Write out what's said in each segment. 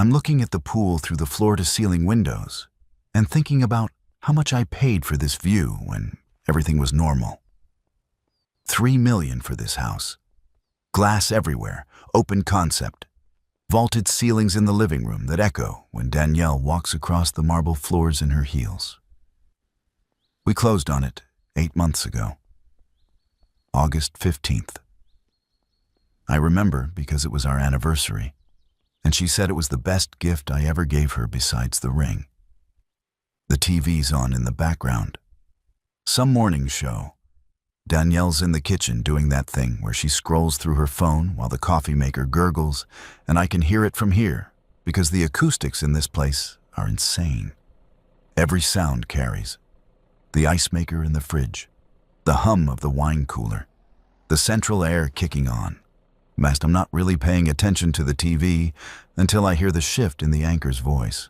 I'm looking at the pool through the floor-to-ceiling windows and thinking about how much I paid for this view when everything was normal. $3 million for this house. Glass everywhere, open concept. Vaulted ceilings in the living room that echo when Danielle walks across the marble floors in her heels. We closed on it 8 months ago. August 15th. I remember because it was our anniversary, and she said it was the best gift I ever gave her besides the ring. The TV's on in the background. Some morning show. Danielle's in the kitchen doing that thing where she scrolls through her phone while the coffee maker gurgles, and I can hear it from here because the acoustics in this place are insane. Every sound carries. The ice maker in the fridge, the hum of the wine cooler, the central air kicking on. I'm not really paying attention to the TV until I hear the shift in the anchor's voice.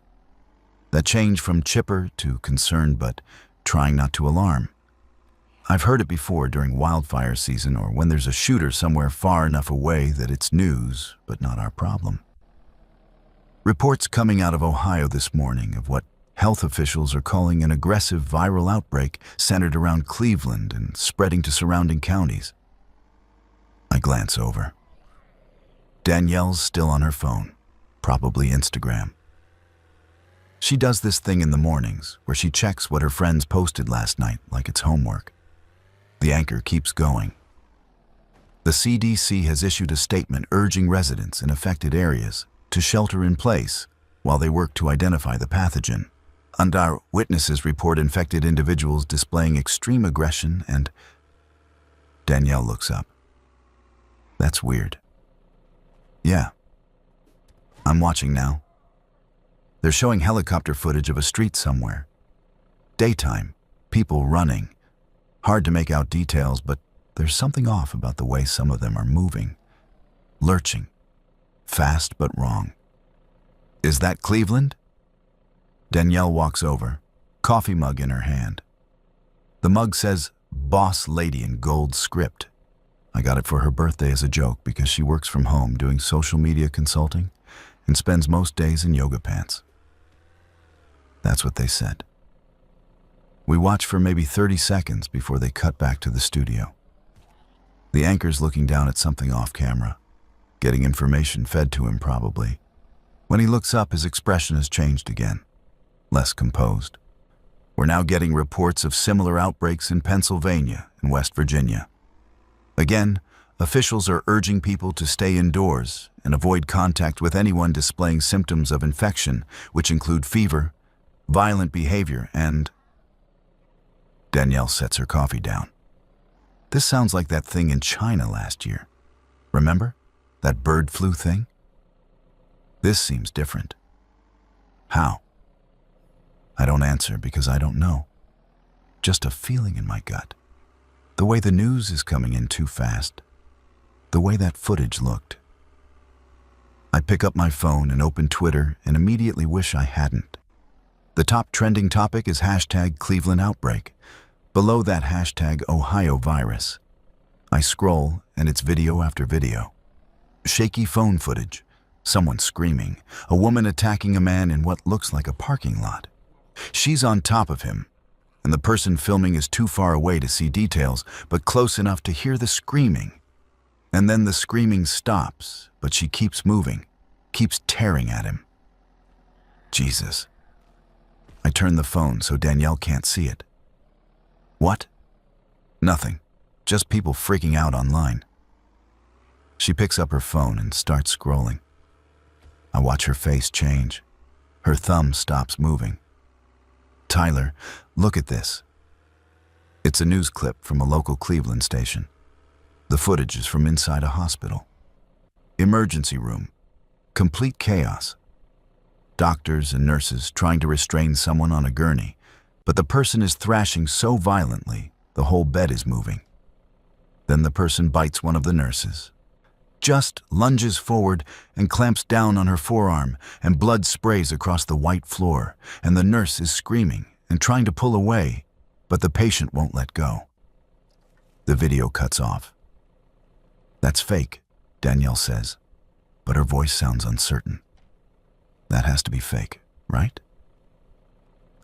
That change from chipper to concerned but trying not to alarm. I've heard it before during wildfire season or when there's a shooter somewhere far enough away that it's news, but not our problem. Reports coming out of Ohio this morning of what health officials are calling an aggressive viral outbreak centered around Cleveland and spreading to surrounding counties. I glance over. Danielle's still on her phone, probably Instagram. She does this thing in the mornings where she checks what her friends posted last night like it's homework. The anchor keeps going. The CDC has issued a statement urging residents in affected areas to shelter in place while they work to identify the pathogen. And our witnesses report infected individuals displaying extreme aggression and... Danielle looks up. That's weird. Yeah. I'm watching now. They're showing helicopter footage of a street somewhere. Daytime, people running. Hard to make out details, but there's something off about the way some of them are moving. Lurching. Fast but wrong. Is that Cleveland? Danielle walks over, coffee mug in her hand. The mug says, Boss Lady in gold script. I got it for her birthday as a joke because she works from home doing social media consulting and spends most days in yoga pants. That's what they said. We watch for maybe 30 seconds before they cut back to the studio. The anchor's looking down at something off camera, getting information fed to him probably. When he looks up, his expression has changed again. Less composed. We're now getting reports of similar outbreaks in Pennsylvania and West Virginia. Again, officials are urging people to stay indoors and avoid contact with anyone displaying symptoms of infection, which include fever, violent behavior, and... Danielle sets her coffee down. This sounds like that thing in China last year. Remember? That bird flu thing? This seems different. How? I don't answer because I don't know. Just a feeling in my gut. The way the news is coming in too fast. The way that footage looked. I pick up my phone and open Twitter and immediately wish I hadn't. The top trending topic is hashtag Cleveland outbreak. Below that hashtag Ohio virus. I scroll and it's video after video. Shaky phone footage. Someone screaming. A woman attacking a man in what looks like a parking lot. She's on top of him, and the person filming is too far away to see details, but close enough to hear the screaming. And then the screaming stops, but she keeps moving, keeps tearing at him. Jesus. I turn the phone so Danielle can't see it. What? Nothing. Just people freaking out online. She picks up her phone and starts scrolling. I watch her face change. Her thumb stops moving. Tyler, look at this. It's a news clip from a local Cleveland station. The footage is from inside a hospital. Emergency room. Complete chaos. Doctors and nurses trying to restrain someone on a gurney, but the person is thrashing so violently, the whole bed is moving. Then the person bites one of the nurses. Just lunges forward and clamps down on her forearm, and blood sprays across the white floor, and the nurse is screaming and trying to pull away, but the patient won't let go. The video cuts off. That's fake, Danielle says, but her voice sounds uncertain. That has to be fake, right?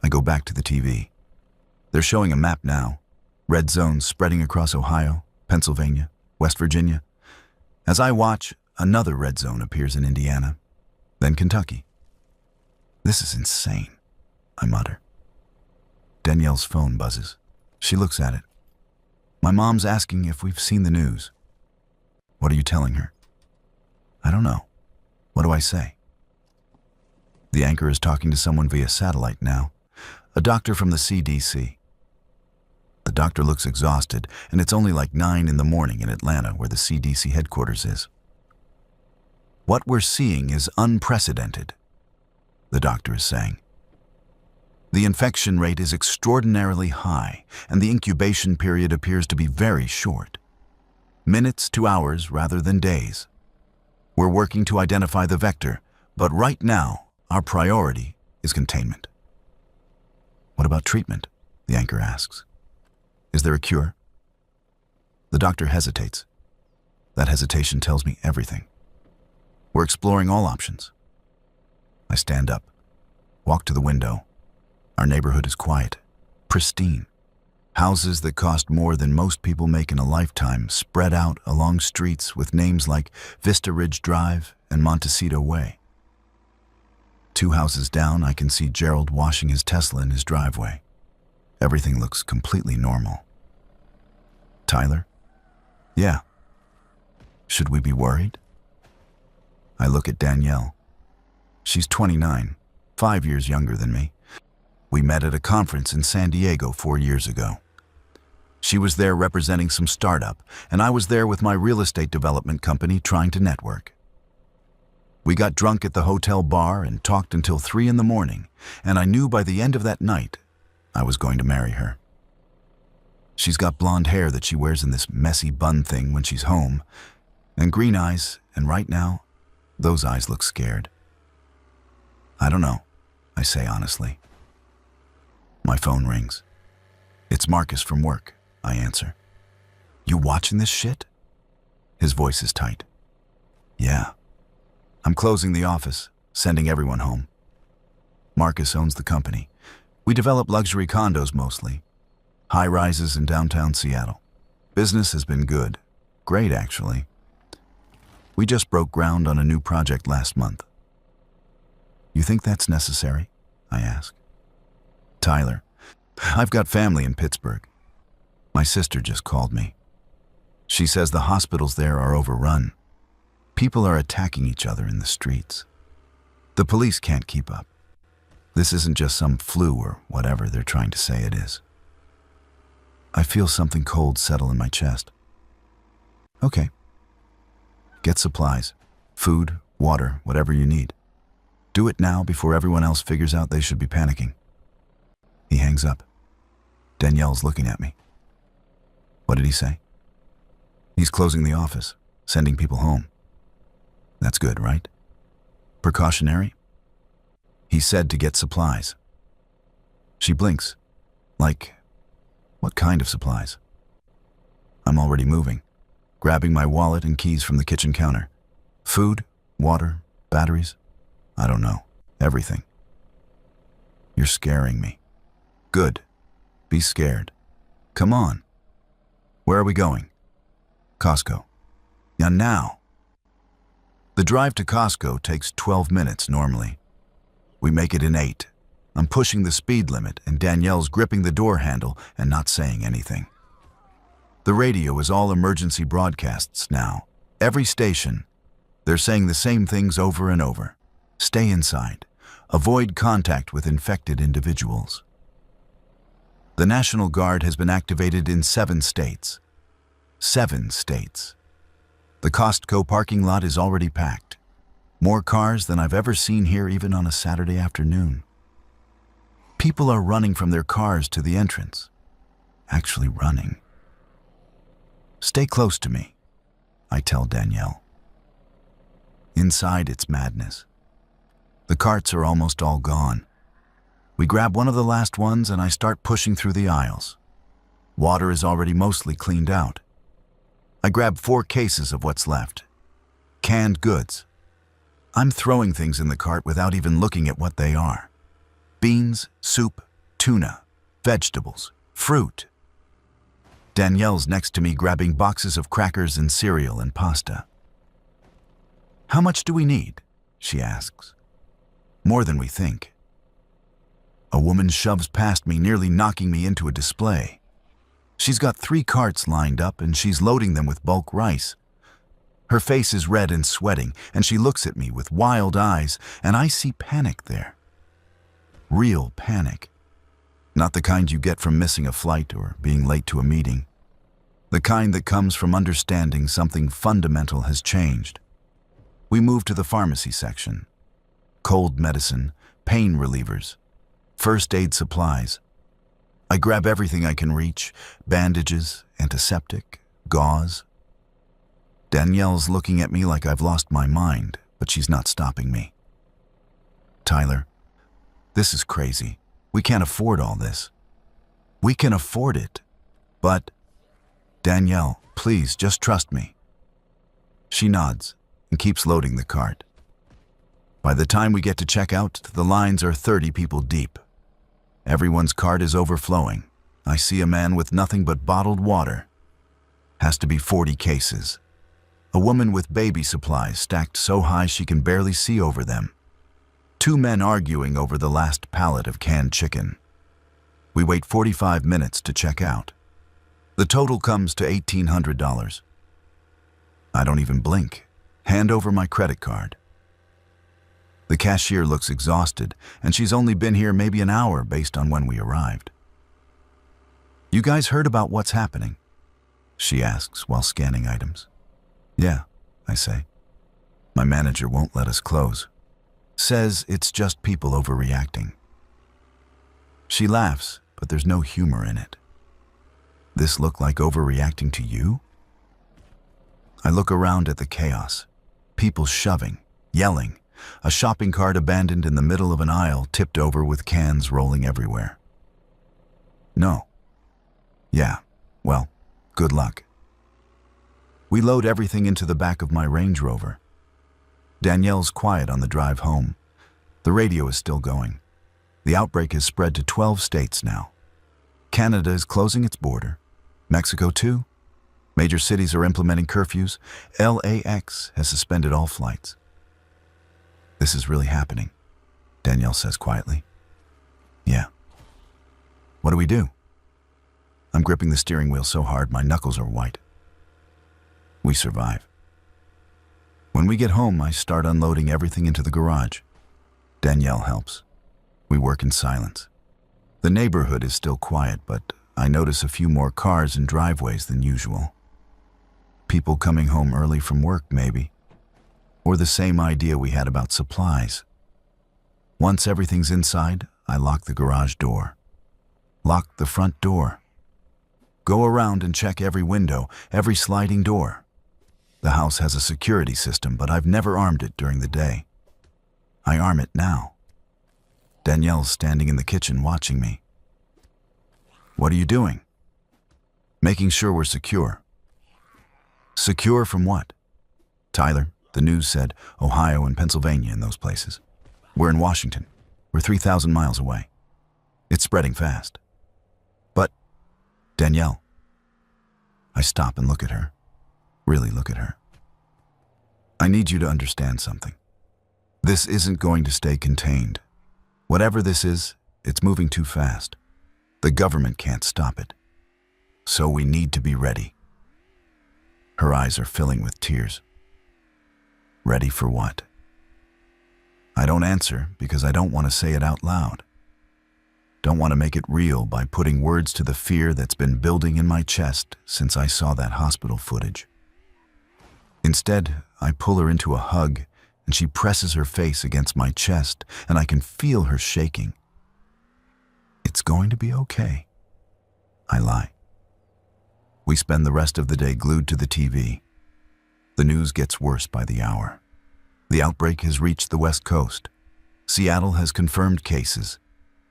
I go back to the TV. They're showing a map now. Red zones spreading across Ohio, Pennsylvania, West Virginia. As I watch, another red zone appears in Indiana, then Kentucky. This is insane, I mutter. Danielle's phone buzzes. She looks at it. My mom's asking if we've seen the news. What are you telling her? I don't know. What do I say? The anchor is talking to someone via satellite now, a doctor from the CDC. The doctor looks exhausted, and it's only like 9 in the morning in Atlanta, where the CDC headquarters is. What we're seeing is unprecedented, the doctor is saying. The infection rate is extraordinarily high, and the incubation period appears to be very short. Minutes to hours rather than days. We're working to identify the vector, but right now, our priority is containment. What about treatment? The anchor asks. Is there a cure? The doctor hesitates. That hesitation tells me everything. We're exploring all options. I stand up, walk to the window. Our neighborhood is quiet, pristine. Houses that cost more than most people make in a lifetime spread out along streets with names like Vista Ridge Drive and Montecito Way. 2 houses down, I can see Gerald washing his Tesla in his driveway. Everything looks completely normal. Tyler? Yeah. Should we be worried? I look at Danielle. She's 29, 5 years younger than me. We met at a conference in San Diego 4 years ago. She was there representing some startup, and I was there with my real estate development company trying to network. We got drunk at the hotel bar and talked until 3 in the morning, and I knew by the end of that night I was going to marry her. She's got blonde hair that she wears in this messy bun thing when she's home, and green eyes, and right now, those eyes look scared. I don't know, I say honestly. My phone rings. It's Marcus from work, I answer. You watching this shit? His voice is tight. Yeah. I'm closing the office, sending everyone home. Marcus owns the company. We develop luxury condos mostly. High-rises in downtown Seattle. Business has been good. Great, actually. We just broke ground on a new project last month. You think that's necessary? I ask. Tyler, I've got family in Pittsburgh. My sister just called me. She says the hospitals there are overrun. People are attacking each other in the streets. The police can't keep up. This isn't just some flu or whatever they're trying to say it is. I feel something cold settle in my chest. Okay. Get supplies, food, water, whatever you need. Do it now before everyone else figures out they should be panicking. He hangs up. Danielle's looking at me. What did he say? He's closing the office, sending people home. That's good, right? Precautionary? He said to get supplies. She blinks. Like, what kind of supplies? I'm already moving, grabbing my wallet and keys from the kitchen counter. Food, water, batteries, I don't know, everything. You're scaring me. Good. Be scared. Come on. Where are we going? Costco. Yeah, now. The drive to Costco takes 12 minutes normally. We make it in 8. I'm pushing the speed limit and Danielle's gripping the door handle and not saying anything. The radio is all emergency broadcasts now. Every station, they're saying the same things over and over. Stay inside. Avoid contact with infected individuals. The National Guard has been activated in 7 states. 7 states. The Costco parking lot is already packed. More cars than I've ever seen here even on a Saturday afternoon. People are running from their cars to the entrance. Actually running. Stay close to me, I tell Danielle. Inside, it's madness. The carts are almost all gone. We grab one of the last ones and I start pushing through the aisles. Water is already mostly cleaned out. I grab 4 cases of what's left. Canned goods. I'm throwing things in the cart without even looking at what they are. Beans, soup, tuna, vegetables, fruit. Danielle's next to me grabbing boxes of crackers and cereal and pasta. "How much do we need?" she asks. "More than we think." A woman shoves past me, nearly knocking me into a display. She's got 3 carts lined up and she's loading them with bulk rice. Her face is red and sweating, and she looks at me with wild eyes, and I see panic there. Real panic. Not the kind you get from missing a flight or being late to a meeting. The kind that comes from understanding something fundamental has changed. We move to the pharmacy section. Cold medicine, pain relievers, first aid supplies. I grab everything I can reach: bandages, antiseptic, gauze. Danielle's looking at me like I've lost my mind, but she's not stopping me. "Tyler, this is crazy. We can't afford all this." "We can afford it, but..." "Danielle, please, just trust me." She nods and keeps loading the cart. By the time we get to checkout, the lines are 30 people deep. Everyone's cart is overflowing. I see a man with nothing but bottled water. Has to be 40 cases. A woman with baby supplies stacked so high she can barely see over them. 2 men arguing over the last pallet of canned chicken. We wait 45 minutes to check out. The total comes to $1,800. I don't even blink. Hand over my credit card. The cashier looks exhausted, and she's only been here maybe an hour based on when we arrived. "You guys heard about what's happening?" she asks while scanning items. "Yeah," I say. "My manager won't let us close. Says it's just people overreacting." She laughs, but there's no humor in it. "This look like overreacting to you?" I look around at the chaos. People shoving, yelling. A shopping cart abandoned in the middle of an aisle, tipped over with cans rolling everywhere. "No." "Yeah, well, good luck." We load everything into the back of my Range Rover. Danielle's quiet on the drive home. The radio is still going. The outbreak has spread to 12 states now. Canada is closing its border. Mexico too. Major cities are implementing curfews. LAX has suspended all flights. "This is really happening," Danielle says quietly. "Yeah." "What do we do?" I'm gripping the steering wheel so hard my knuckles are white. We survive. When we get home, I start unloading everything into the garage. Danielle helps. We work in silence. The neighborhood is still quiet, but I notice a few more cars and driveways than usual. People coming home early from work, maybe. Or the same idea we had about supplies. Once everything's inside, I lock the garage door. Lock the front door. Go around and check every window, every sliding door. The house has a security system, but I've never armed it during the day. I arm it now. Danielle's standing in the kitchen watching me. "What are you doing?" "Making sure we're secure." "Secure from what?" "Tyler, the news said Ohio and Pennsylvania and those places. We're in Washington. We're 3,000 miles away. It's spreading fast." "But..." "Danielle." I stop and look at her. Really look at her. "I need you to understand something. This isn't going to stay contained. Whatever this is, it's moving too fast. The government can't stop it. So we need to be ready." Her eyes are filling with tears. "Ready for what?" I don't answer because I don't want to say it out loud. Don't want to make it real by putting words to the fear that's been building in my chest since I saw that hospital footage. Instead, I pull her into a hug, and she presses her face against my chest, and I can feel her shaking. "It's going to be okay." I lie. We spend the rest of the day glued to the TV. The news gets worse by the hour. The outbreak has reached the West Coast. Seattle has confirmed cases,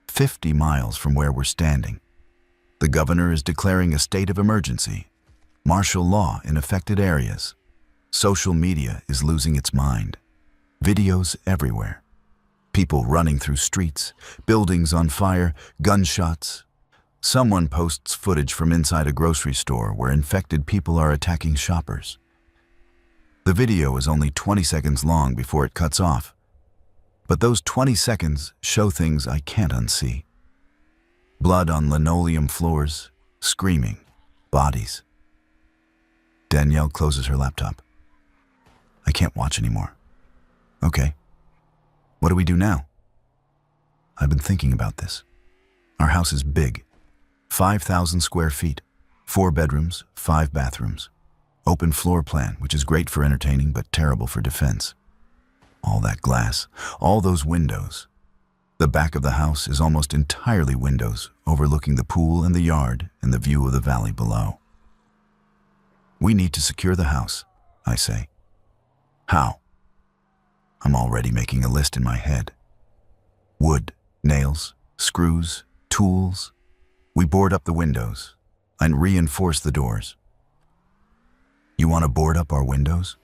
50 miles from where we're standing. The governor is declaring a state of emergency, martial law in affected areas. Social media is losing its mind. Videos everywhere. People running through streets, buildings on fire, gunshots. Someone posts footage from inside a grocery store where infected people are attacking shoppers. The video is only 20 seconds long before it cuts off. But those 20 seconds show things I can't unsee. Blood on linoleum floors, screaming, bodies. Danielle closes her laptop. I can't watch anymore. Okay. What do we do now? I've been thinking about this. Our house is big. 5,000 square feet. 4 bedrooms, 5 bathrooms. Open floor plan, which is great for entertaining but terrible for defense. All that glass, all those windows. The back of the house is almost entirely windows, overlooking the pool and the yard and the view of the valley below. We need to secure the house, I say. How? I'm already making a list in my head. Wood, nails, screws, tools. We board up the windows and reinforce the doors. You want to board up our windows?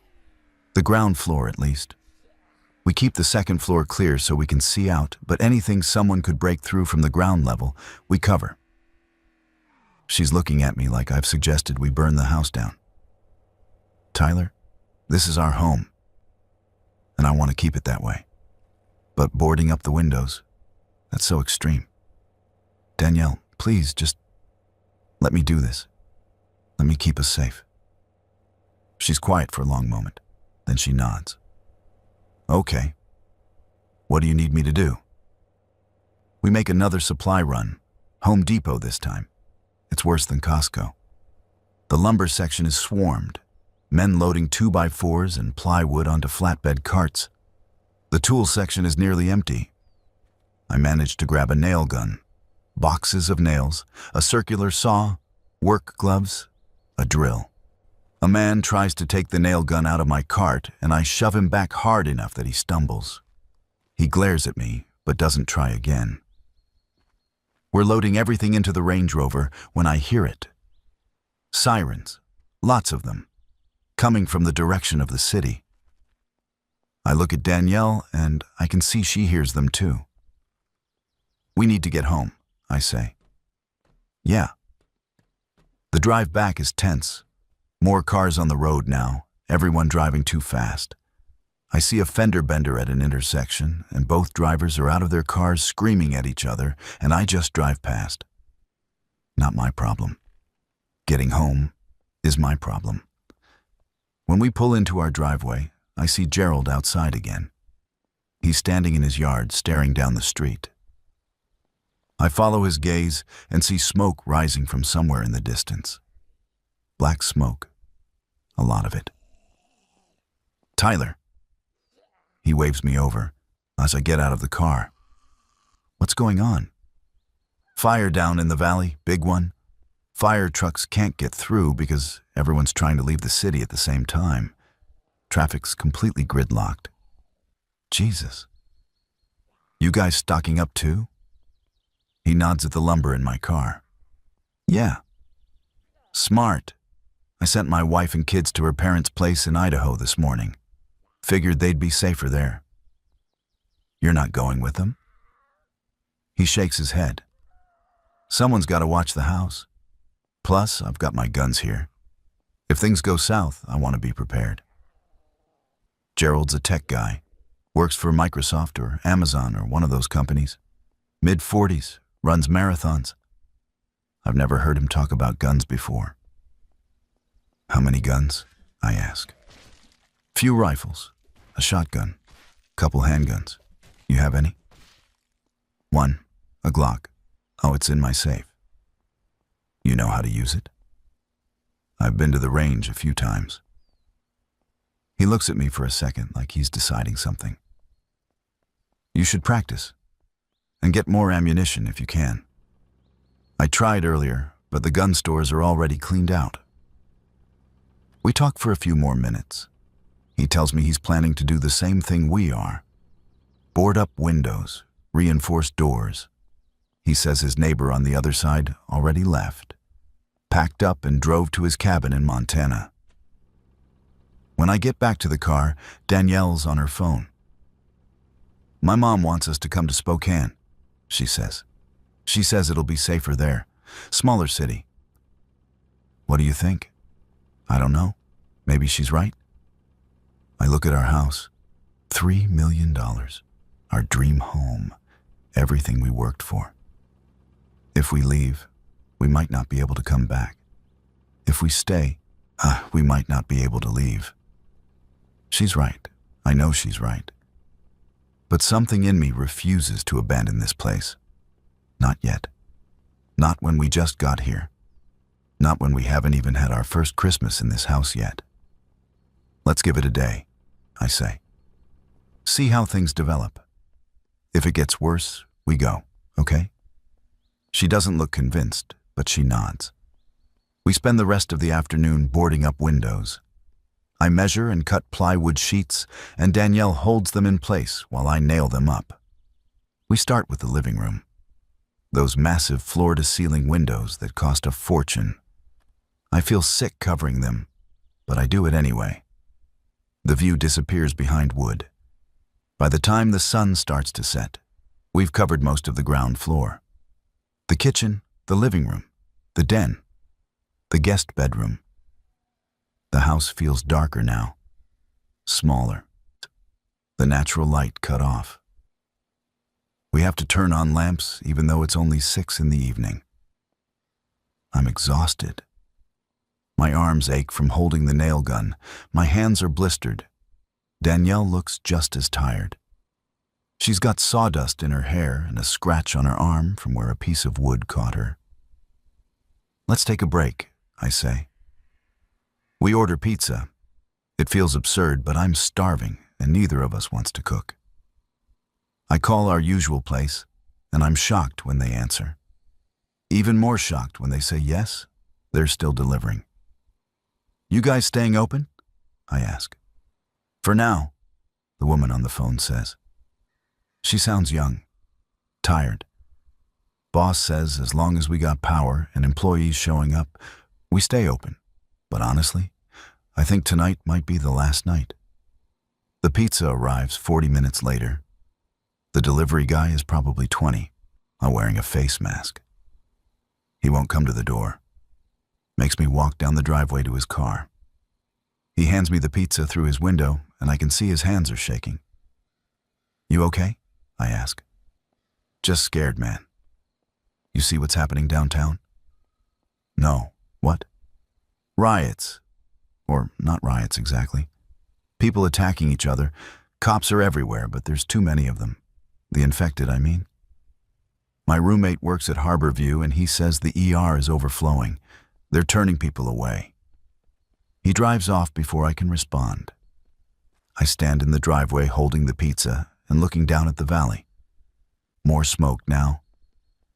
The ground floor, at least. We keep the second floor clear so we can see out, but anything someone could break through from the ground level, we cover. She's looking at me like I've suggested we burn the house down. Tyler, this is our home, and I want to keep it that way. But boarding up the windows, that's so extreme. Danielle, please just let me do this. Let me keep us safe. She's quiet for a long moment. Then she nods. Okay. What do you need me to do? We make another supply run. Home Depot this time. It's worse than Costco. The lumber section is swarmed. Men loading 2x4s and plywood onto flatbed carts. The tool section is nearly empty. I managed to grab a nail gun, boxes of nails, a circular saw, work gloves, a drill. A man tries to take the nail gun out of my cart, and I shove him back hard enough that he stumbles. He glares at me, but doesn't try again. We're loading everything into the Range Rover when I hear it. Sirens, lots of them, coming from the direction of the city. I look at Danielle, and I can see she hears them too. We need to get home, I say. Yeah. The drive back is tense. More cars on the road now, everyone driving too fast. I see a fender bender at an intersection, and both drivers are out of their cars screaming at each other, and I just drive past. Not my problem. Getting home is my problem. When we pull into our driveway, I see Gerald outside again. He's standing in his yard, staring down the street. I follow his gaze and see smoke rising from somewhere in the distance. Black smoke. A lot of it. Tyler. He waves me over as I get out of the car. What's going on? Fire down in the valley, big one. Fire trucks can't get through because everyone's trying to leave the city at the same time. Traffic's completely gridlocked. Jesus. You guys stocking up too? He nods at the lumber in my car. Yeah. Smart. I sent my wife and kids to her parents' place in Idaho this morning. Figured they'd be safer there. You're not going with them? He shakes his head. Someone's got to watch the house. Plus, I've got my guns here. If things go south, I want to be prepared. Gerald's a tech guy. Works for Microsoft or Amazon or one of those companies. Mid-40s, runs marathons. I've never heard him talk about guns before. How many guns? I ask. Few rifles, a shotgun, couple handguns. You have any? One, a Glock. Oh, it's in my safe. You know how to use it? I've been to the range a few times. He looks at me for a second like he's deciding something. You should practice and get more ammunition if you can. I tried earlier, but the gun stores are already cleaned out. We talk for a few more minutes. He tells me he's planning to do the same thing we are. Board up windows, reinforce doors. He says his neighbor on the other side already left, packed up and drove to his cabin in Montana. When I get back to the car, Danielle's on her phone. My mom wants us to come to Spokane, she says. She says it'll be safer there. Smaller city. What do you think? I don't know. Maybe she's right. I look at our house. $3 million. Our dream home. Everything we worked for. If we leave, we might not be able to come back. If we stay, we might not be able to leave. She's right. I know she's right. But something in me refuses to abandon this place. Not yet. Not when we just got here. Not when we haven't even had our first Christmas in this house yet. Let's give it a day, I say. See how things develop. If it gets worse, we go, okay? She doesn't look convinced, but she nods. We spend the rest of the afternoon boarding up windows. I measure and cut plywood sheets, and Danielle holds them in place while I nail them up. We start with the living room. Those massive floor-to-ceiling windows that cost a fortune. I feel sick covering them, but I do it anyway. The view disappears behind wood. By the time the sun starts to set, we've covered most of the ground floor. The kitchen, the living room, the den, the guest bedroom. The house feels darker now, smaller. The natural light cut off. We have to turn on lamps even though it's only 6 in the evening. I'm exhausted. My arms ache from holding the nail gun. My hands are blistered. Danielle looks just as tired. She's got sawdust in her hair and a scratch on her arm from where a piece of wood caught her. Let's take a break, I say. We order pizza. It feels absurd, but I'm starving and neither of us wants to cook. I call our usual place, and I'm shocked when they answer. Even more shocked when they say yes, they're still delivering. You guys staying open? I ask. For now, the woman on the phone says. She sounds young, tired. Boss says as long as we got power and employees showing up, we stay open. But honestly, I think tonight might be the last night. The pizza arrives 40 minutes later. The delivery guy is probably 20, wearing a face mask. He won't come to the door. Makes me walk down the driveway to his car. He hands me the pizza through his window, and I can see his hands are shaking. You okay? I ask. Just scared, man. You see what's happening downtown? No. What? Riots. Or not riots exactly. People attacking each other. Cops are everywhere, but there's too many of them. The infected, I mean. My roommate works at Harborview, and he says the ER is overflowing. They're turning people away. He drives off before I can respond. I stand in the driveway holding the pizza and looking down at the valley. More smoke now.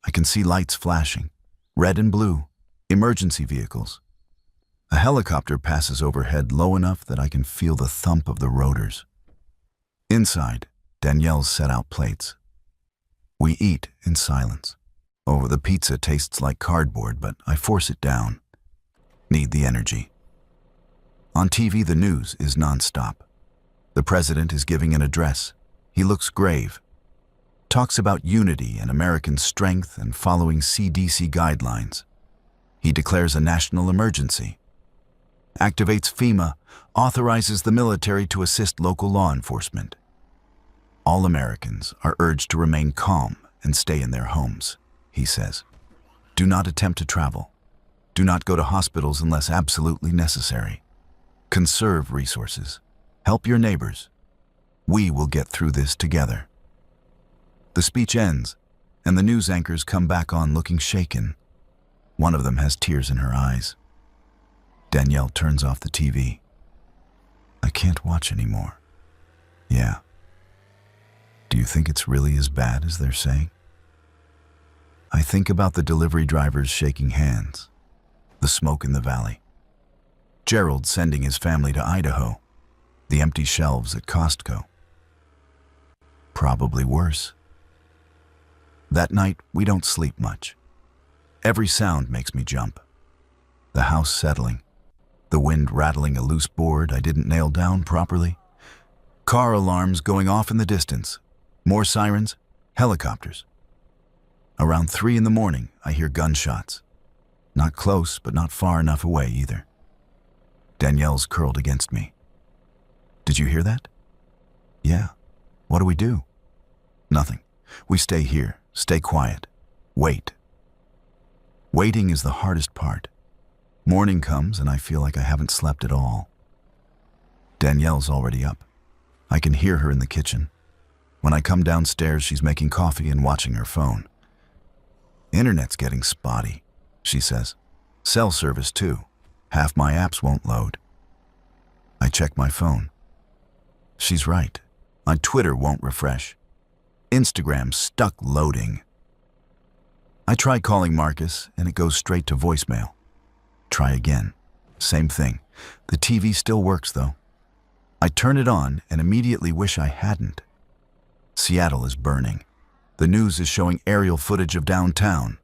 I can see lights flashing, red and blue, emergency vehicles. A helicopter passes overhead low enough that I can feel the thump of the rotors. Inside, Danielle's set out plates. We eat in silence. Oh, the pizza tastes like cardboard, but I force it down. Need the energy. On TV, the news is nonstop. The president is giving an address. He looks grave. Talks about unity and American strength and following CDC guidelines. He declares a national emergency. Activates FEMA, authorizes the military to assist local law enforcement. All Americans are urged to remain calm and stay in their homes, he says. Do not attempt to travel. Do not go to hospitals unless absolutely necessary. Conserve resources. Help your neighbors. We will get through this together. The speech ends, and the news anchors come back on looking shaken. One of them has tears in her eyes. Danielle turns off the TV. I can't watch anymore. Yeah. Do you think it's really as bad as they're saying? I think about the delivery drivers shaking hands, the smoke in the valley, Gerald sending his family to Idaho, the empty shelves at Costco. Probably worse. That night, we don't sleep much. Every sound makes me jump. The house settling, the wind rattling a loose board I didn't nail down properly, car alarms going off in the distance, More sirens, helicopters. Around 3 in the morning, I hear gunshots. Not close, but not far enough away either. Danielle's curled against me. Did you hear that? Yeah. What do we do? Nothing. We stay here, stay quiet, wait. Waiting is the hardest part. Morning comes and I feel like I haven't slept at all. Danielle's already up. I can hear her in the kitchen. When I come downstairs, she's making coffee and watching her phone. Internet's getting spotty, she says. Cell service too. Half my apps won't load. I check my phone. She's right. My Twitter won't refresh. Instagram's stuck loading. I try calling Marcus and it goes straight to voicemail. Try again. Same thing. The TV still works though. I turn it on and immediately wish I hadn't. Seattle is burning. The news is showing aerial footage of downtown.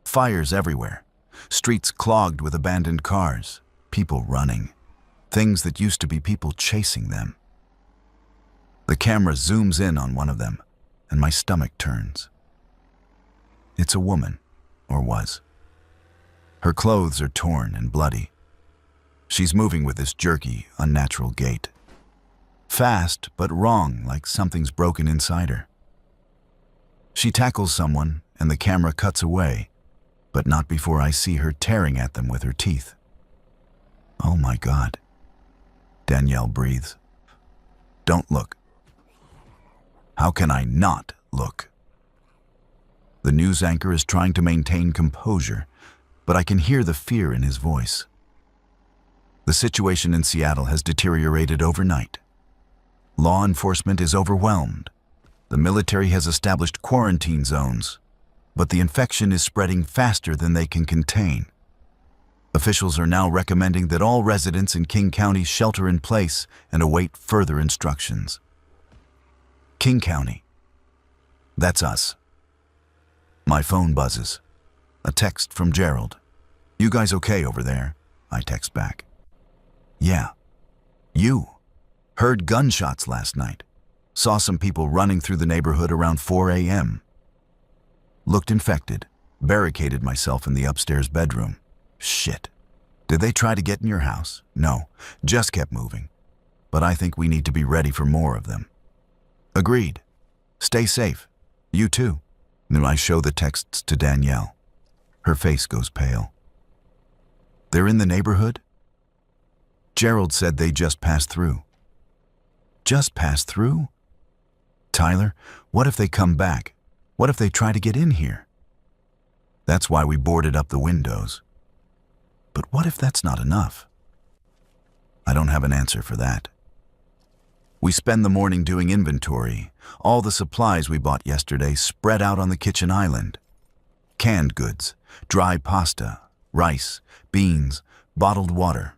Fires everywhere. Streets clogged with abandoned cars. People running. Things that used to be people chasing them. The camera zooms in on one of them, and my stomach turns. It's a woman, or was. Her clothes are torn and bloody. She's moving with this jerky, unnatural gait. Fast, but wrong, like something's broken inside her. She tackles someone, and the camera cuts away, but not before I see her tearing at them with her teeth. Oh my God. Danielle breathes. Don't look. How can I not look? The news anchor is trying to maintain composure, but I can hear the fear in his voice. The situation in Seattle has deteriorated overnight. Law enforcement is overwhelmed. The military has established quarantine zones, but the infection is spreading faster than they can contain. Officials are now recommending that all residents in King County shelter in place and await further instructions. King County. That's us. My phone buzzes. A text from Gerald. You guys okay over there? I text back. Yeah. You. Heard gunshots last night. Saw some people running through the neighborhood around 4 a.m. Looked infected. Barricaded myself in the upstairs bedroom. Shit. Did they try to get in your house? No. Just kept moving. But I think we need to be ready for more of them. Agreed. Stay safe. You too. Then I show the texts to Danielle. Her face goes pale. They're in the neighborhood? Gerald said they just passed through. Just passed through? Tyler, what if they come back? What if they try to get in here? That's why we boarded up the windows. But what if that's not enough? I don't have an answer for that. We spend the morning doing inventory. All the supplies we bought yesterday spread out on the kitchen island. Canned goods, dry pasta, rice, beans, bottled water.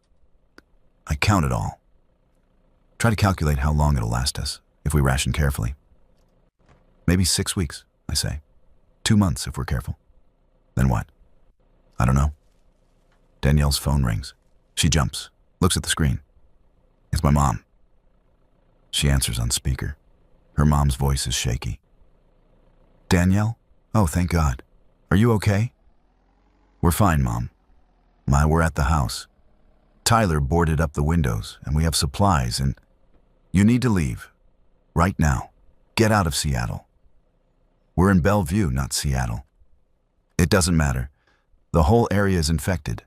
I count it all. Try to calculate how long it'll last us if we ration carefully. Maybe 6 weeks, I say. 2 months if we're careful. Then what? I don't know. Danielle's phone rings. She jumps, looks at the screen. It's my mom. She answers on speaker. Her mom's voice is shaky. Danielle? Oh, thank God. Are you okay? We're fine, Mom. We're at the house. Tyler boarded up the windows, and we have supplies, and you need to leave. Right now. Get out of Seattle. We're in Bellevue, not Seattle. It doesn't matter. The whole area is infected.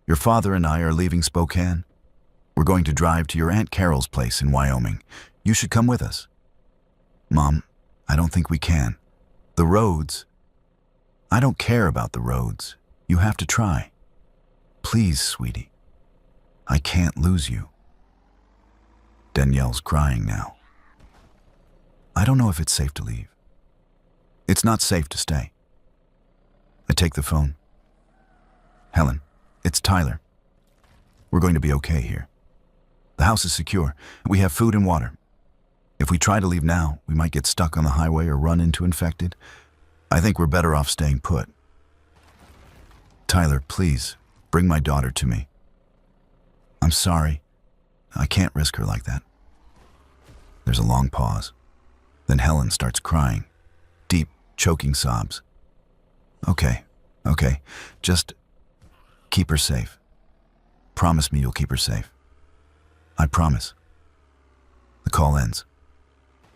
Your father and I are leaving Spokane. We're going to drive to your Aunt Carol's place in Wyoming. You should come with us. Mom, I don't think we can. The roads. I don't care about the roads. You have to try. Please, sweetie. I can't lose you. Danielle's crying now. I don't know if it's safe to leave. It's not safe to stay. I take the phone. Helen, it's Tyler. We're going to be okay here. The house is secure. We have food and water. If we try to leave now, we might get stuck on the highway or run into infected. I think we're better off staying put. Tyler, please, bring my daughter to me. I'm sorry. I can't risk her like that. There's a long pause. Then Helen starts crying. Deep, choking sobs. Okay, just keep her safe. Promise me you'll keep her safe. I promise. The call ends.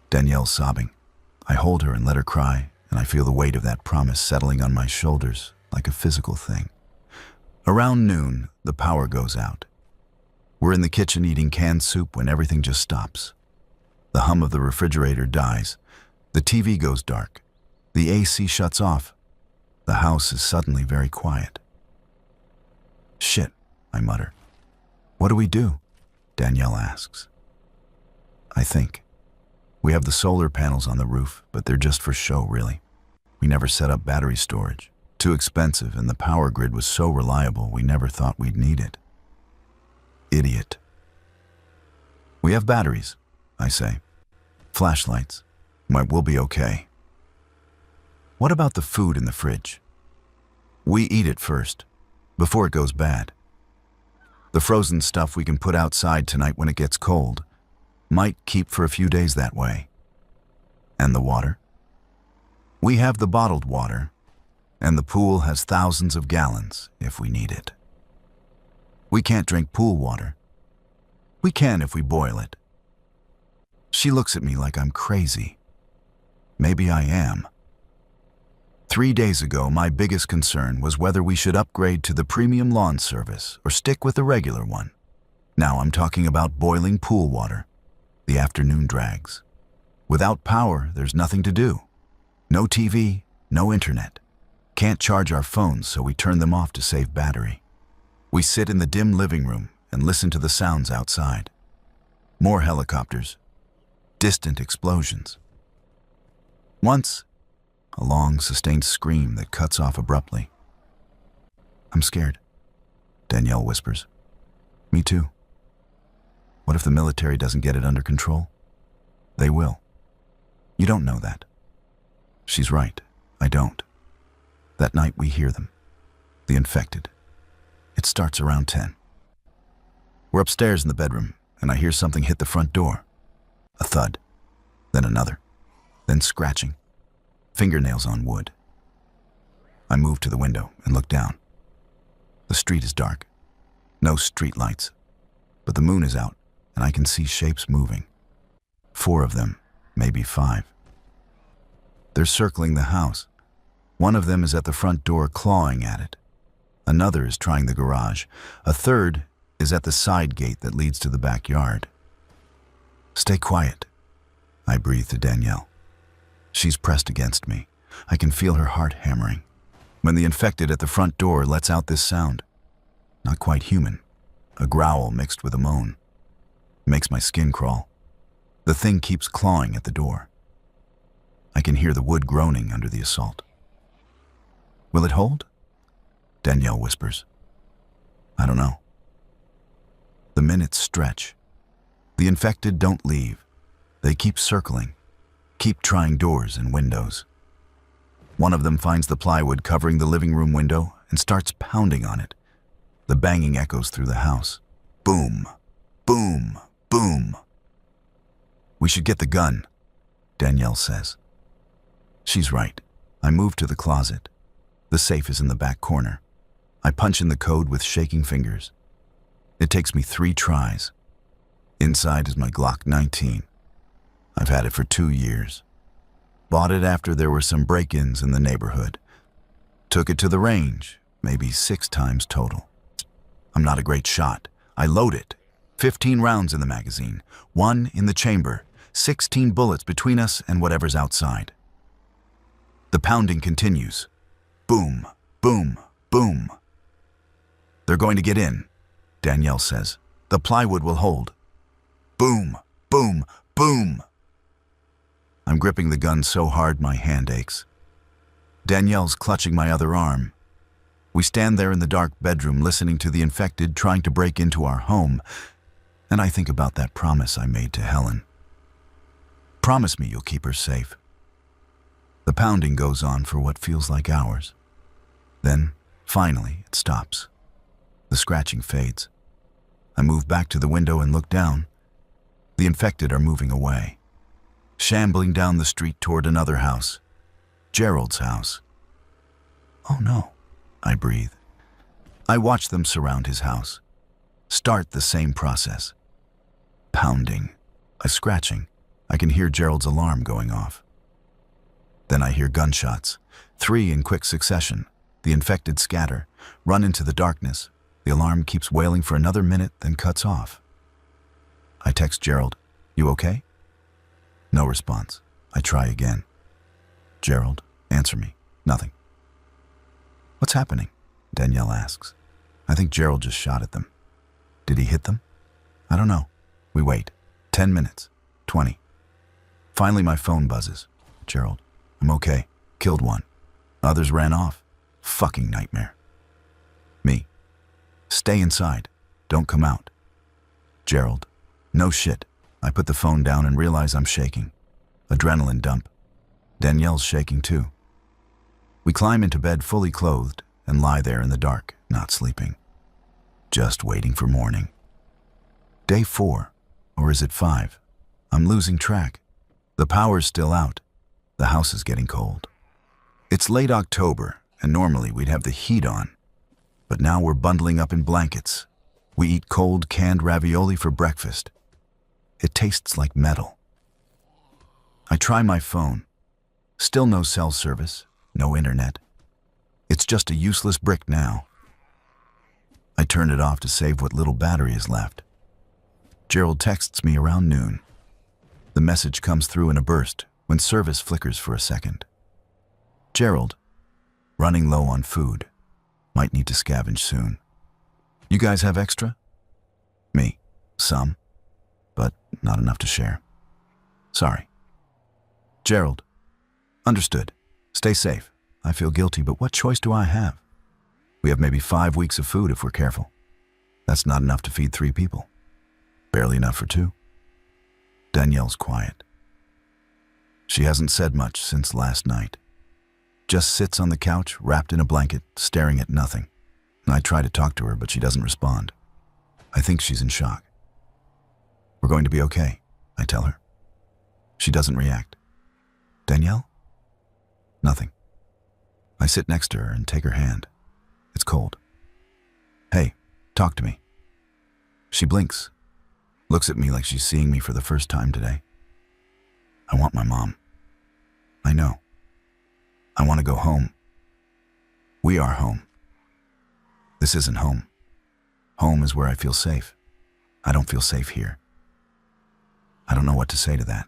Danielle's sobbing. I hold her and let her cry, and I feel the weight of that promise settling on my shoulders like a physical thing. Around noon, the power goes out. We're in the kitchen eating canned soup when everything just stops. The hum of the refrigerator dies. The TV goes dark. The AC shuts off. The house is suddenly very quiet. Shit, I mutter. What do we do? Danielle asks. I think. We have the solar panels on the roof, but they're just for show, really. We never set up battery storage. Too expensive, and the power grid was so reliable we never thought we'd need it. Idiot. We have batteries, I say. Flashlights. We'll be okay. What about the food in the fridge? We eat it first, before it goes bad. The frozen stuff we can put outside tonight when it gets cold. Might keep for a few days that way. And the water? We have the bottled water, and the pool has thousands of gallons if we need it. We can't drink pool water. We can if we boil it. She looks at me like I'm crazy. Maybe I am. 3 days ago, my biggest concern was whether we should upgrade to the premium lawn service or stick with the regular one. Now I'm talking about boiling pool water. The afternoon drags. Without power, there's nothing to do. No TV, no internet. Can't charge our phones, so we turn them off to save battery. We sit in the dim living room and listen to the sounds outside. More helicopters. Distant explosions. Once, a long, sustained scream that cuts off abruptly. I'm scared, Danielle whispers. Me too. What if the military doesn't get it under control? They will. You don't know that. She's right, I don't. That night we hear them. The infected. It starts around 10. We're upstairs in the bedroom, and I hear something hit the front door. A thud. Then another. Then scratching. Fingernails on wood. I move to the window and look down. The street is dark. No street lights. But the moon is out, and I can see shapes moving. 4 of them, maybe 5. They're circling the house. One of them is at the front door clawing at it. Another is trying the garage. A third is at the side gate that leads to the backyard. Stay quiet, I breathe to Danielle. She's pressed against me. I can feel her heart hammering. When the infected at the front door lets out this sound, not quite human, a growl mixed with a moan, makes my skin crawl. The thing keeps clawing at the door. I can hear the wood groaning under the assault. Will it hold? Danielle whispers. I don't know. The minutes stretch. The infected don't leave. They keep circling, keep trying doors and windows. One of them finds the plywood covering the living room window and starts pounding on it. The banging echoes through the house. Boom, boom, boom. We should get the gun, Danielle says. She's right. I move to the closet. The safe is in the back corner. I punch in the code with shaking fingers. It takes me 3 tries. Inside is my Glock 19. I've had it for 2 years. Bought it after there were some break-ins in the neighborhood. Took it to the range, maybe 6 times total. I'm not a great shot. I load it. 15 rounds in the magazine, 1 in the chamber, 16 bullets between us and whatever's outside. The pounding continues. Boom, boom, boom. They're going to get in, Danielle says. The plywood will hold. Boom, boom, boom. I'm gripping the gun so hard my hand aches. Danielle's clutching my other arm. We stand there in the dark bedroom listening to the infected trying to break into our home, and I think about that promise I made to Helen. Promise me you'll keep her safe. The pounding goes on for what feels like hours. Then, finally, it stops. The scratching fades. I move back to the window and look down. The infected are moving away. shambling down the street toward another house, Gerald's house. Oh no, I breathe. I watch them surround his house, start the same process. Pounding, a scratching. I can hear Gerald's alarm going off. Then I hear gunshots, 3 in quick succession. The infected scatter, run into the darkness. The alarm keeps wailing for another minute, then cuts off. I text Gerald, "You okay?" No response. I try again. "Gerald, answer me." Nothing. "What's happening?" Danielle asks. I think Gerald just shot at them. Did he hit them? I don't know. We wait. 10 minutes. 20. Finally, my phone buzzes. "Gerald, I'm okay. Killed one. Others ran off. Fucking nightmare." Me. "Stay inside. Don't come out." Gerald. "No shit." I put the phone down and realize I'm shaking. Adrenaline dump. Danielle's shaking too. We climb into bed fully clothed and lie there in the dark, not sleeping. Just waiting for morning. Day 4, or is it 5? I'm losing track. The power's still out. The house is getting cold. It's late October, and normally we'd have the heat on. But now we're bundling up in blankets. We eat cold canned ravioli for breakfast. It tastes like metal. I try my phone. Still no cell service, no internet. It's just a useless brick now. I turn it off to save what little battery is left. Gerald texts me around noon. The message comes through in a burst when service flickers for a second. "Gerald, running low on food. Might need to scavenge soon. You guys have extra?" Me. "Some, but not enough to share. Sorry." Gerald. "Understood. Stay safe. I feel guilty, but what choice do I have? We have maybe 5 weeks of food if we're careful. That's not enough to feed 3 people. Barely enough for 2. Danielle's quiet. She hasn't said much since last night. Just sits on the couch, wrapped in a blanket, staring at nothing. I try to talk to her, but she doesn't respond. I think she's in shock. "We're going to be okay," I tell her. She doesn't react. "Danielle?" Nothing. I sit next to her and take her hand. It's cold. "Hey, talk to me." She blinks, looks at me like she's seeing me for the first time today. "I want my mom." "I know. I want to go home." We are home. This isn't home. Home is where I feel safe. I don't feel safe here. I don't know what to say to that.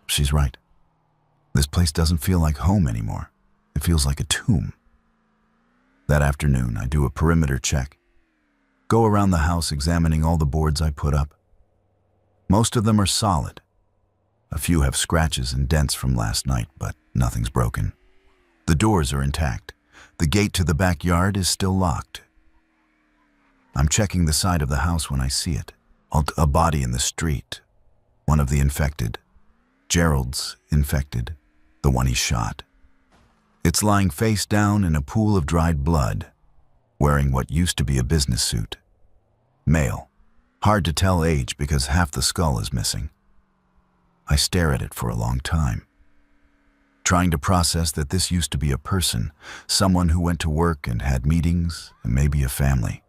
She's right. This place doesn't feel like home anymore. It feels like a tomb. That afternoon, I do a perimeter check. Go around the house examining all the boards I put up. Most of them are solid. A few have scratches and dents from last night, but nothing's broken. The doors are intact. The gate to the backyard is still locked. I'm checking the side of the house when I see it. A body in the street. One of the infected. Gerald's infected. The one he shot. It's lying face down in a pool of dried blood, wearing what used to be a business suit. Male. Hard to tell age because half the skull is missing. I stare at it for a long time, trying to process that this used to be a person, someone who went to work and had meetings and maybe a family.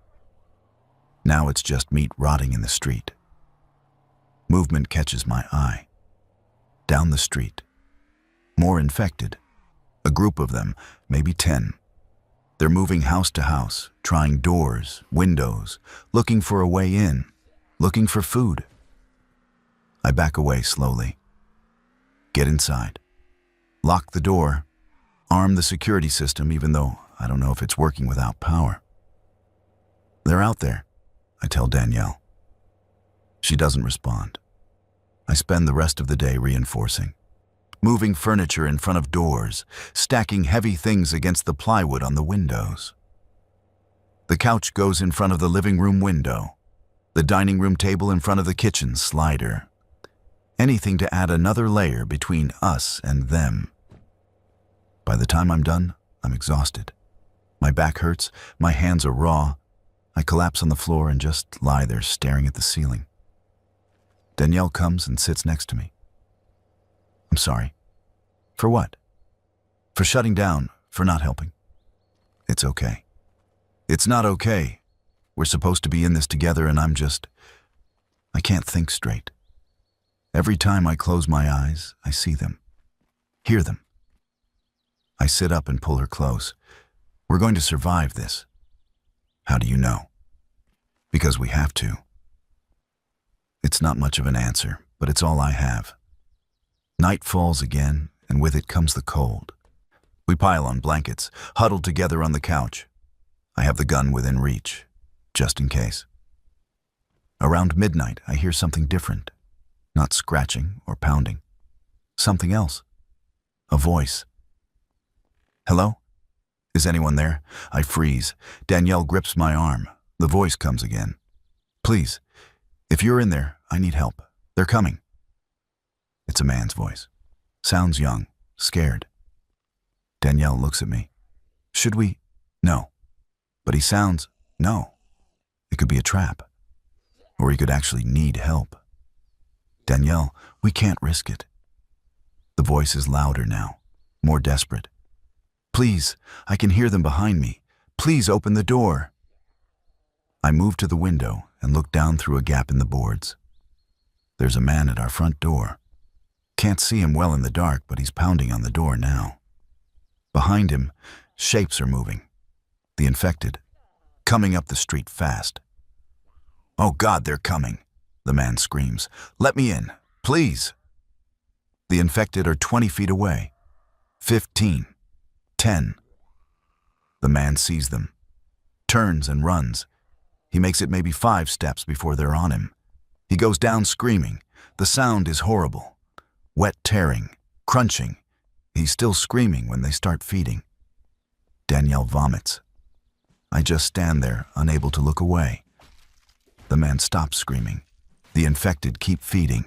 Now it's just meat rotting in the street. Movement catches my eye. Down the street. More infected. A group of them, maybe 10. They're moving house to house, trying doors, windows, looking for a way in, looking for food. I back away slowly. Get inside. Lock the door. Arm the security system, even though I don't know if it's working without power. They're out there, I tell Danielle. She doesn't respond. I spend the rest of the day reinforcing. Moving furniture in front of doors, stacking heavy things against the plywood on the windows. The couch goes in front of the living room window, the dining room table in front of the kitchen slider. Anything to add another layer between us and them. By the time I'm done, I'm exhausted. My back hurts, my hands are raw. I collapse on the floor and just lie there staring at the ceiling. Danielle comes and sits next to me. I'm sorry. For what? For shutting down, for not helping. It's okay. It's not okay. We're supposed to be in this together and I can't think straight. Every time I close my eyes, I see them, hear them. I sit up and pull her close. We're going to survive this. How do you know? Because we have to. It's not much of an answer, but it's all I have. Night falls again, and with it comes the cold. We pile on blankets, huddled together on the couch. I have the gun within reach, just in case. Around midnight, I hear something different. Not scratching or pounding. Something else. A voice. Hello? Is anyone there? I freeze. Danielle grips my arm. The voice comes again. Please, if you're in there, I need help. They're coming. It's a man's voice. Sounds young, scared. Danielle looks at me. Should we? No. But he sounds, no. It could be a trap. Or he could actually need help. Danielle, we can't risk it. The voice is louder now, more desperate. Please, I can hear them behind me. Please open the door. I move to the window and look down through a gap in the boards. There's a man at our front door. Can't see him well in the dark, but he's pounding on the door now. Behind him, shapes are moving. The infected, coming up the street fast. Oh God, they're coming, the man screams. Let me in, please. The infected are 20 feet away. 15. 10. The man sees them, turns and runs. He makes it maybe 5 steps before they're on him. He goes down screaming. The sound is horrible. Wet tearing, crunching. He's still screaming when they start feeding. Danielle vomits. I just stand there, unable to look away. The man stops screaming. The infected keep feeding.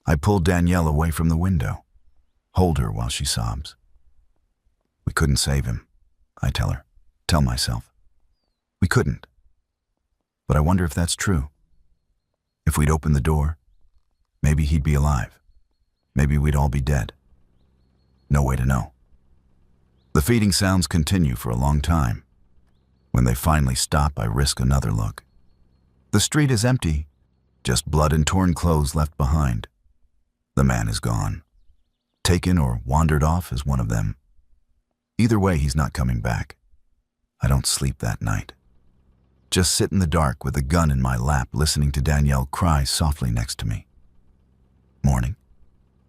I pull Danielle away from the window, hold her while she sobs. We couldn't save him, I tell myself. We couldn't. But I wonder if that's true. If we'd opened the door, maybe he'd be alive. Maybe we'd all be dead. No way to know. The feeding sounds continue for a long time. When they finally stop, I risk another look. The street is empty, just blood and torn clothes left behind. The man is gone. Taken or wandered off as one of them. Either way, he's not coming back. I don't sleep that night. Just sit in the dark with a gun in my lap, listening to Danielle cry softly next to me. Morning.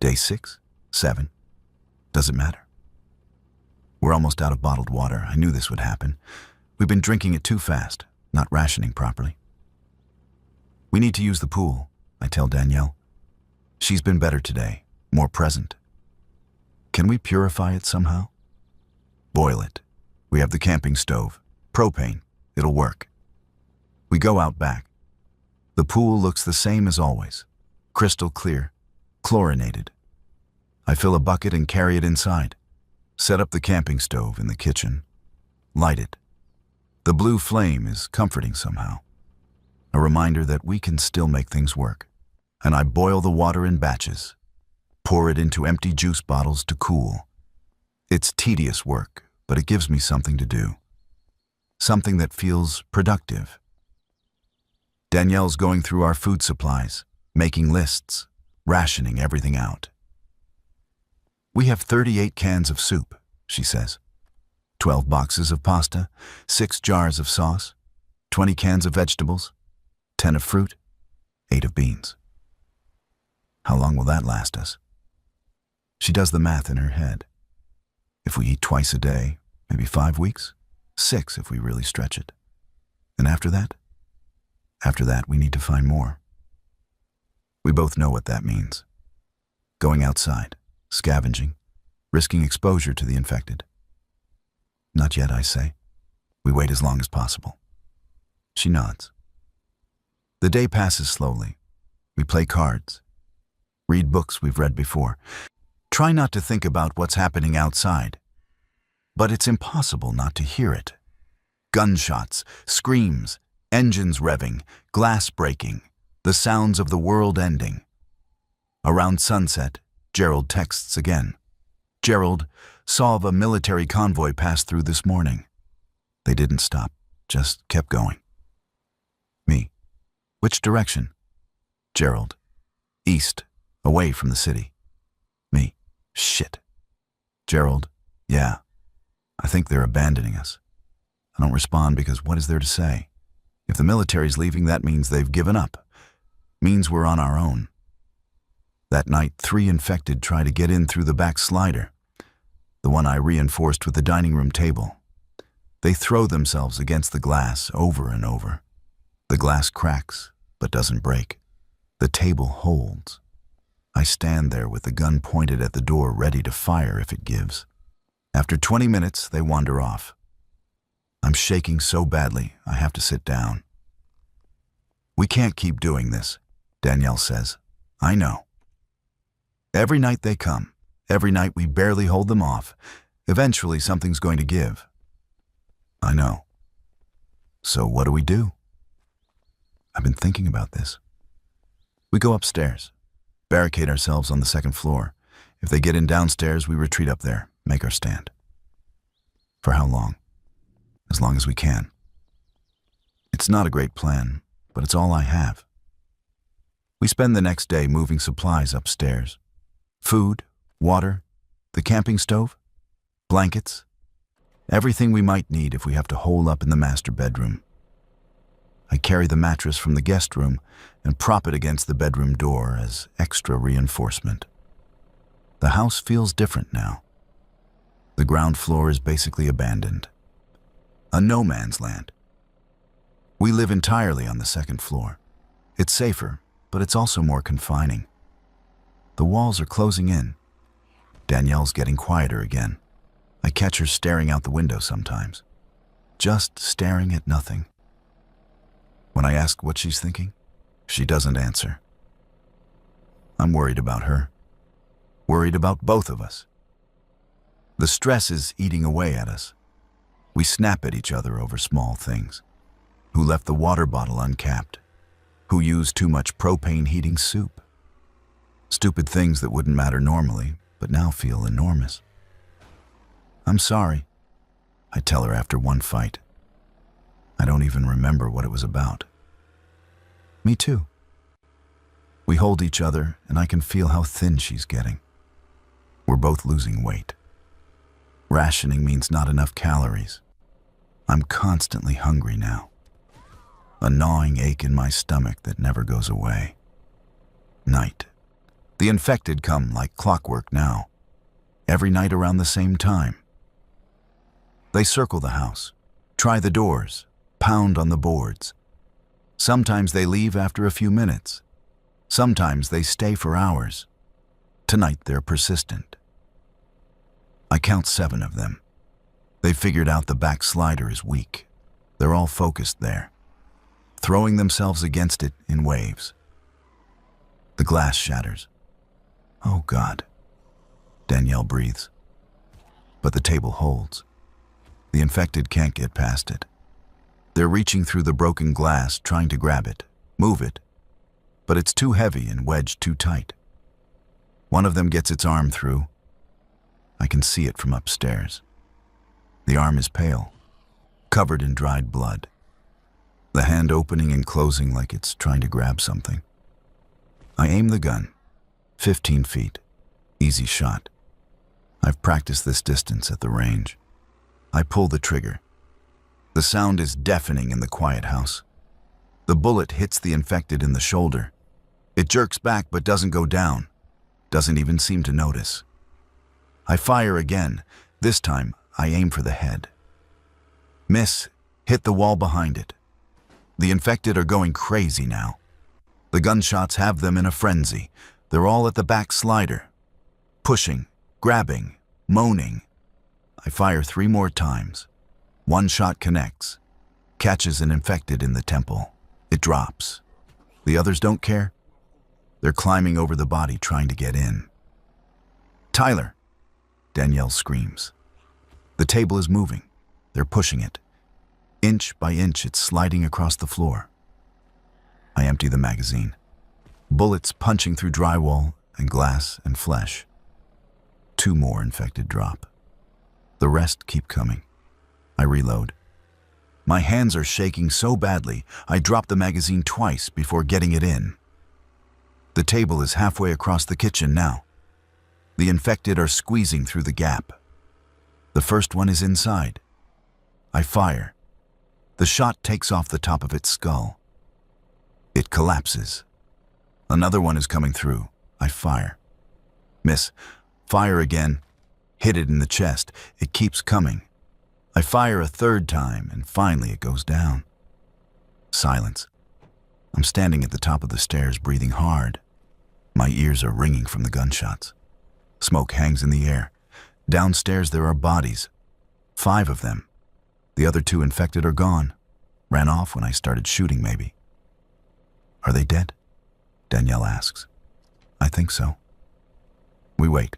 Day 6, 7. Does it matter? We're almost out of bottled water. I knew this would happen. We've been drinking it too fast, not rationing properly. We need to use the pool, I tell Danielle. She's been better today, more present. Can we purify it somehow? Boil it. We have the camping stove. Propane. It'll work. We go out back. The pool looks the same as always. Crystal clear. Chlorinated. I fill a bucket and carry it inside. Set up the camping stove in the kitchen. Light it. The blue flame is comforting somehow. A reminder that we can still make things work. And I boil the water in batches. Pour it into empty juice bottles to cool. It's tedious work, but it gives me something to do. Something that feels productive. Danielle's going through our food supplies, making lists, rationing everything out. We have 38 cans of soup, she says. 12 boxes of pasta, 6 jars of sauce, 20 cans of vegetables, 10 of fruit, 8 of beans. How long will that last us? She does the math in her head. If we eat twice a day, maybe 5 weeks, 6 if we really stretch it. And after that? After that, we need to find more. We both know what that means. Going outside, scavenging, risking exposure to the infected. Not yet, I say. We wait as long as possible. She nods. The day passes slowly. We play cards. Read books we've read before. Try not to think about what's happening outside. But it's impossible not to hear it. Gunshots, screams, engines revving, glass breaking, the sounds of the world ending. Around sunset, Gerald texts again. Gerald, saw a military convoy pass through this morning. They didn't stop, just kept going. Me. Which direction? Gerald. East, away from the city. Me. Shit. Gerald. Yeah. I think they're abandoning us. I don't respond because what is there to say? If the military's leaving, that means they've given up. Means we're on our own. That night, 3 infected try to get in through the back slider, the one I reinforced with the dining room table. They throw themselves against the glass over and over. The glass cracks, but doesn't break. The table holds. I stand there with the gun pointed at the door, ready to fire if it gives. After 20 minutes, they wander off. I'm shaking so badly, I have to sit down. We can't keep doing this, Danielle says. I know. Every night they come. Every night we barely hold them off. Eventually something's going to give. I know. So what do? I've been thinking about this. We go upstairs, barricade ourselves on the 2nd floor. If they get in downstairs, we retreat up there, make our stand. For how long? As long as we can. It's not a great plan, but it's all I have. We spend the next day moving supplies upstairs. Food, water, the camping stove, blankets, everything we might need if we have to hole up in the master bedroom. I carry the mattress from the guest room and prop it against the bedroom door as extra reinforcement. The house feels different now. The ground floor is basically abandoned. A no man's land. We live entirely on the 2nd floor. It's safer, but it's also more confining. The walls are closing in. Danielle's getting quieter again. I catch her staring out the window sometimes. Just staring at nothing. When I ask what she's thinking, she doesn't answer. I'm worried about her. Worried about both of us. The stress is eating away at us. We snap at each other over small things. Who left the water bottle uncapped? Who used too much propane heating soup? Stupid things that wouldn't matter normally, but now feel enormous. I'm sorry, I tell her after one fight. I don't even remember what it was about. Me too. We hold each other, and I can feel how thin she's getting. We're both losing weight. Rationing means not enough calories. I'm constantly hungry now. A gnawing ache in my stomach that never goes away. Night. The infected come like clockwork now. Every night around the same time. They circle the house, try the doors, pound on the boards. Sometimes they leave after a few minutes. Sometimes they stay for hours. Tonight they're persistent. I count 7 of them. They figured out the back slider is weak. They're all focused there, throwing themselves against it in waves. The glass shatters. Oh God, Danielle breathes. But the table holds. The infected can't get past it. They're reaching through the broken glass, trying to grab it, move it, but it's too heavy and wedged too tight. One of them gets its arm through. I can see it from upstairs. The arm is pale, covered in dried blood. The hand opening and closing like it's trying to grab something. I aim the gun, 15 feet, easy shot. I've practiced this distance at the range. I pull the trigger. The sound is deafening in the quiet house. The bullet hits the infected in the shoulder. It jerks back but doesn't go down, doesn't even seem to notice. I fire again. This time, I aim for the head. Miss, hit the wall behind it. The infected are going crazy now. The gunshots have them in a frenzy. They're all at the back slider, pushing, grabbing, moaning. I fire 3 more times. One shot connects, catches an infected in the temple. It drops. The others don't care. They're climbing over the body trying to get in. Tyler, Danielle screams. The table is moving. They're pushing it. Inch by inch, it's sliding across the floor. I empty the magazine. Bullets punching through drywall, and glass and flesh. 2 more infected drop. The rest keep coming. I reload. My hands are shaking so badly, I drop the magazine twice before getting it in. The table is halfway across the kitchen now. The infected are squeezing through the gap. The first one is inside. I fire. The shot takes off the top of its skull. It collapses. Another one is coming through. I fire. Miss. Fire again. Hit it in the chest. It keeps coming. I fire a 3rd time, and finally it goes down. Silence. I'm standing at the top of the stairs, breathing hard. My ears are ringing from the gunshots. Smoke hangs in the air. Downstairs there are bodies. 5 of them. The other 2 infected are gone. Ran off when I started shooting, maybe. Are they dead? Danielle asks. I think so. We wait.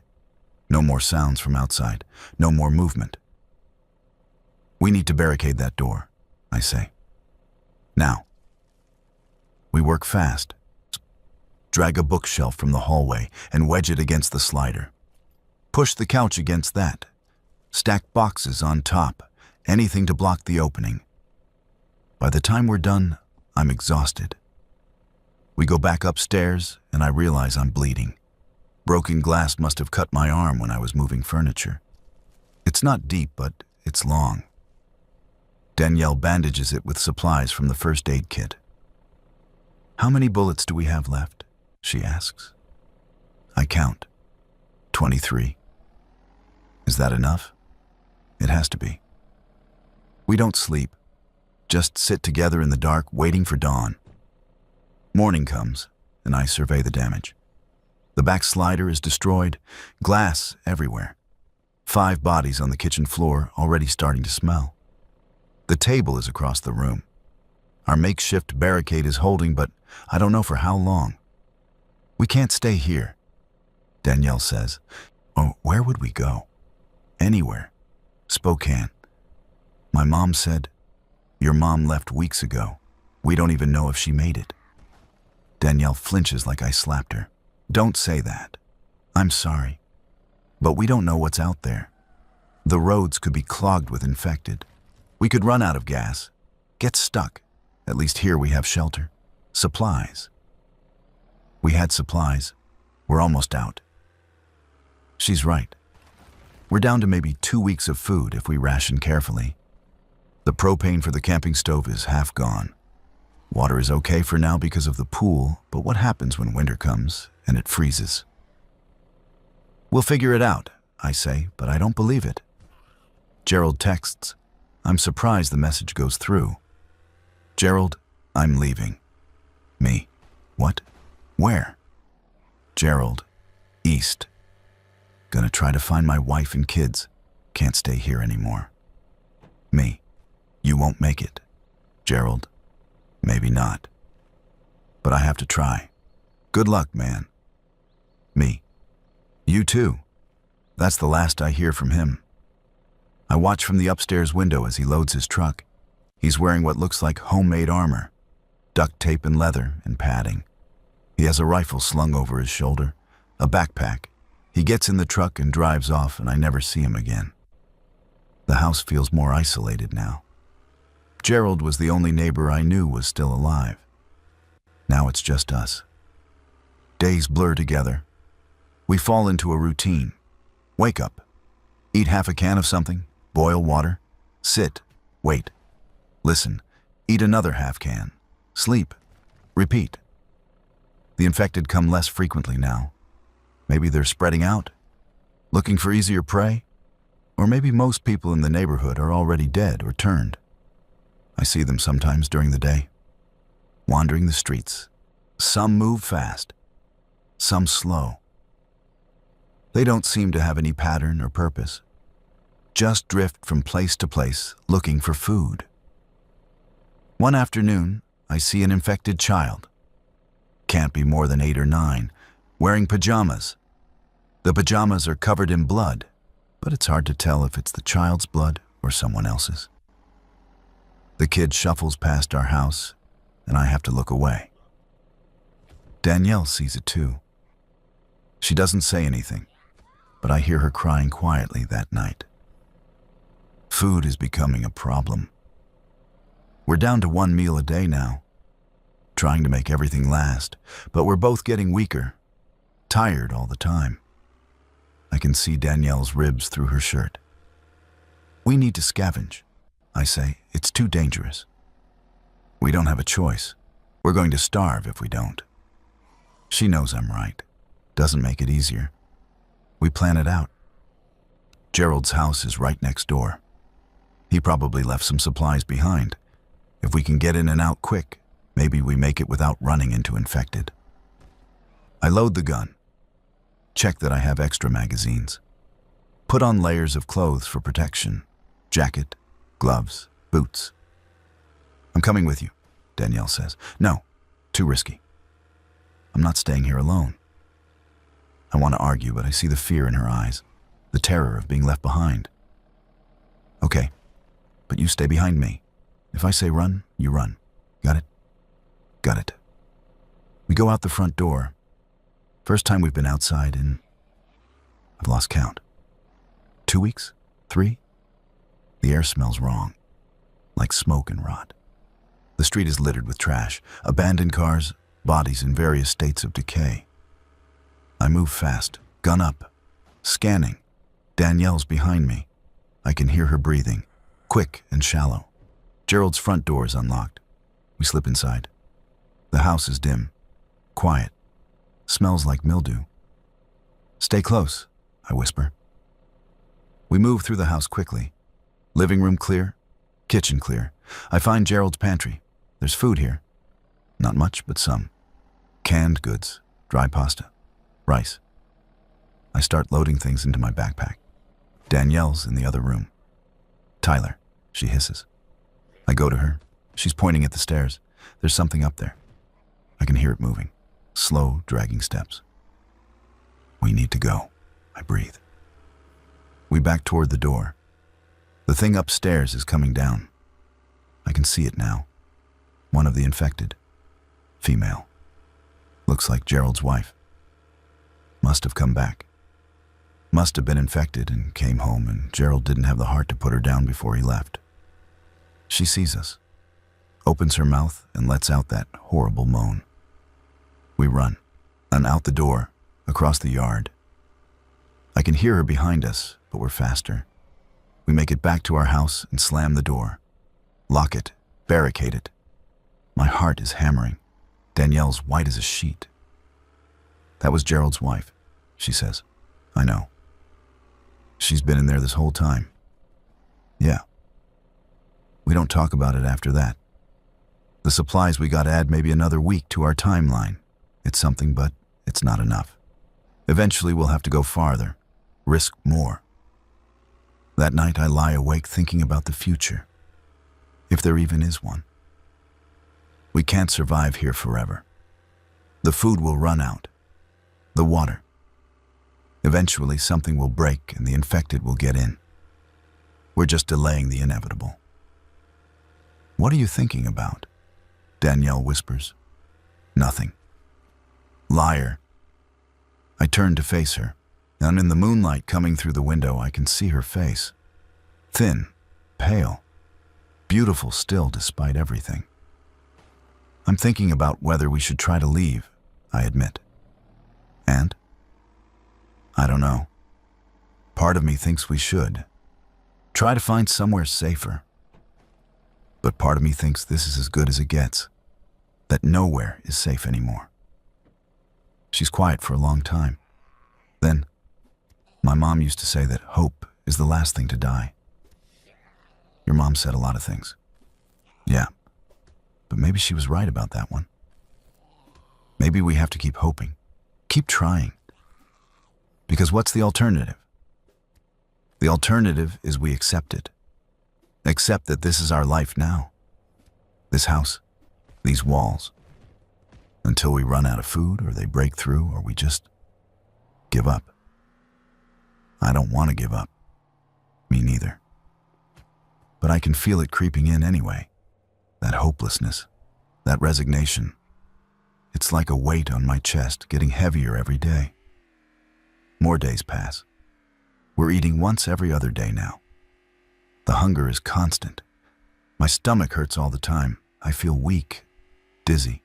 No more sounds from outside. No more movement. We need to barricade that door, I say. Now. We work fast. Drag a bookshelf from the hallway and wedge it against the slider. Push the couch against that. Stack boxes on top. Anything to block the opening. By the time we're done, I'm exhausted. We go back upstairs, and I realize I'm bleeding. Broken glass must have cut my arm when I was moving furniture. It's not deep, but it's long. Danielle bandages it with supplies from the first aid kit. How many bullets do we have left? She asks. I count. 23. Is that enough? It has to be. We don't sleep. Just sit together in the dark, waiting for dawn. Morning comes, and I survey the damage. The back slider is destroyed, glass everywhere. 5 bodies on the kitchen floor, already starting to smell. The table is across the room. Our makeshift barricade is holding, but I don't know for how long. We can't stay here, Danielle says. Oh, where would we go? Anywhere. Spokane. My mom said, your mom left weeks ago. We don't even know if she made it. Danielle flinches like I slapped her. Don't say that. I'm sorry. But we don't know what's out there. The roads could be clogged with infected. We could run out of gas. Get stuck. At least here we have shelter. Supplies. We had supplies. We're almost out. She's right. We're down to maybe 2 weeks of food if we ration carefully. The propane for the camping stove is half gone. Water is okay for now because of the pool, but what happens when winter comes and it freezes? We'll figure it out, I say, but I don't believe it. Gerald texts. I'm surprised the message goes through. Gerald, I'm leaving. Me. What? Where? Gerald. East. Gonna try to find my wife and kids. Can't stay here anymore. Me. You won't make it. Gerald. Maybe not. But I have to try. Good luck, man. Me. You too. That's the last I hear from him. I watch from the upstairs window as he loads his truck. He's wearing what looks like homemade armor, duct tape and leather and padding. He has a rifle slung over his shoulder, a backpack. He gets in the truck and drives off, and I never see him again. The house feels more isolated now. Gerald was the only neighbor I knew was still alive. Now it's just us. Days blur together. We fall into a routine. Wake up. Eat half a can of something. Boil water. Sit. Wait. Listen. Eat another half can. Sleep. Repeat. The infected come less frequently now. Maybe they're spreading out, looking for easier prey. Or maybe most people in the neighborhood are already dead or turned. I see them sometimes during the day, wandering the streets. Some move fast, some slow. They don't seem to have any pattern or purpose, just drift from place to place looking for food. One afternoon, I see an infected child. Can't be more than 8 or 9, wearing pajamas. The pajamas are covered in blood, but it's hard to tell if it's the child's blood or someone else's. The kid shuffles past our house, and I have to look away. Danielle sees it too. She doesn't say anything, but I hear her crying quietly that night. Food is becoming a problem. We're down to 1 meal a day now, trying to make everything last, but we're both getting weaker, tired all the time. I can see Danielle's ribs through her shirt. We need to scavenge, I say. It's too dangerous. We don't have a choice. We're going to starve if we don't. She knows I'm right. Doesn't make it easier. We plan it out. Gerald's house is right next door. He probably left some supplies behind. If we can get in and out quick, maybe we make it without running into infected. I load the gun. Check that I have extra magazines. Put on layers of clothes for protection. Jacket, gloves, boots. I'm coming with you, Danielle says. No, too risky. I'm not staying here alone. I want to argue, but I see the fear in her eyes, the terror of being left behind. Okay, but you stay behind me. If I say run, you run. Got it? Got it. We go out the front door. First time we've been outside in... I've lost count. 2 weeks? 3? The air smells wrong, like smoke and rot. The street is littered with trash, abandoned cars, bodies in various states of decay. I move fast, gun up, scanning. Danielle's behind me. I can hear her breathing, quick and shallow. Gerald's front door is unlocked. We slip inside. The house is dim, quiet, smells like mildew. Stay close, I whisper. We move through the house quickly. Living room clear, kitchen clear. I find Gerald's pantry. There's food here. Not much, but some. Canned goods, dry pasta, rice. I start loading things into my backpack. Danielle's in the other room. Tyler, she hisses. I go to her. She's pointing at the stairs. There's something up there. I can hear it moving. Slow, dragging steps. We need to go, I breathe. We back toward the door. The thing upstairs is coming down. I can see it now. One of the infected. Female. Looks like Gerald's wife. Must have come back. Must have been infected and came home, and Gerald didn't have the heart to put her down before he left. She sees us, opens her mouth, and lets out that horrible moan. We run, and out the door, across the yard. I can hear her behind us, but we're faster. We make it back to our house and slam the door. Lock it, barricade it. My heart is hammering. Danielle's white as a sheet. That was Gerald's wife, she says. I know. She's been in there this whole time. Yeah. We don't talk about it after that. The supplies we got add maybe another week to our timeline. It's something, but it's not enough. Eventually we'll have to go farther, risk more. That night I lie awake thinking about the future, if there even is one. We can't survive here forever. The food will run out. The water. Eventually something will break and the infected will get in. We're just delaying the inevitable. What are you thinking about? Danielle whispers. Nothing. Liar. I turn to face her, and in the moonlight coming through the window I can see her face. Thin, pale, beautiful still despite everything. I'm thinking about whether we should try to leave, I admit. And? I don't know. Part of me thinks we should. Try to find somewhere safer. But part of me thinks this is as good as it gets. That nowhere is safe anymore. She's quiet for a long time. Then, my mom used to say that hope is the last thing to die. Your mom said a lot of things. Yeah, but maybe she was right about that one. Maybe we have to keep hoping, keep trying. Because what's the alternative? The alternative is we accept it. Accept that this is our life now. This house, these walls. Until we run out of food, or they break through, or we just give up. I don't want to give up. Me neither. But I can feel it creeping in anyway. That hopelessness, that resignation. It's like a weight on my chest, getting heavier every day. More days pass. We're eating once every other day now. The hunger is constant. My stomach hurts all the time. I feel weak, dizzy.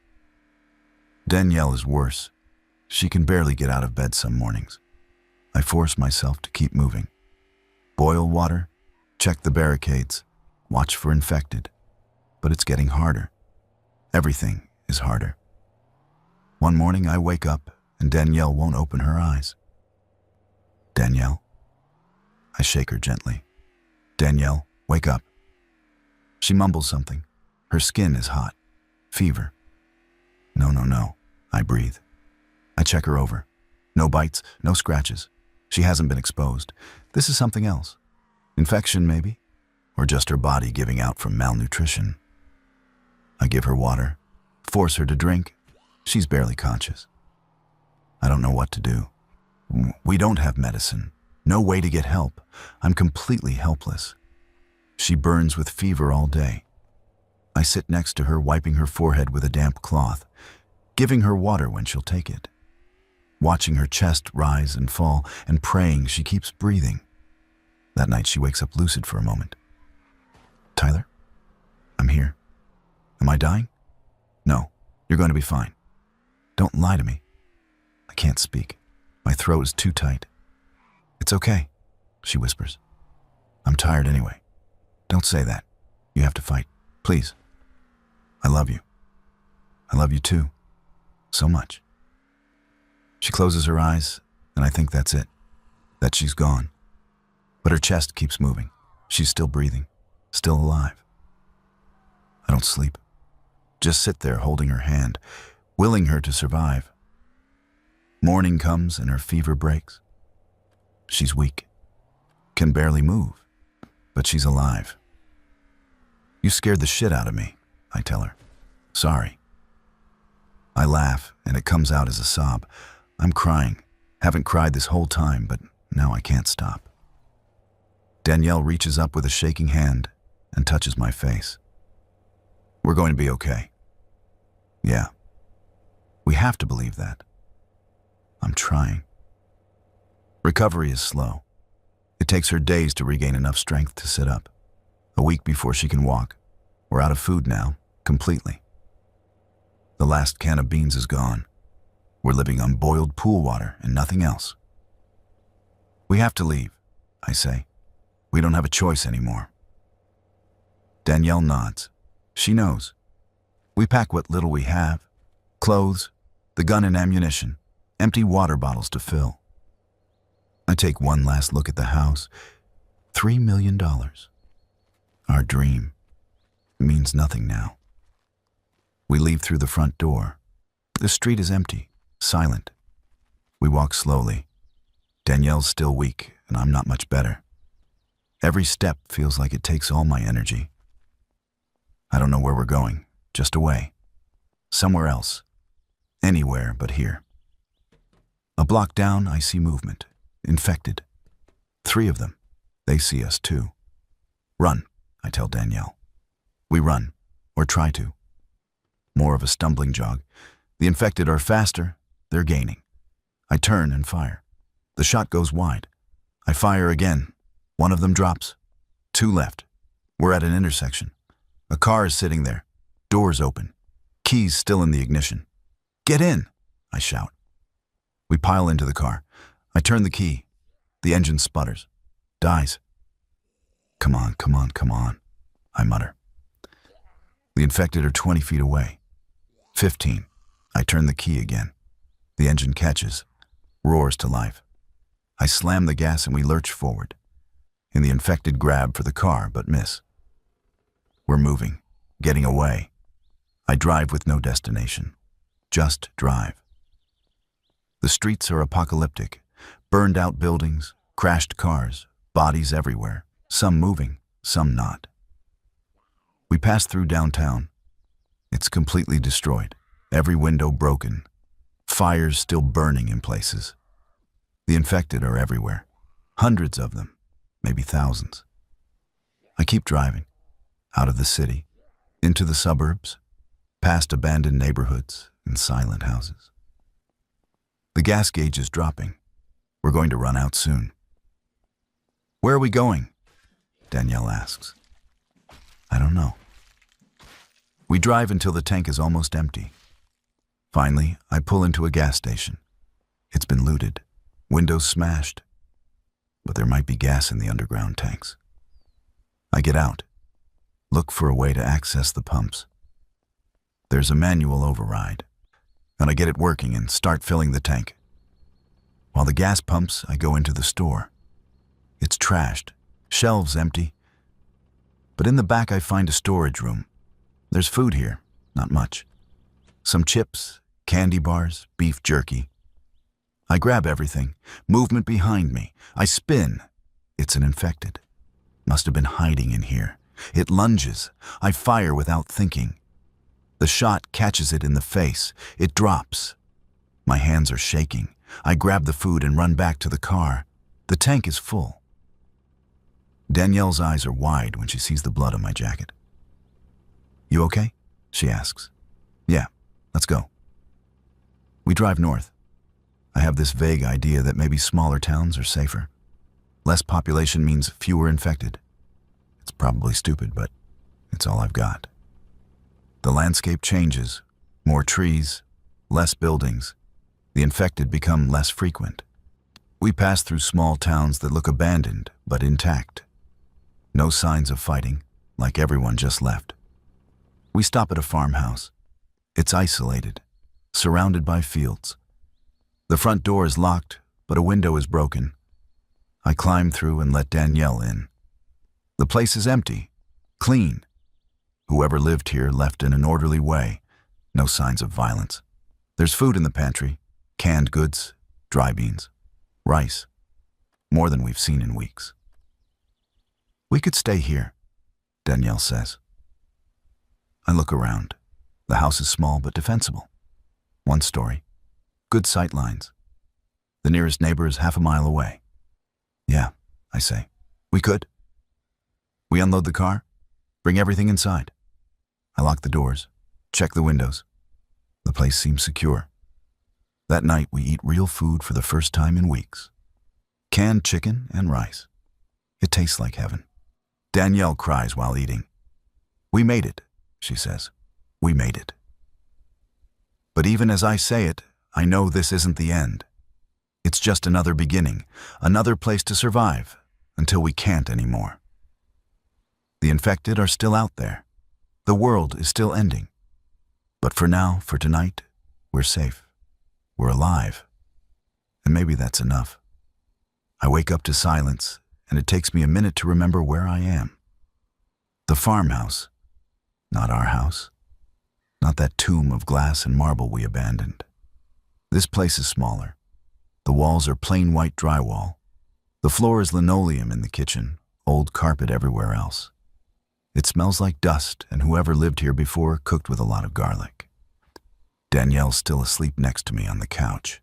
Danielle is worse. She can barely get out of bed some mornings. I force myself to keep moving. Boil water, check the barricades, watch for infected. But it's getting harder. Everything is harder. One morning I wake up and Danielle won't open her eyes. Danielle? I shake her gently. Danielle, wake up. She mumbles something. Her skin is hot. Fever. No, no, no. I breathe. I check her over. No bites, no scratches. She hasn't been exposed. This is something else. Infection, maybe? Or just her body giving out from malnutrition. I give her water, force her to drink. She's barely conscious. I don't know what to do. We don't have medicine. No way to get help. I'm completely helpless. She burns with fever all day. I sit next to her, wiping her forehead with a damp cloth, giving her water when she'll take it, watching her chest rise and fall, and praying she keeps breathing. That night she wakes up lucid for a moment. Tyler? I'm here. Am I dying? No, you're going to be fine. Don't lie to me. I can't speak. My throat is too tight. It's okay, she whispers. I'm tired anyway. Don't say that. You have to fight. Please. I love you. I love you too. So much. She closes her eyes, and I think that's it. That she's gone. But her chest keeps moving. She's still breathing. Still alive. I don't sleep. Just sit there holding her hand, willing her to survive. Morning comes and her fever breaks. She's weak. Can barely move. But she's alive. You scared the shit out of me, I tell her. Sorry. I laugh, and it comes out as a sob. I'm crying. Haven't cried this whole time, but now I can't stop. Danielle reaches up with a shaking hand and touches my face. We're going to be okay. Yeah. We have to believe that. I'm trying. Recovery is slow. It takes her days to regain enough strength to sit up. A week before she can walk. We're out of food now, completely. The last can of beans is gone. We're living on boiled pool water and nothing else. We have to leave, I say. We don't have a choice anymore. Danielle nods. She knows. We pack what little we have. Clothes, the gun and ammunition, empty water bottles to fill. I take one last look at the house. $3 million. Our dream means nothing now. We leave through the front door. The street is empty, silent. We walk slowly. Danielle's still weak, and I'm not much better. Every step feels like it takes all my energy. I don't know where we're going, just away. Somewhere else. Anywhere but here. A block down, I see movement. Infected. 3 of them. They see us too. Run, I tell Danielle. We run, or try to. More of a stumbling jog. The infected are faster, they're gaining. I turn and fire. The shot goes wide. I fire again. 1 of them drops. 2 left. We're at an intersection. A car is sitting there. Doors open. Keys still in the ignition. Get in, I shout. We pile into the car. I turn the key. The engine sputters. Dies. Come on, come on, come on, I mutter. The infected are 20 feet away. 15. I turn the key again. The engine catches, roars to life. I slam the gas and we lurch forward. In the infected grab for the car, but miss. We're moving, getting away. I drive with no destination. Just drive. The streets are apocalyptic. Burned out buildings, crashed cars, bodies everywhere. Some moving, some not. We pass through downtown. It's completely destroyed. Every window broken. Fires still burning in places. The infected are everywhere. Hundreds of them, maybe thousands. I keep driving. Out of the city, into the suburbs, past abandoned neighborhoods and silent houses. The gas gauge is dropping. We're going to run out soon. Where are we going? Danielle asks. I don't know. We drive until the tank is almost empty. Finally, I pull into a gas station. It's been looted, windows smashed, but there might be gas in the underground tanks. I get out, look for a way to access the pumps. There's a manual override, and I get it working and start filling the tank. While the gas pumps, I go into the store. It's trashed, shelves empty, but in the back I find a storage room. There's food here, not much. Some chips, candy bars, beef jerky. I grab everything, movement behind me. I spin. It's an infected. Must have been hiding in here. It lunges. I fire without thinking. The shot catches it in the face. It drops. My hands are shaking. I grab the food and run back to the car. The tank is full. Danielle's eyes are wide when she sees the blood on my jacket. You okay? She asks. Yeah, let's go. We drive north. I have this vague idea that maybe smaller towns are safer. Less population means fewer infected. It's probably stupid, but it's all I've got. The landscape changes. More trees, less buildings. The infected become less frequent. We pass through small towns that look abandoned, but intact. No signs of fighting, like everyone just left. We stop at a farmhouse. It's isolated, surrounded by fields. The front door is locked, but a window is broken. I climb through and let Danielle in. The place is empty, clean. Whoever lived here left in an orderly way. No signs of violence. There's food in the pantry, canned goods, dry beans, rice. More than we've seen in weeks. We could stay here, Danielle says. I look around. The house is small but defensible. One story. Good sight lines. The nearest neighbor is half a mile away. Yeah, I say. We could. We unload the car, bring everything inside. I lock the doors, check the windows. The place seems secure. That night we eat real food for the first time in weeks. Canned chicken and rice. It tastes like heaven. Danielle cries while eating. We made it, she says. We made it. But even as I say it, I know this isn't the end. It's just another beginning, another place to survive, until we can't anymore. The infected are still out there. The world is still ending. But for now, for tonight, we're safe. We're alive. And maybe that's enough. I wake up to silence, and it takes me a minute to remember where I am. The farmhouse. Not our house. Not that tomb of glass and marble we abandoned. This place is smaller. The walls are plain white drywall. The floor is linoleum in the kitchen, old carpet everywhere else. It smells like dust, and whoever lived here before cooked with a lot of garlic. Danielle's still asleep next to me on the couch.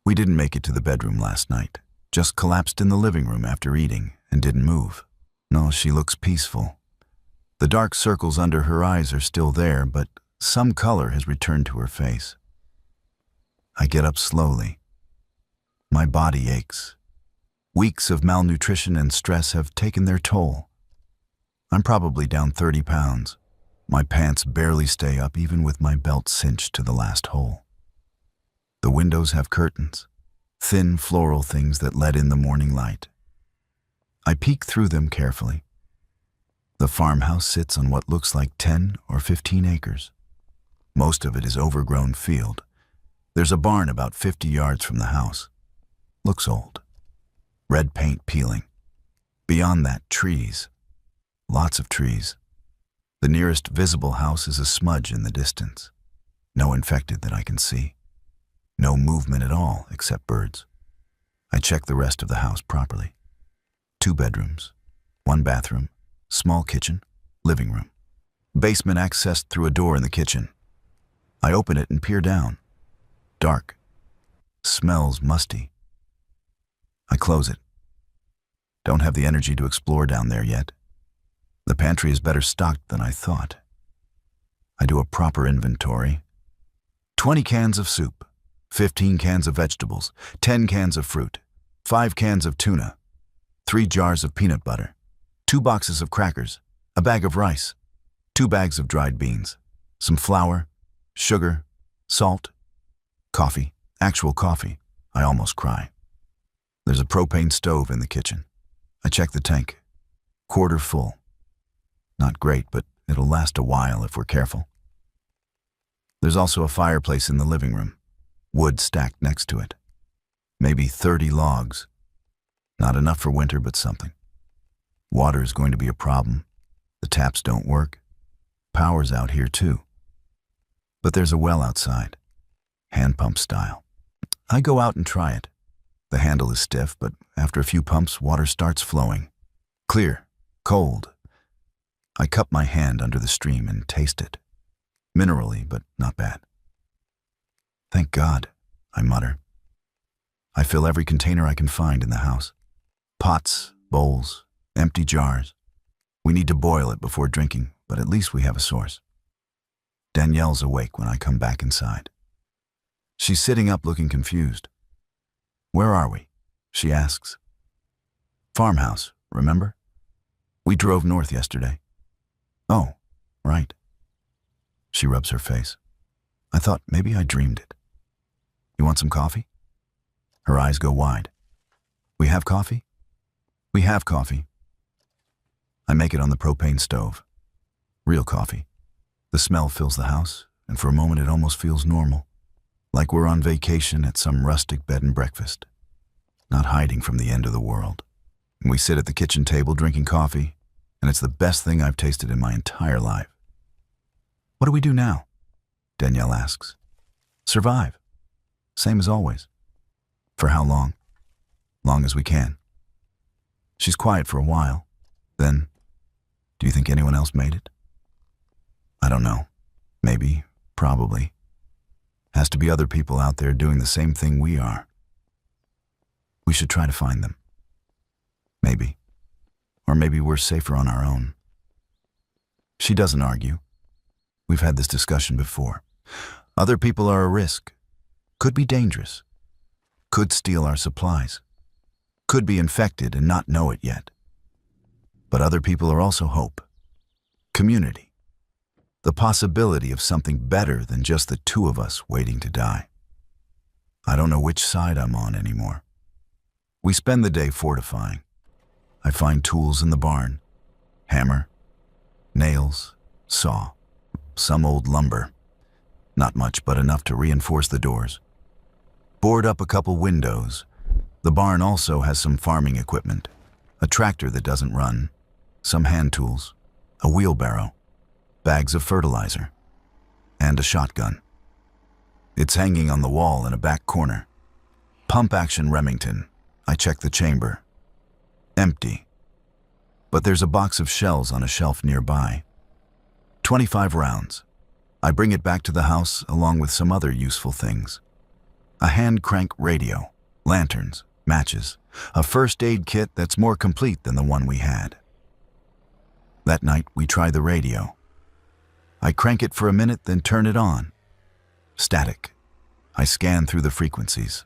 We didn't make it to the bedroom last night, just collapsed in the living room after eating and didn't move. No, she looks peaceful. The dark circles under her eyes are still there, but some color has returned to her face. I get up slowly. My body aches. Weeks of malnutrition and stress have taken their toll. I'm probably down 30 pounds. My pants barely stay up even with my belt cinched to the last hole. The windows have curtains, thin floral things that let in the morning light. I peek through them carefully. The farmhouse sits on what looks like 10 or 15 acres. Most of it is overgrown field. There's a barn about 50 yards from the house. Looks old. Red paint peeling. Beyond that, trees. Lots of trees. The nearest visible house is a smudge in the distance. No infected that I can see. No movement at all except birds. I check the rest of the house properly. 2 bedrooms, 1 bathroom, small kitchen, living room. Basement accessed through a door in the kitchen. I open it and peer down. Dark. Smells musty. I close it. Don't have the energy to explore down there yet. The pantry is better stocked than I thought. I do a proper inventory. 20 cans of soup, 15 cans of vegetables, 10 cans of fruit, 5 cans of tuna, 3 jars of peanut butter, 2 boxes of crackers, a bag of rice, 2 bags of dried beans, some flour, sugar, salt, coffee, actual coffee. I almost cry. There's a propane stove in the kitchen. I check the tank. Quarter full. Not great, but it'll last a while if we're careful. There's also a fireplace in the living room, wood stacked next to it. Maybe 30 logs. Not enough for winter, but something. Water is going to be a problem. The taps don't work. Power's out here too. But there's a well outside, hand pump style. I go out and try it. The handle is stiff, but after a few pumps, water starts flowing. Clear, cold. I cup my hand under the stream and taste it. Minerally, but not bad. Thank God, I mutter. I fill every container I can find in the house. Pots, bowls, empty jars. We need to boil it before drinking, but at least we have a source. Danielle's awake when I come back inside. She's sitting up looking confused. Where are we? She asks. Farmhouse, remember? We drove north yesterday. Oh, right. She rubs her face. I thought maybe I dreamed it. You want some coffee? Her eyes go wide. We have coffee? We have coffee. I make it on the propane stove. Real coffee. The smell fills the house, and for a moment it almost feels normal. Like we're on vacation at some rustic bed and breakfast. Not hiding from the end of the world. And we sit at the kitchen table drinking coffee, and it's the best thing I've tasted in my entire life. What do we do now? Danielle asks. Survive. Same as always. For how long? Long as we can. She's quiet for a while. Then, do you think anyone else made it? I don't know. Maybe. Probably. Has to be other people out there doing the same thing we are. We should try to find them. Maybe. Or maybe we're safer on our own. She doesn't argue. We've had this discussion before. Other people are a risk. Could be dangerous. Could steal our supplies. Could be infected and not know it yet. But other people are also hope. Community. The possibility of something better than just the two of us waiting to die. I don't know which side I'm on anymore. We spend the day fortifying. I find tools in the barn. Hammer, nails, saw, some old lumber. Not much, but enough to reinforce the doors. Board up a couple windows. The barn also has some farming equipment. A tractor that doesn't run, some hand tools, a wheelbarrow, bags of fertilizer, and a shotgun. It's hanging on the wall in a back corner. Pump action Remington. I check the chamber. Empty. But there's a box of shells on a shelf nearby. 25 rounds. I bring it back to the house along with some other useful things. A hand crank radio, lanterns, matches, a first aid kit that's more complete than the one we had. That night we try the radio. I crank it for a minute, then turn it on. Static. I scan through the frequencies.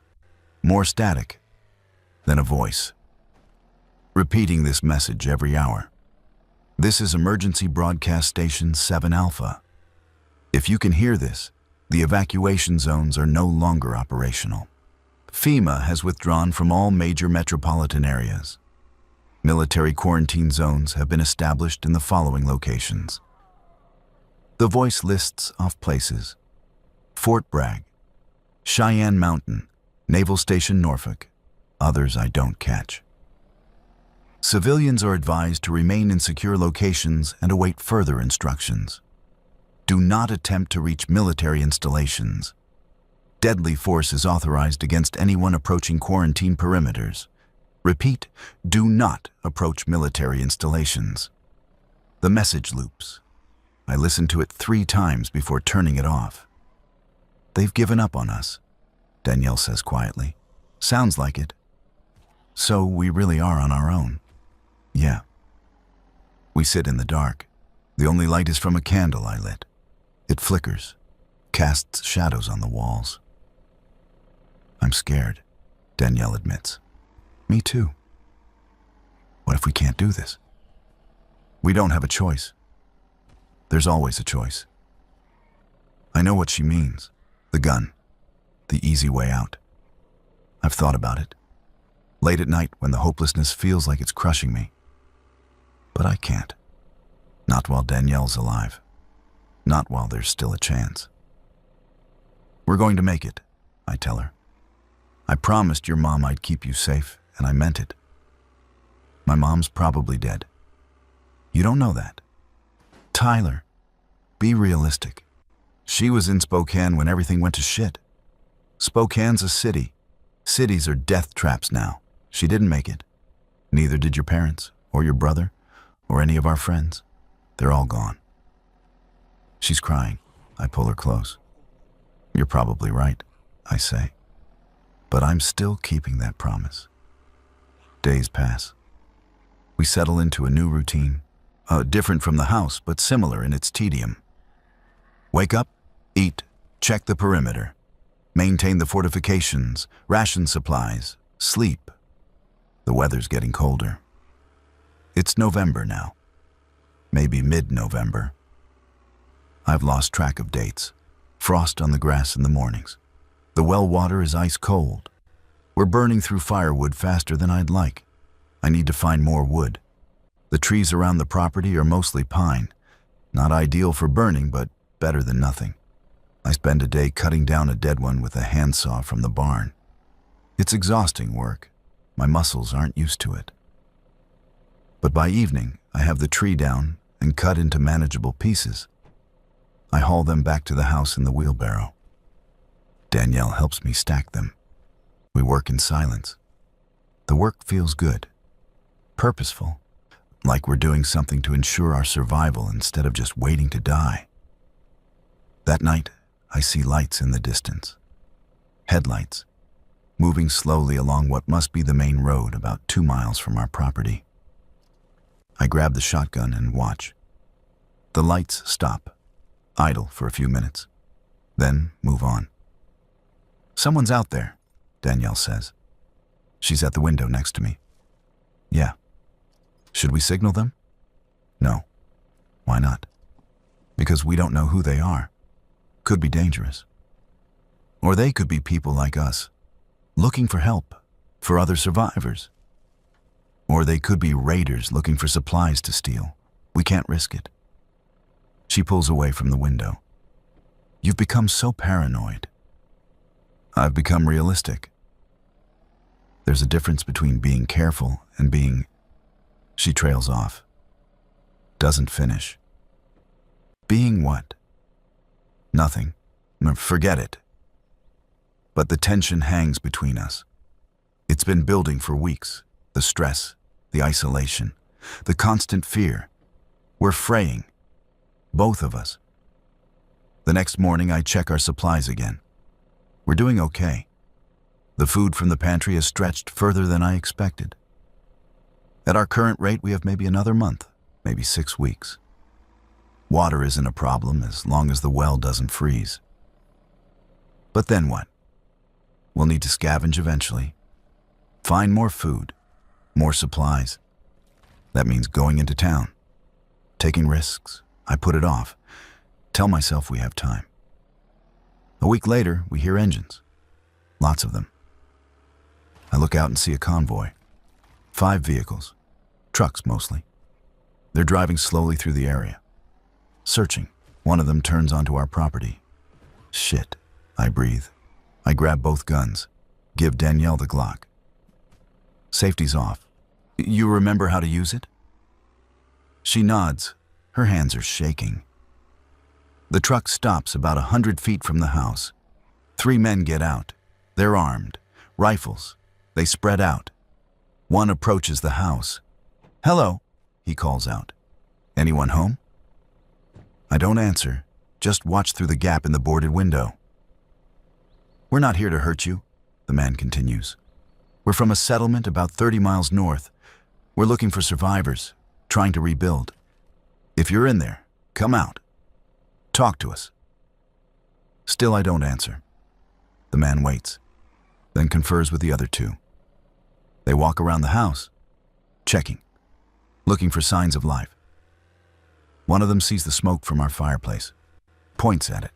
More static. Then a voice. Repeating this message every hour. This is Emergency Broadcast Station 7 Alpha. If you can hear this, the evacuation zones are no longer operational. FEMA has withdrawn from all major metropolitan areas. Military quarantine zones have been established in the following locations. The voice lists off places. Fort Bragg, Cheyenne Mountain, Naval Station Norfolk. Others I don't catch. Civilians are advised to remain in secure locations and await further instructions. Do not attempt to reach military installations. Deadly force is authorized against anyone approaching quarantine perimeters. Repeat, do not approach military installations. The message loops. I listen to it 3 times before turning it off. They've given up on us, Danielle says quietly. Sounds like it. So we really are on our own. Yeah. We sit in the dark. The only light is from a candle I lit. It flickers, casts shadows on the walls. I'm scared, Danielle admits. Me too. What if we can't do this? We don't have a choice. There's always a choice. I know what she means. The gun. The easy way out. I've thought about it. Late at night when the hopelessness feels like it's crushing me. But I can't. Not while Danielle's alive. Not while there's still a chance. We're going to make it, I tell her. I promised your mom I'd keep you safe, and I meant it. My mom's probably dead. You don't know that. Tyler, be realistic. She was in Spokane when everything went to shit. Spokane's a city. Cities are death traps now. She didn't make it. Neither did your parents, or your brother, or any of our friends. They're all gone. She's crying. I pull her close. You're probably right, I say. But I'm still keeping that promise. Days pass. We settle into a new routine, different from the house, but similar in its tedium. Wake up, eat, check the perimeter, maintain the fortifications, ration supplies, sleep. The weather's getting colder. It's November now. Maybe mid-November. I've lost track of dates. Frost on the grass in the mornings. The well water is ice cold. We're burning through firewood faster than I'd like. I need to find more wood. The trees around the property are mostly pine. Not ideal for burning, but better than nothing. I spend a day cutting down a dead one with a handsaw from the barn. It's exhausting work. My muscles aren't used to it. But by evening, I have the tree down and cut into manageable pieces. I haul them back to the house in the wheelbarrow. Danielle helps me stack them. We work in silence. The work feels good, purposeful, like we're doing something to ensure our survival instead of just waiting to die. That night, I see lights in the distance. Headlights, moving slowly along what must be the main road about 2 miles from our property. I grab the shotgun and watch. The lights stop, idle for a few minutes, then move on. Someone's out there, Danielle says. She's at the window next to me. Yeah. Should we signal them? No. Why not? Because we don't know who they are. Could be dangerous. Or they could be people like us, looking for help, for other survivors. Or they could be raiders looking for supplies to steal. We can't risk it. She pulls away from the window. You've become so paranoid. I've become realistic. There's a difference between being careful and being... She trails off. Doesn't finish. Being what? Nothing. Forget it. But the tension hangs between us. It's been building for weeks. The stress, the isolation, the constant fear. We're fraying. Both of us. The next morning, I check our supplies again. We're doing okay. The food from the pantry is stretched further than I expected. At our current rate, we have maybe another month, maybe 6 weeks. Water isn't a problem as long as the well doesn't freeze. But then what? We'll need to scavenge eventually. Find more food, more supplies. That means going into town. Taking risks. I put it off. Tell myself we have time. A week later, we hear engines. Lots of them. I look out and see a convoy. 5 vehicles. Trucks, mostly. They're driving slowly through the area. Searching. One of them turns onto our property. Shit. I breathe. I grab both guns. Give Danielle the Glock. Safety's off. You remember how to use it? She nods. Her hands are shaking. The truck stops about 100 feet from the house. 3 men get out. They're armed. Rifles. They spread out. One approaches the house. "Hello," he calls out. "Anyone home?" I don't answer. Just watch through the gap in the boarded window. "We're not here to hurt you," the man continues. "We're from a settlement about 30 miles north. We're looking for survivors, trying to rebuild. If you're in there, come out. Talk to us." Still, I don't answer. The man waits. then confers with the other two. They walk around the house, checking, looking for signs of life. One of them sees the smoke from our fireplace, points at it.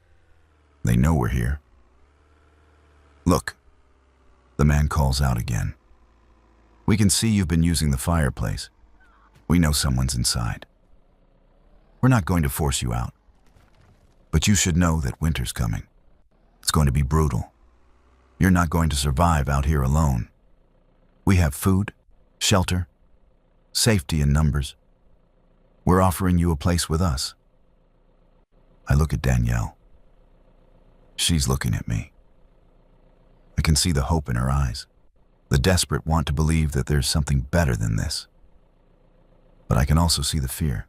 They know we're here. "Look," the man calls out again. "We can see you've been using the fireplace. We know someone's inside. We're not going to force you out, but you should know that winter's coming. It's going to be brutal. You're not going to survive out here alone. We have food, shelter, safety in numbers. We're offering you a place with us." I look at Danielle. She's looking at me. I can see the hope in her eyes, the desperate want to believe that there's something better than this. But I can also see the fear,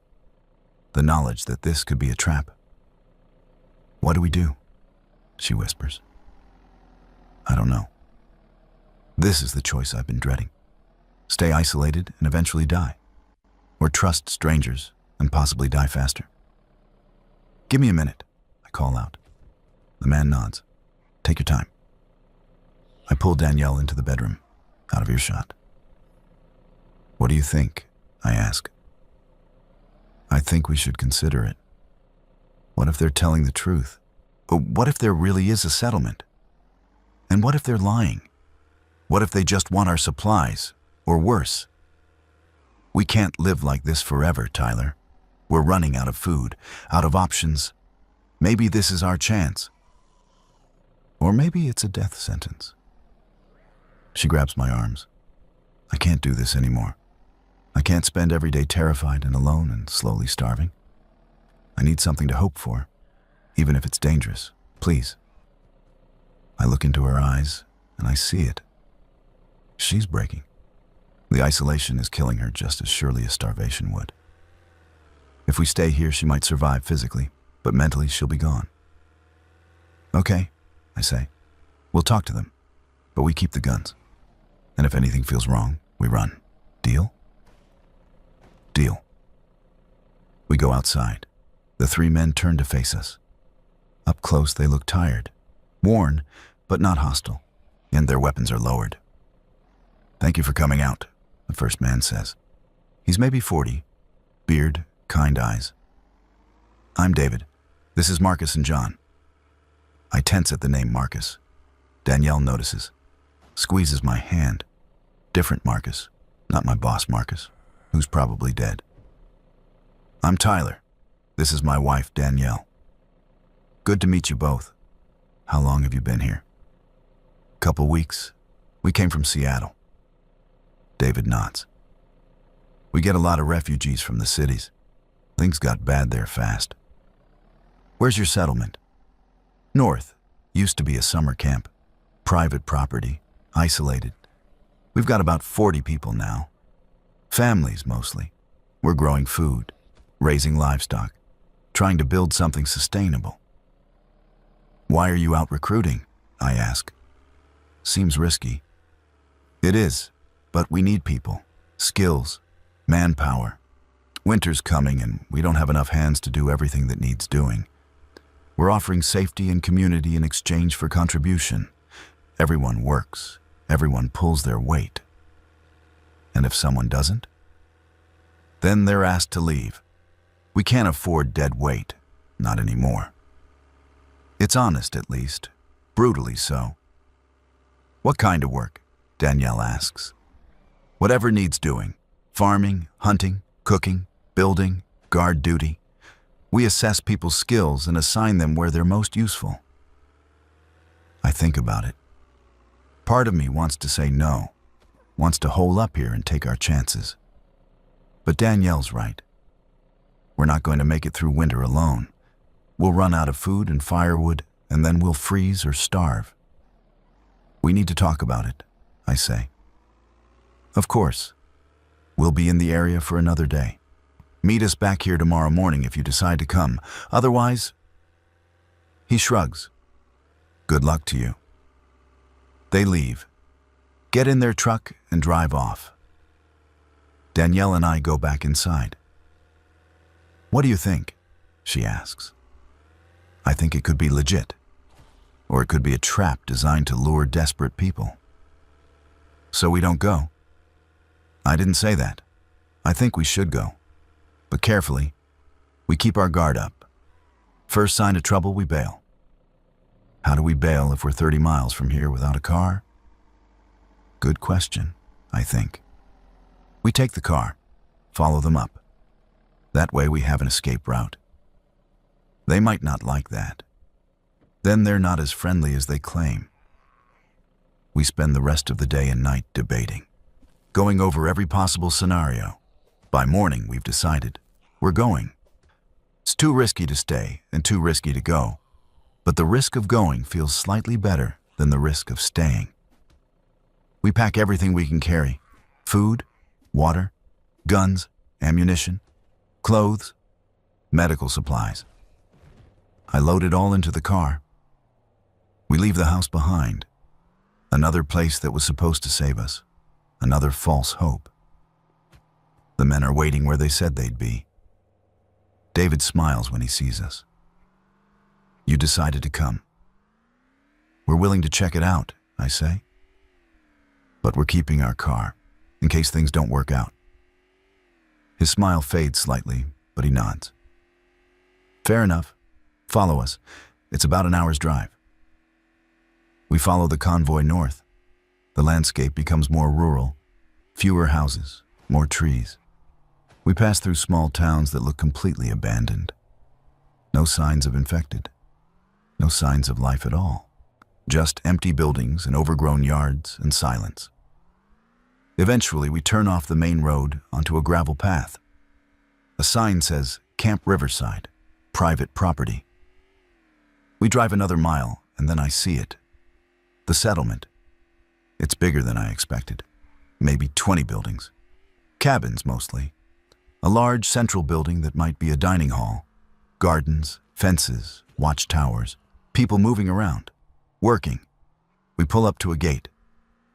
the knowledge that this could be a trap. "What do we do?" she whispers. I don't know. This is the choice I've been dreading. Stay isolated and eventually die, or trust strangers and possibly die faster. "Give me a minute," I call out. The man nods. "Take your time." I pull Danielle into the bedroom, out of earshot. "What do you think?" I ask. "I think we should consider it. What if they're telling the truth? What if there really is a settlement? And what if they're lying? What if they just want our supplies, or worse? We can't live like this forever, Tyler. We're running out of food, out of options. Maybe this is our chance. Or maybe it's a death sentence." She grabs my arms. "I can't do this anymore. I can't spend every day terrified and alone and slowly starving. I need something to hope for, even if it's dangerous. Please." I look into her eyes, and I see it. She's breaking. The isolation is killing her just as surely as starvation would. If we stay here, she might survive physically, but mentally she'll be gone. "Okay," I say. "We'll talk to them, but we keep the guns. And if anything feels wrong, we run. Deal?" "Deal." We go outside. The three men turn to face us. Up close, they look tired, worn, but not hostile, and their weapons are lowered. "Thank you for coming out," the first man says. He's maybe 40, beard, kind eyes. "I'm David. This is Marcus and John." I tense at the name Marcus. Danielle notices, squeezes my hand. Different Marcus, not my boss Marcus, who's probably dead. "I'm Tyler. This is my wife, Danielle. Good to meet you both. How long have you been here?" "Couple weeks. We came from Seattle." David nods. "We get a lot of refugees from the cities. Things got bad there fast." "Where's your settlement?" "North. Used to be a summer camp. Private property. Isolated. We've got about 40 people now. Families, mostly. We're growing food, raising livestock, trying to build something sustainable." "Why are you out recruiting?" I ask. "Seems risky." "It is, but we need people, skills, manpower. Winter's coming and we don't have enough hands to do everything that needs doing. We're offering safety and community in exchange for contribution. Everyone works. Everyone pulls their weight. And if someone doesn't, then they're asked to leave. We can't afford dead weight, not anymore. It's honest, at least, brutally so." "What kind of work?" Danielle asks. "Whatever needs doing. Farming, hunting, cooking, building, guard duty. We assess people's skills and assign them where they're most useful." I think about it. Part of me wants to say no, wants to hole up here and take our chances. But Danielle's right. We're not going to make it through winter alone. We'll run out of food and firewood, and then we'll freeze or starve. "We need to talk about it," I say. "Of course. We'll be in the area for another day. Meet us back here tomorrow morning if you decide to come. Otherwise..." He shrugs. "Good luck to you." They leave, get in their truck, and drive off. Danielle and I go back inside. "What do you think?" she asks. I think it could be legit, or it could be a trap designed to lure desperate people. So we don't go? I didn't say that. I think we should go. But carefully, we keep our guard up. First sign of trouble, we bail. How do we bail if we're 30 miles from here without a car? Good question, I think. We take the car, follow them up. That way we have an escape route. They might not like that. Then they're not as friendly as they claim. We spend the rest of the day and night debating, going over every possible scenario. By morning, we've decided we're going. It's too risky to stay and too risky to go, but the risk of going feels slightly better than the risk of staying. We pack everything we can carry: food, water, guns, ammunition, clothes, medical supplies. I load it all into the car. We leave the house behind. Another place that was supposed to save us. Another false hope. The men are waiting where they said they'd be. David smiles when he sees us. You decided to come. We're willing to check it out, I say. But we're keeping our car, in case things don't work out. His smile fades slightly, but he nods. Fair enough. Follow us. It's about an hour's drive. We follow the convoy north. The landscape becomes more rural, fewer houses, more trees. We pass through small towns that look completely abandoned. No signs of infected. No signs of life at all. Just empty buildings and overgrown yards and silence. Eventually, we turn off the main road onto a gravel path. A sign says, Camp Riverside, private property. We drive another mile, and then I see it. The settlement. It's bigger than I expected. Maybe 20 buildings. Cabins, mostly. A large central building that might be a dining hall. Gardens, fences, watchtowers. People moving around. Working. We pull up to a gate.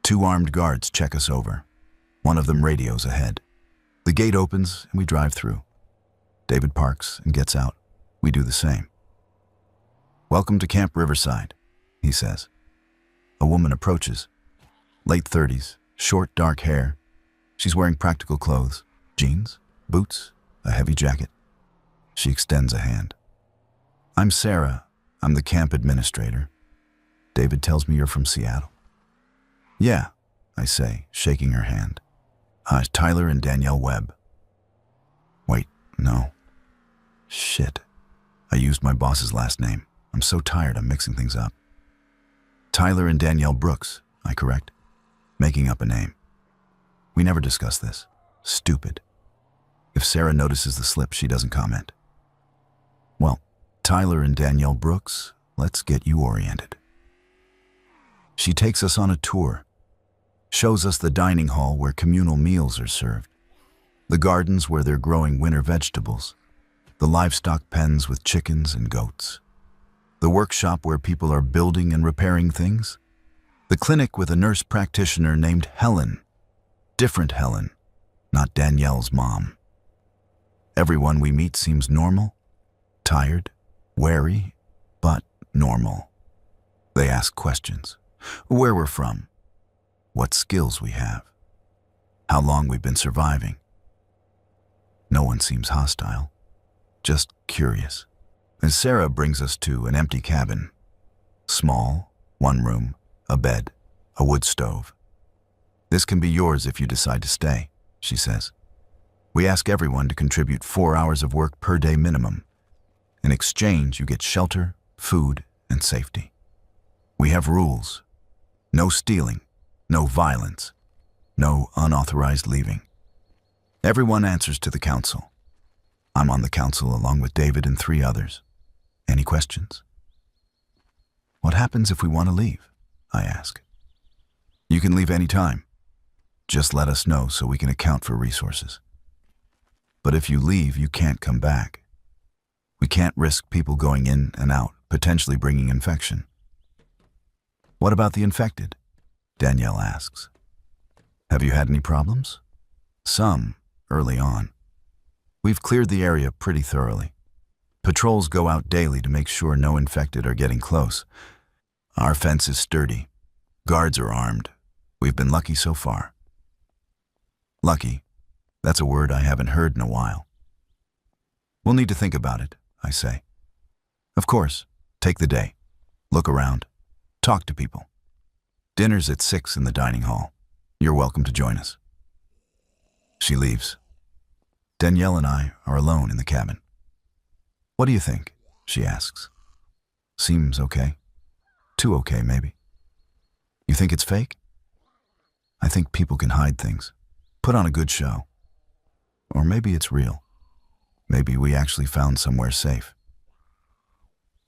2 armed guards check us over. One of them radios ahead. The gate opens and we drive through. David parks and gets out. We do the same. Welcome to Camp Riverside, he says. A woman approaches. Late 30s, short dark hair. She's wearing practical clothes. Jeans, boots, a heavy jacket. She extends a hand. I'm Sarah. I'm the camp administrator. David tells me you're from Seattle. Yeah, I say, shaking her hand. Tyler and Danielle Webb. Wait, no. Shit. I used my boss's last name. I'm so tired I'm mixing things up. Tyler and Danielle Brooks, I correct, making up a name. We never discuss this. Stupid. If Sarah notices the slip, she doesn't comment. Well, Tyler and Danielle Brooks, let's get you oriented. She takes us on a tour, shows us the dining hall where communal meals are served, the gardens where they're growing winter vegetables, the livestock pens with chickens and goats, the workshop where people are building and repairing things, the clinic with a nurse practitioner named Helen, different Helen, not Danielle's mom. Everyone we meet seems normal, tired, wary, but normal. They ask questions. Where we're from, what skills we have, how long we've been surviving. No one seems hostile, just curious. And Sarah brings us to an empty cabin. Small, 1 room, a bed, a wood stove. This can be yours if you decide to stay, she says. We ask everyone to contribute 4 hours of work per day minimum. In exchange, you get shelter, food, and safety. We have rules. No stealing, no violence, no unauthorized leaving. Everyone answers to the council. I'm on the council along with David and 3 others. Any questions? What happens if we want to leave? I ask. You can leave any time. Just let us know so we can account for resources. But if you leave, you can't come back. We can't risk people going in and out, potentially bringing infection. What about the infected? Danielle asks. Have you had any problems? Some, early on. We've cleared the area pretty thoroughly. Patrols go out daily to make sure no infected are getting close. Our fence is sturdy. Guards are armed. We've been lucky so far. Lucky, that's a word I haven't heard in a while. We'll need to think about it, I say. Of course, take the day. Look around. Talk to people. Dinner's at 6 in the dining hall. You're welcome to join us. She leaves. Danielle and I are alone in the cabin. What do you think? She asks. Seems okay. Too okay, maybe. You think it's fake? I think people can hide things, put on a good show. Or maybe it's real. Maybe we actually found somewhere safe.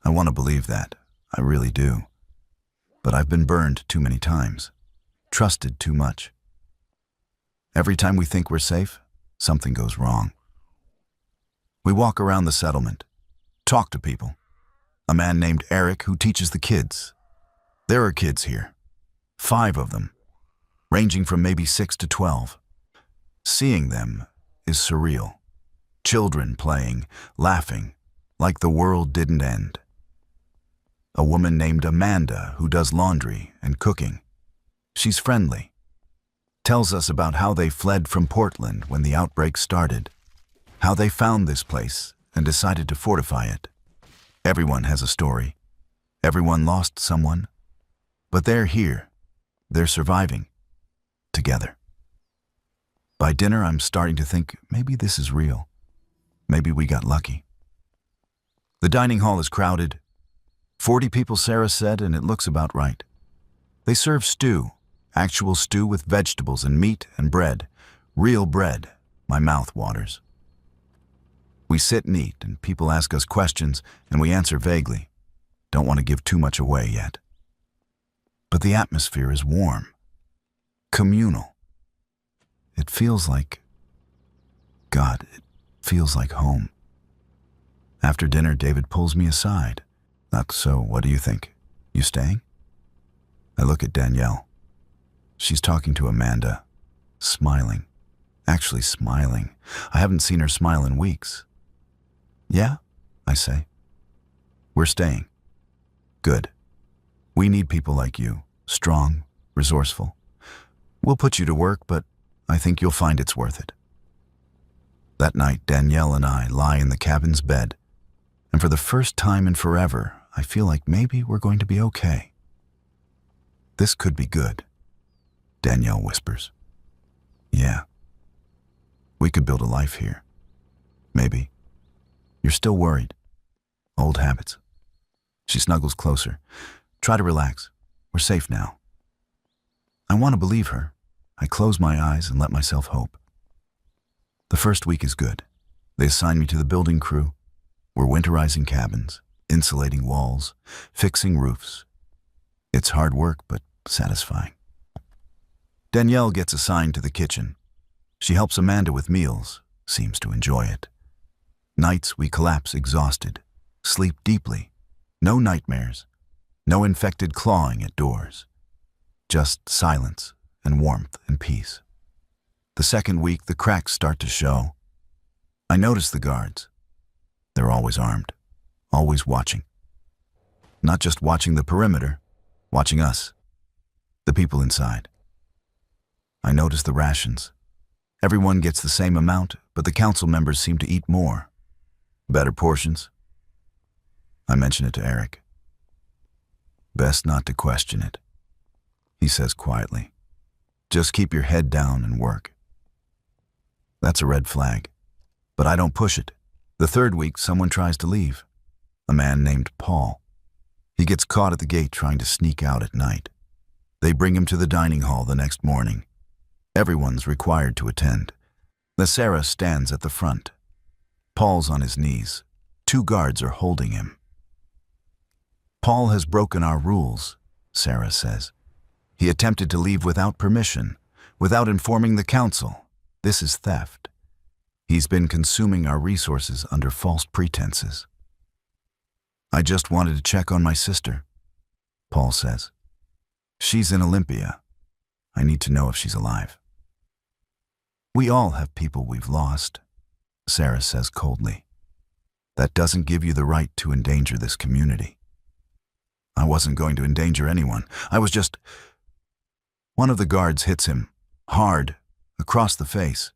I want to believe that. I really do. But I've been burned too many times, trusted too much. Every time we think we're safe, something goes wrong. We walk around the settlement, talk to people. A man named Eric who teaches the kids. There are kids here, 5 of them, ranging from maybe 6 to 12. Seeing them is surreal. Children playing, laughing, like the world didn't end. A woman named Amanda who does laundry and cooking. She's friendly. Tells us about how they fled from Portland when the outbreak started, how they found this place and decided to fortify it. Everyone has a story. Everyone lost someone. But they're here. They're surviving. Together. By dinner, I'm starting to think maybe this is real. Maybe we got lucky. The dining hall is crowded. 40 people, Sarah said, and it looks about right. They serve stew, actual stew with vegetables and meat and bread. Real bread. My mouth waters. We sit and eat, and people ask us questions, and we answer vaguely. Don't want to give too much away yet. But the atmosphere is warm. Communal. It feels like... God, it feels like home. After dinner, David pulls me aside. So, what do you think? You staying? I look at Danielle. She's talking to Amanda, smiling. Actually smiling. I haven't seen her smile in weeks. Yeah, I say. We're staying. Good. We need people like you, strong, resourceful. We'll put you to work, but I think you'll find it's worth it. That night, Danielle and I lie in the cabin's bed, and for the first time in forever, I feel like maybe we're going to be okay. This could be good, Danielle whispers. Yeah. We could build a life here. Maybe. You're still worried. Old habits. She snuggles closer. Try to relax. We're safe now. I want to believe her. I close my eyes and let myself hope. The first week is good. They assign me to the building crew. We're winterizing cabins, insulating walls, fixing roofs. It's hard work, but satisfying. Danielle gets assigned to the kitchen. She helps Amanda with meals, seems to enjoy it. Nights we collapse exhausted, sleep deeply. No nightmares, no infected clawing at doors. Just silence and warmth and peace. The second week, the cracks start to show. I notice the guards. They're always armed, always watching. Not just watching the perimeter, watching us, the people inside. I notice the rations. Everyone gets the same amount, but the council members seem to eat more. Better portions. I mention it to Eric. Best not to question it, he says quietly. Just keep your head down and work. That's a red flag, but I don't push it. The third week, someone tries to leave. A man named Paul. He gets caught at the gate trying to sneak out at night. They bring him to the dining hall the next morning. Everyone's required to attend. Sarah stands at the front. Paul's on his knees. 2 guards are holding him. Paul has broken our rules, Sarah says. He attempted to leave without permission, without informing the council. This is theft. He's been consuming our resources under false pretenses. I just wanted to check on my sister, Paul says. She's in Olympia. I need to know if she's alive. We all have people we've lost, Sarah says coldly. That doesn't give you the right to endanger this community. I wasn't going to endanger anyone. I was just... One of the guards hits him, hard, across the face.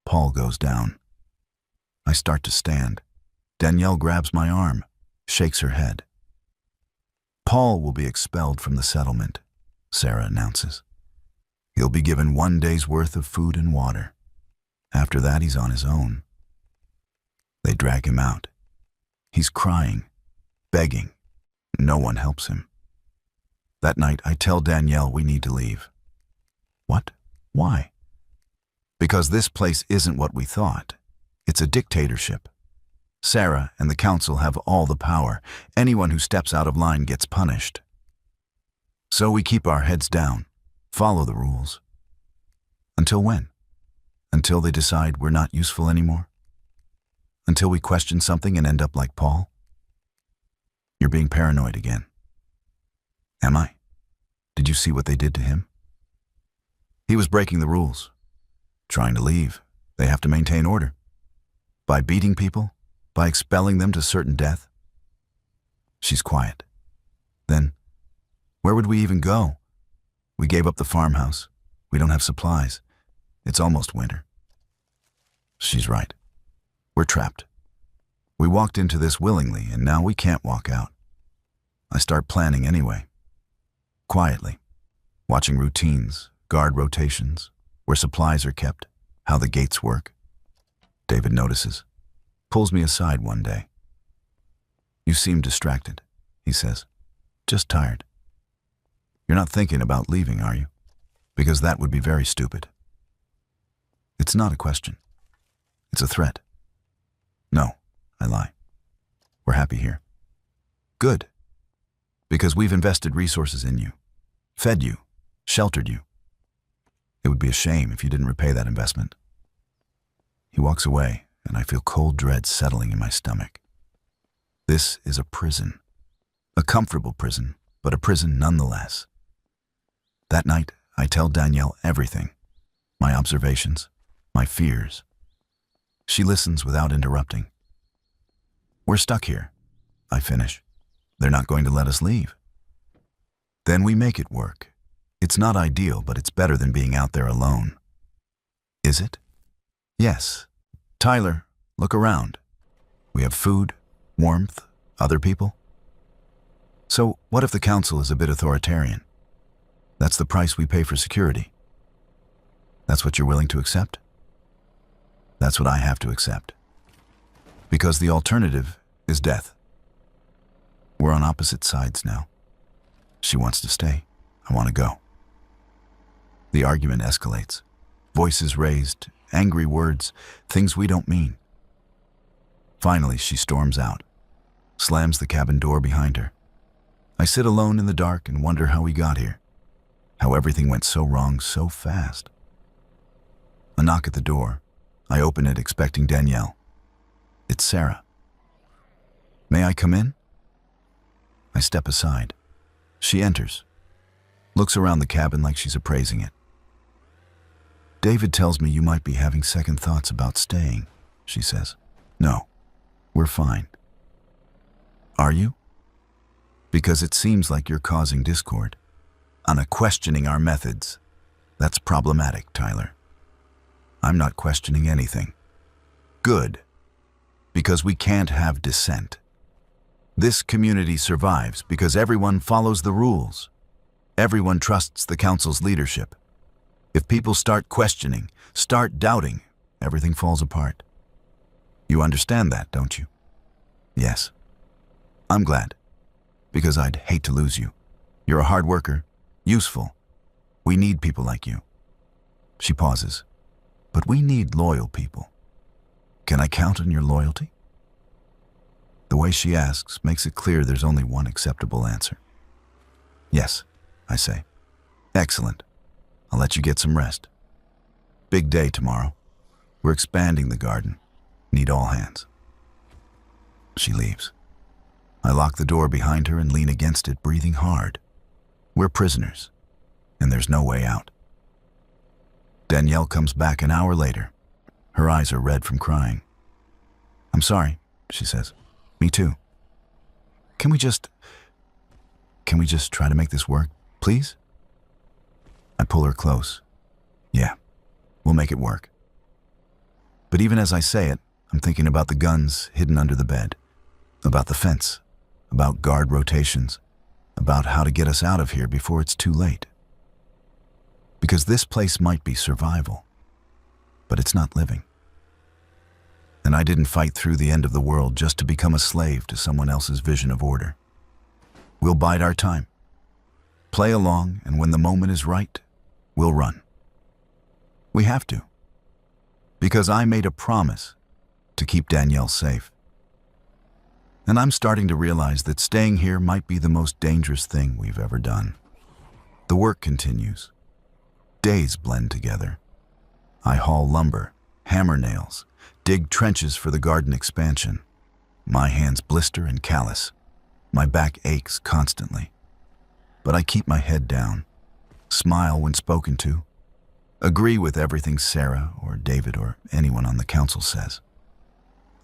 Paul goes down. I start to stand. Danielle grabs my arm, shakes her head. Paul will be expelled from the settlement, Sarah announces. He'll be given 1 day's worth of food and water. After that, he's on his own. They drag him out. He's crying, begging. No one helps him. That night, I tell Danielle we need to leave. What? Why? Because this place isn't what we thought. It's a dictatorship. Sarah and the council have all the power. Anyone who steps out of line gets punished. So we keep our heads down, follow the rules. Until when? Until they decide we're not useful anymore? Until we question something and end up like Paul? You're being paranoid again. Am I? Did you see what they did to him? He was breaking the rules. Trying to leave. They have to maintain order. By beating people? By expelling them to certain death? She's quiet. Then, where would we even go? We gave up the farmhouse. We don't have supplies. It's almost winter. She's right. We're trapped. We walked into this willingly, and now we can't walk out. I start planning anyway. Quietly. Watching routines, guard rotations, where supplies are kept, how the gates work. David notices. Pulls me aside one day. You seem distracted, he says. Just tired. You're not thinking about leaving, are you? Because that would be very stupid. It's not a question. It's a threat. No, I lie. We're happy here. Good. Because we've invested resources in you, fed you, sheltered you. It would be a shame if you didn't repay that investment. He walks away, and I feel cold dread settling in my stomach. This is a prison. A comfortable prison, but a prison nonetheless. That night, I tell Danielle everything. My observations, my fears. She listens without interrupting. We're stuck here, I finish. They're not going to let us leave. Then we make it work. It's not ideal, but it's better than being out there alone. Is it? Yes. Tyler, look around. We have food, warmth, other people. So what if the council is a bit authoritarian? That's the price we pay for security. That's what you're willing to accept? That's what I have to accept. Because the alternative is death. We're on opposite sides now. She wants to stay. I want to go. The argument escalates. Voices raised, angry words, things we don't mean. Finally, she storms out, slams the cabin door behind her. I sit alone in the dark and wonder how we got here, how everything went so wrong so fast. A knock at the door. I open it expecting Danielle. It's Sarah. May I come in? I step aside. She enters, looks around the cabin like she's appraising it. David tells me you might be having second thoughts about staying, she says. No, we're fine. Are you? Because it seems like you're causing discord. Anna questioning our methods. That's problematic, Tyler. I'm not questioning anything. Good. Because we can't have dissent. This community survives because everyone follows the rules. Everyone trusts the council's leadership. If people start questioning, start doubting, everything falls apart. You understand that, don't you? Yes. I'm glad. Because I'd hate to lose you. You're a hard worker, useful. We need people like you. She pauses. But we need loyal people. Can I count on your loyalty? The way she asks makes it clear there's only one acceptable answer. Yes, I say. Excellent. I'll let you get some rest. Big day tomorrow. We're expanding the garden. Need all hands. She leaves. I lock the door behind her and lean against it, breathing hard. We're prisoners, and there's no way out. Danielle comes back an hour later. Her eyes are red from crying. I'm sorry, she says. Me too. Can we just try to make this work, please? I pull her close. Yeah, we'll make it work. But even as I say it, I'm thinking about the guns hidden under the bed, about the fence, about guard rotations, about how to get us out of here before it's too late. Because this place might be survival, but it's not living. And I didn't fight through the end of the world just to become a slave to someone else's vision of order. We'll bide our time, play along, and when the moment is right, we'll run. We have to. Because I made a promise to keep Danielle safe. And I'm starting to realize that staying here might be the most dangerous thing we've ever done. The work continues. Days blend together. I haul lumber, hammer nails, dig trenches for the garden expansion. My hands blister and callous. My back aches constantly. But I keep my head down, smile when spoken to, agree with everything Sarah or David or anyone on the council says.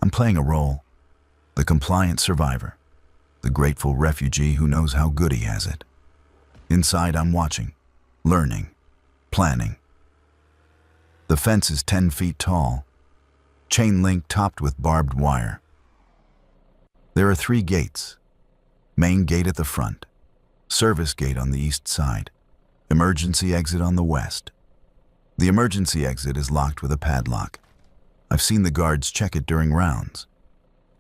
I'm playing a role, the compliant survivor, the grateful refugee who knows how good he has it. Inside, I'm watching, learning, planning. The fence is 10 feet tall, chain link topped with barbed wire. There are 3 gates. Main gate at the front, service gate on the east side, emergency exit on the west. The emergency exit is locked with a padlock. I've seen the guards check it during rounds.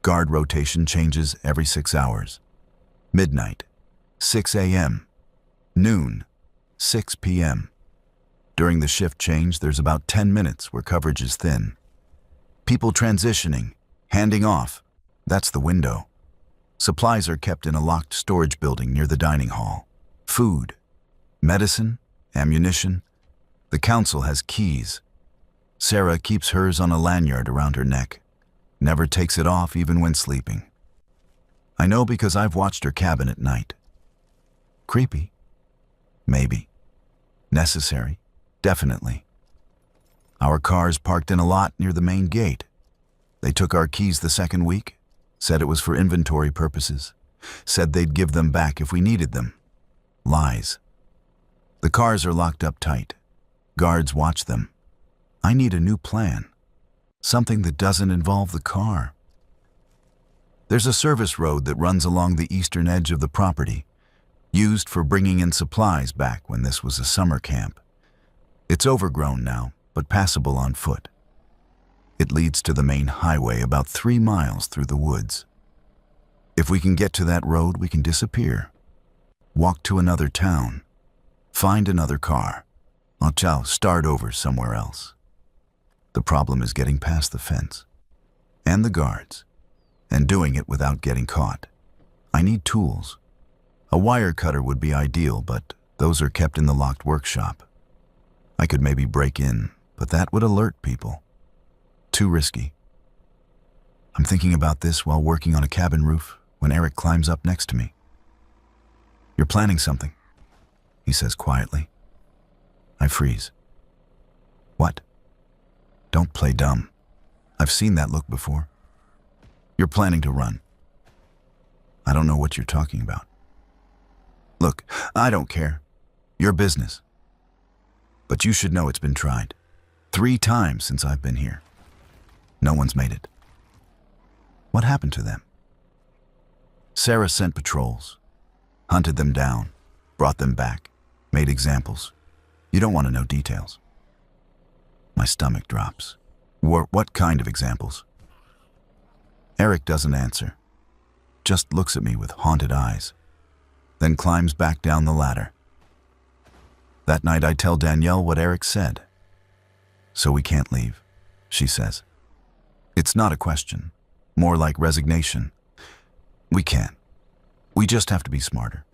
Guard rotation changes every 6 hours. Midnight, 6 a.m. Noon, 6 p.m. During the shift change, there's about 10 minutes where coverage is thin. People transitioning, handing off, that's the window. Supplies are kept in a locked storage building near the dining hall. Food, medicine, ammunition. The council has keys. Sarah keeps hers on a lanyard around her neck, never takes it off even when sleeping. I know because I've watched her cabin at night. Creepy? Maybe. Necessary? Definitely. Our car's parked in a lot near the main gate. They took our keys the second week, said it was for inventory purposes, said they'd give them back if we needed them. Lies. The cars are locked up tight. Guards watch them. I need a new plan. Something that doesn't involve the car. There's a service road that runs along the eastern edge of the property, used for bringing in supplies back when this was a summer camp. It's overgrown now, but passable on foot. It leads to the main highway about 3 miles through the woods. If we can get to that road, we can disappear. Walk to another town. Find another car. Start over somewhere else. The problem is getting past the fence and the guards and doing it without getting caught. I need tools. A wire cutter would be ideal, but those are kept in the locked workshop. I could maybe break in, but that would alert people. Too risky. I'm thinking about this while working on a cabin roof when Eric climbs up next to me. You're planning something, he says quietly. I freeze. What? Don't play dumb. I've seen that look before. You're planning to run. I don't know what you're talking about. Look, I don't care. Your business. But you should know it's been tried. 3 times since I've been here. No one's made it. What happened to them? Sarah sent patrols, hunted them down, brought them back, made examples. You don't want to know details. My stomach drops. What kind of examples? Eric doesn't answer, just looks at me with haunted eyes, then climbs back down the ladder. That night I tell Danielle what Eric said. So we can't leave, she says. It's not a question, more like resignation. We can't. We just have to be smarter,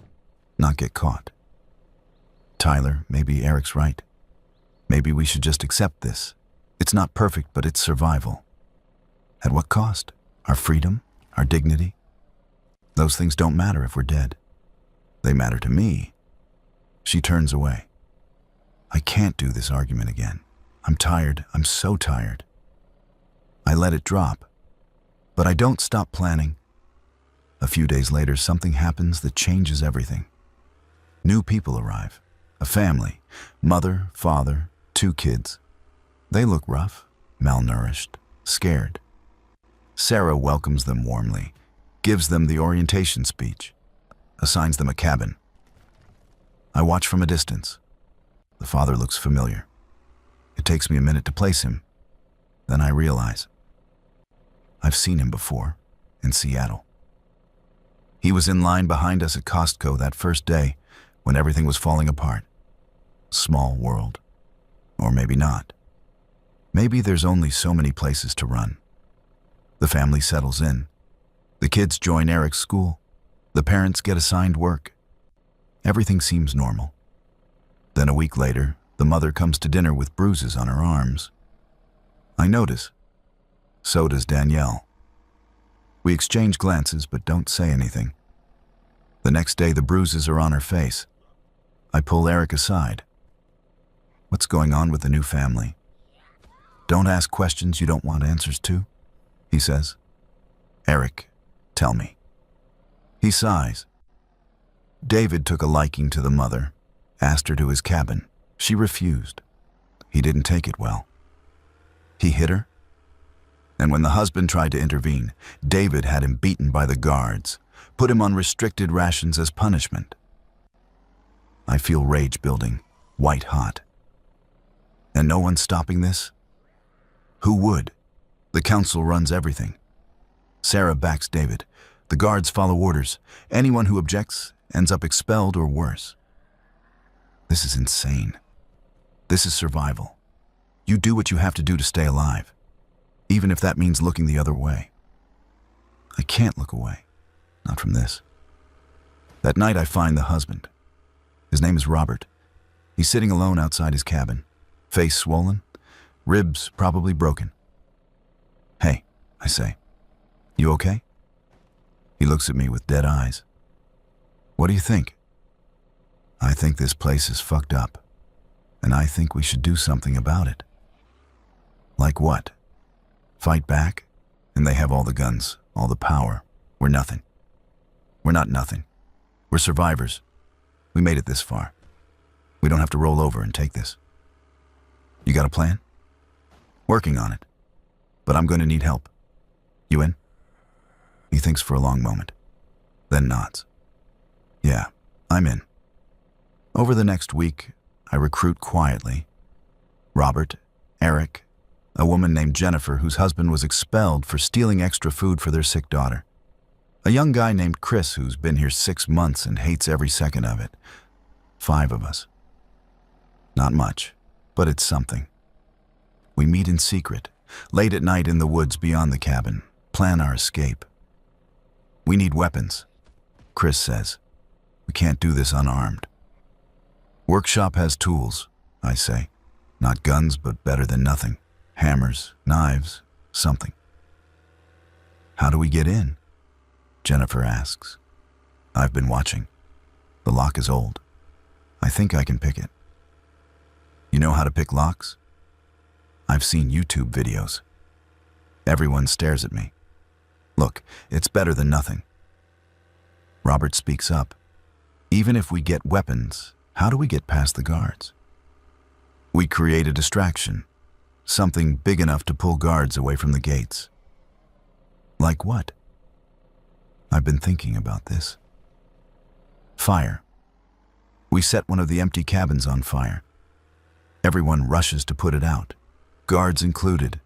not get caught. Tyler, maybe Eric's right. Maybe we should just accept this. It's not perfect, but it's survival. At what cost? Our freedom? Our dignity? Those things don't matter if we're dead. They matter to me. She turns away. I can't do this argument again. I'm tired. I'm so tired. I let it drop. But I don't stop planning. A few days later, something happens that changes everything. New people arrive. A family, mother, father, 2 kids. They look rough, malnourished, scared. Sarah welcomes them warmly, gives them the orientation speech, assigns them a cabin. I watch from a distance. The father looks familiar. It takes me a minute to place him. Then I realize I've seen him before in Seattle. He was in line behind us at Costco that first day when everything was falling apart. Small world. Or maybe not. Maybe there's only so many places to run. The family settles in. The kids join Eric's school. The parents get assigned work. Everything seems normal. Then a week later, the mother comes to dinner with bruises on her arms. I notice. So does Danielle. We exchange glances but don't say anything. The next day, the bruises are on her face. I pull Eric aside. What's going on with the new family? Don't ask questions you don't want answers to, he says. Eric, tell me. He sighs. David took a liking to the mother, asked her to his cabin. She refused. He didn't take it well. He hit her. And when the husband tried to intervene, David had him beaten by the guards, put him on restricted rations as punishment. I feel rage building, white hot. And no one's stopping this? Who would? The council runs everything. Sarah backs David. The guards follow orders. Anyone who objects ends up expelled or worse. This is insane. This is survival. You do what you have to do to stay alive, even if that means looking the other way. I can't look away. Not from this. That night I find the husband. His name is Robert. He's sitting alone outside his cabin, face swollen, ribs probably broken. Hey, I say, you okay? He looks at me with dead eyes. What do you think? I think this place is fucked up, and I think we should do something about it. Like what? Fight back? And they have all the guns, all the power. We're nothing. We're not nothing. We're survivors. We made it this far. We don't have to roll over and take this. You got a plan? Working on it. But I'm going to need help. You in? He thinks for a long moment, then nods. Yeah, I'm in. Over the next week, I recruit quietly. Robert, Eric, a woman named Jennifer whose husband was expelled for stealing extra food for their sick daughter. A young guy named Chris who's been here 6 months and hates every second of it. 5 of us. Not much, but it's something. We meet in secret, late at night in the woods beyond the cabin, plan our escape. We need weapons, Chris says. We can't do this unarmed. Workshop has tools, I say. Not guns, but better than nothing. Hammers, knives, something. How do we get in? Jennifer asks. I've been watching. The lock is old. I think I can pick it. You know how to pick locks? I've seen YouTube videos. Everyone stares at me. Look, it's better than nothing. Robert speaks up. Even if we get weapons, how do we get past the guards? We create a distraction, something big enough to pull guards away from the gates. Like what? I've been thinking about this. Fire. We set one of the empty cabins on fire. Everyone rushes to put it out, guards included.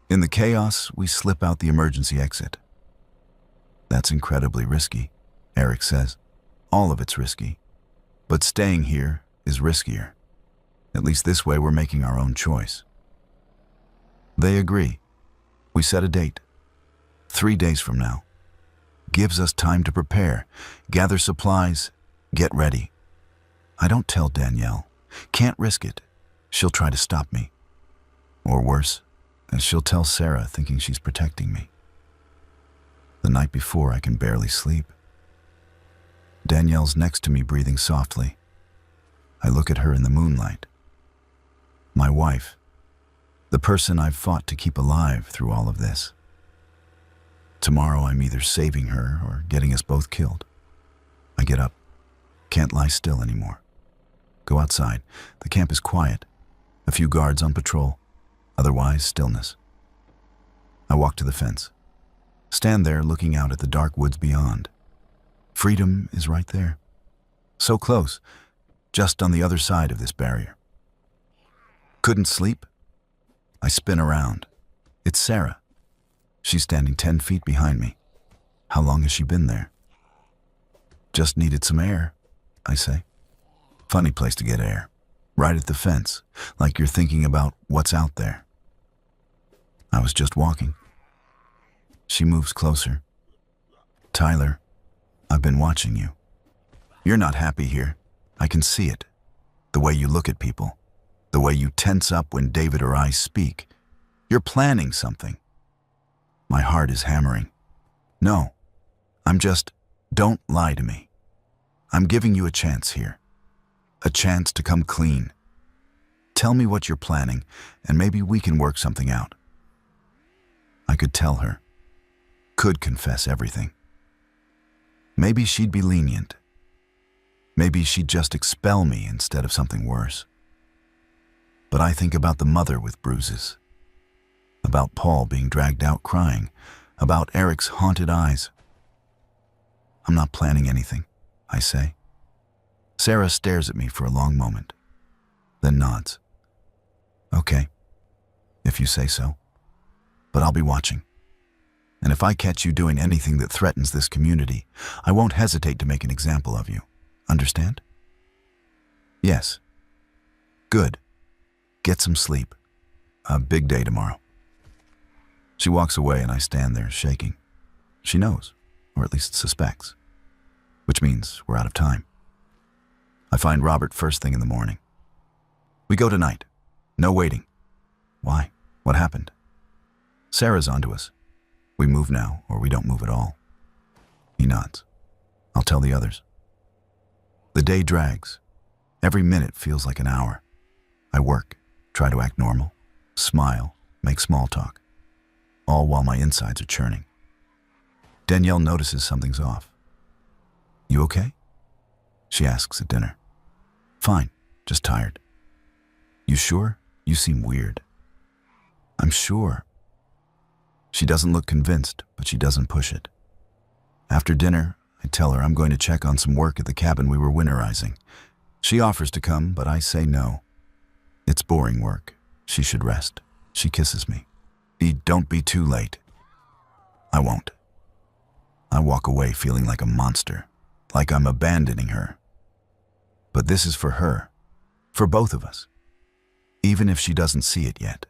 In the chaos, we slip out the emergency exit. That's incredibly risky, Eric says. All of it's risky. But staying here is riskier. At least this way we're making our own choice. They agree. We set a date. 3 days from now. Gives us time to prepare, gather supplies, get ready. I don't tell Danielle. Can't risk it. She'll try to stop me. Or worse, she'll tell Sarah thinking she's protecting me. The night before, I can barely sleep. Danielle's next to me, breathing softly. I look at her in the moonlight. My wife, the person I've fought to keep alive through all of this. Tomorrow I'm either saving her or getting us both killed. I get up, can't lie still anymore. Go outside. The camp is quiet. A few guards on patrol. Otherwise, stillness. I walk to the fence. Stand there looking out at the dark woods beyond. Freedom is right there. So close, just on the other side of this barrier. Couldn't sleep? I spin around. It's Sarah. She's standing 10 feet behind me. How long has she been there? Just needed some air, I say. Funny place to get air. Right at the fence, like you're thinking about what's out there. I was just walking. She moves closer. Tyler, I've been watching you. You're not happy here. I can see it. The way you look at people. The way you tense up when David or I speak. You're planning something. My heart is hammering. No, don't lie to me. I'm giving you a chance here. A chance to come clean. Tell me what you're planning, and maybe we can work something out. I could tell her. Could confess everything. Maybe she'd be lenient. Maybe she'd just expel me instead of something worse. But I think about the mother with bruises. About Paul being dragged out crying. About Eric's haunted eyes. I'm not planning anything, I say. Sarah stares at me for a long moment, then nods. Okay, if you say so. But I'll be watching. And if I catch you doing anything that threatens this community, I won't hesitate to make an example of you. Understand? Yes. Good. Get some sleep. A big day tomorrow. She walks away and I stand there shaking. She knows, or at least suspects. Which means we're out of time. I find Robert first thing in the morning. We go tonight. No waiting. Why? What happened? Sarah's onto us. We move now, or we don't move at all. He nods. I'll tell the others. The day drags. Every minute feels like an hour. I work, try to act normal, smile, make small talk. All while my insides are churning. Danielle notices something's off. You okay? She asks at dinner. Fine, just tired. You sure? You seem weird. I'm sure. She doesn't look convinced, but she doesn't push it. After dinner, I tell her I'm going to check on some work at the cabin we were winterizing. She offers to come, but I say no. It's boring work. She should rest. She kisses me. Don't be too late. I won't. I walk away feeling like a monster, like I'm abandoning her. But this is for her, for both of us, even if she doesn't see it yet.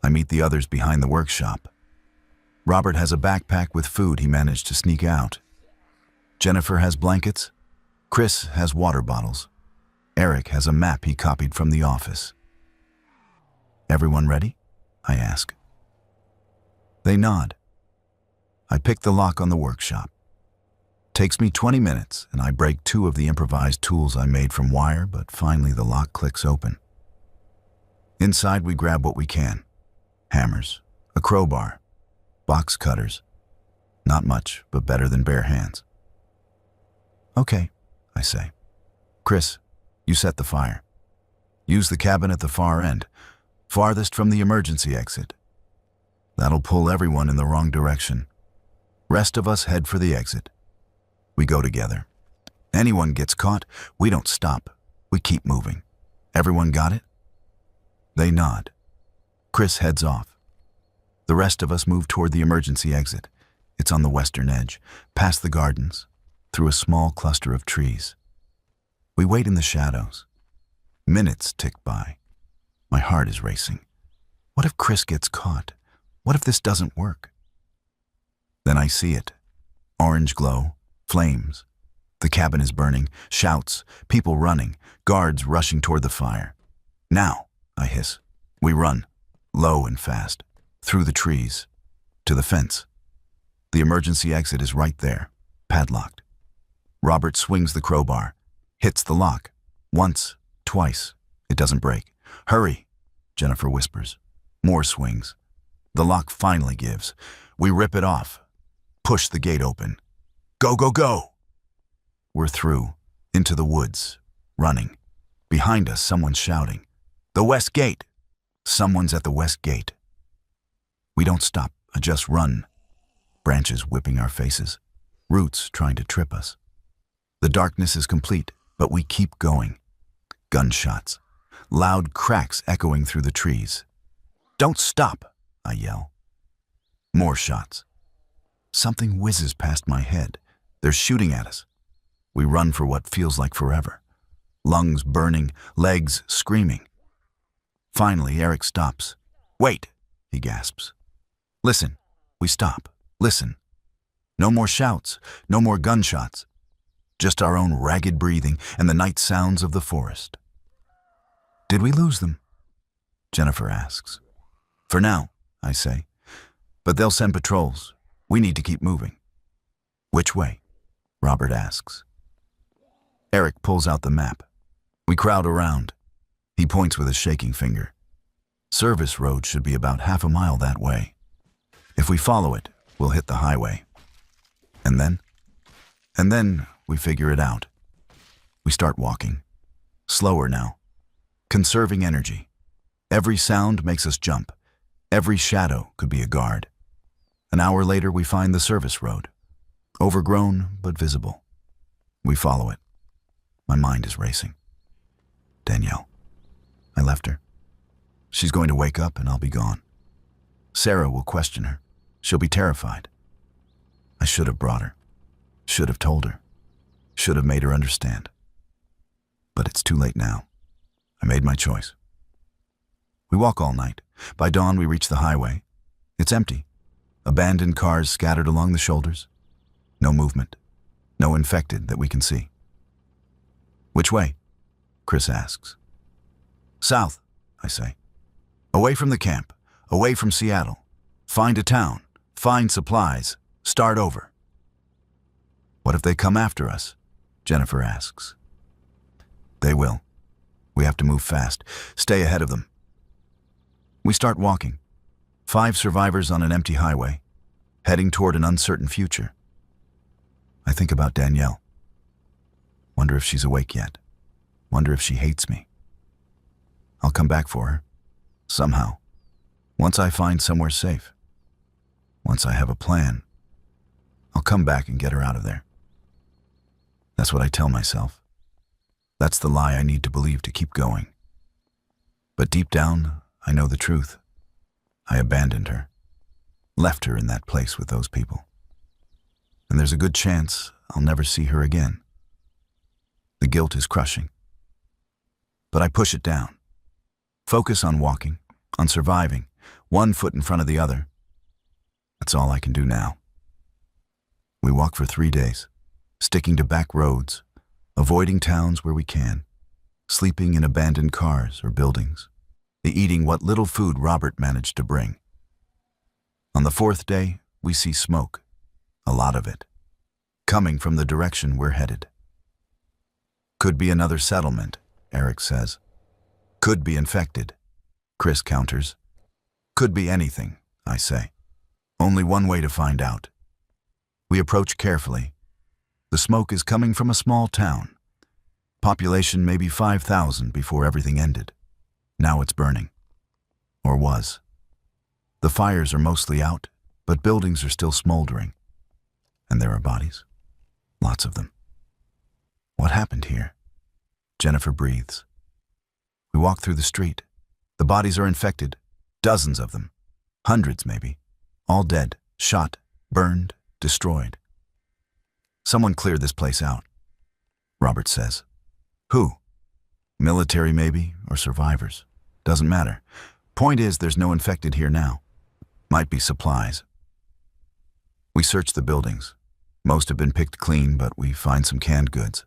I meet the others behind the workshop. Robert has a backpack with food he managed to sneak out. Jennifer has blankets. Chris has water bottles. Eric has a map he copied from the office. Everyone ready? I ask. They nod. I pick the lock on the workshop. Takes me 20 minutes, and I break 2 of the improvised tools I made from wire, but finally the lock clicks open. Inside we grab what we can. Hammers, a crowbar, box cutters. Not much, but better than bare hands. Okay, I say. Chris, you set the fire. Use the cabin at the far end, farthest from the emergency exit. That'll pull everyone in the wrong direction. Rest of us head for the exit. We go together. Anyone gets caught, we don't stop. We keep moving. Everyone got it? They nod. Chris heads off. The rest of us move toward the emergency exit. It's on the western edge, past the gardens, through a small cluster of trees. We wait in the shadows. Minutes tick by. My heart is racing. What if Chris gets caught? What if this doesn't work? Then I see it. Orange glow, flames. The cabin is burning, shouts, people running, guards rushing toward the fire. Now, I hiss. We run, low and fast, through the trees, to the fence. The emergency exit is right there, padlocked. Robert swings the crowbar, hits the lock. Once, twice. It doesn't break. Hurry, Jennifer whispers. More swings. The lock finally gives. We rip it off. Push the gate open. Go, go, go! We're through, into the woods, running. Behind us, someone's shouting, "The West Gate! Someone's at the West Gate!" We don't stop, just run. Branches whipping our faces, roots trying to trip us. The darkness is complete, but we keep going. Gunshots, loud cracks echoing through the trees. "Don't stop!" I yell. More shots. Something whizzes past my head. They're shooting at us. We run for what feels like forever. Lungs burning, legs screaming. Finally, Eric stops. "Wait," he gasps. "Listen." We stop. Listen. No more shouts, no more gunshots. Just our own ragged breathing and the night sounds of the forest. "Did we lose them?" Jennifer asks. "For now," I say. "But they'll send patrols. We need to keep moving." "Which way?" Robert asks. Eric pulls out the map. We crowd around. He points with a shaking finger. "Service road should be about half a mile that way. If we follow it, we'll hit the highway." And then we figure it out. We start walking. Slower now. Conserving energy. Every sound makes us jump. Every shadow could be a guard. An hour later, we find the service road. Overgrown, but visible. We follow it. My mind is racing. Danielle. I left her. She's going to wake up and I'll be gone. Sarah will question her. She'll be terrified. I should have brought her. Should have told her. Should have made her understand. But it's too late now. I made my choice. We walk all night. By dawn, we reach the highway. It's empty. Abandoned cars scattered along the shoulders. No movement. No infected that we can see. "Which way?" Chris asks. "South," I say. "Away from the camp. Away from Seattle. Find a town. Find supplies. Start over." "What if they come after us?" Jennifer asks. "They will. We have to move fast. Stay ahead of them." We start walking. 5 survivors on an empty highway, heading toward an uncertain future. I think about Danielle. Wonder if she's awake yet. Wonder if she hates me. I'll come back for her. Somehow. Once I find somewhere safe. Once I have a plan. I'll come back and get her out of there. That's what I tell myself. That's the lie I need to believe to keep going. But deep down, I know the truth. I abandoned her. Left her in that place with those people. And there's a good chance I'll never see her again. The guilt is crushing. But I push it down. Focus on walking, on surviving, one foot in front of the other. That's all I can do now. We walk for 3 days, sticking to back roads, avoiding towns where we can, sleeping in abandoned cars or buildings, eating what little food Robert managed to bring. On the 4th day, we see smoke, a lot of it, coming from the direction we're headed. "Could be another settlement," Eric says. "Could be infected," Chris counters. "Could be anything," I say. Only one way to find out. We approach carefully. The smoke is coming from a small town. Population maybe 5,000 before everything ended. Now it's burning. Or was. The fires are mostly out, but buildings are still smoldering. And there are bodies. Lots of them. What happened here? Jennifer breathes. We walk through the street. The bodies are infected. Dozens of them. Hundreds maybe. All dead, shot, burned, destroyed. "Someone cleared this place out," Robert says. "Who? Military maybe, or survivors. Doesn't matter. Point is, there's no infected here now. Might be supplies." We search the buildings. Most have been picked clean, but we find some canned goods.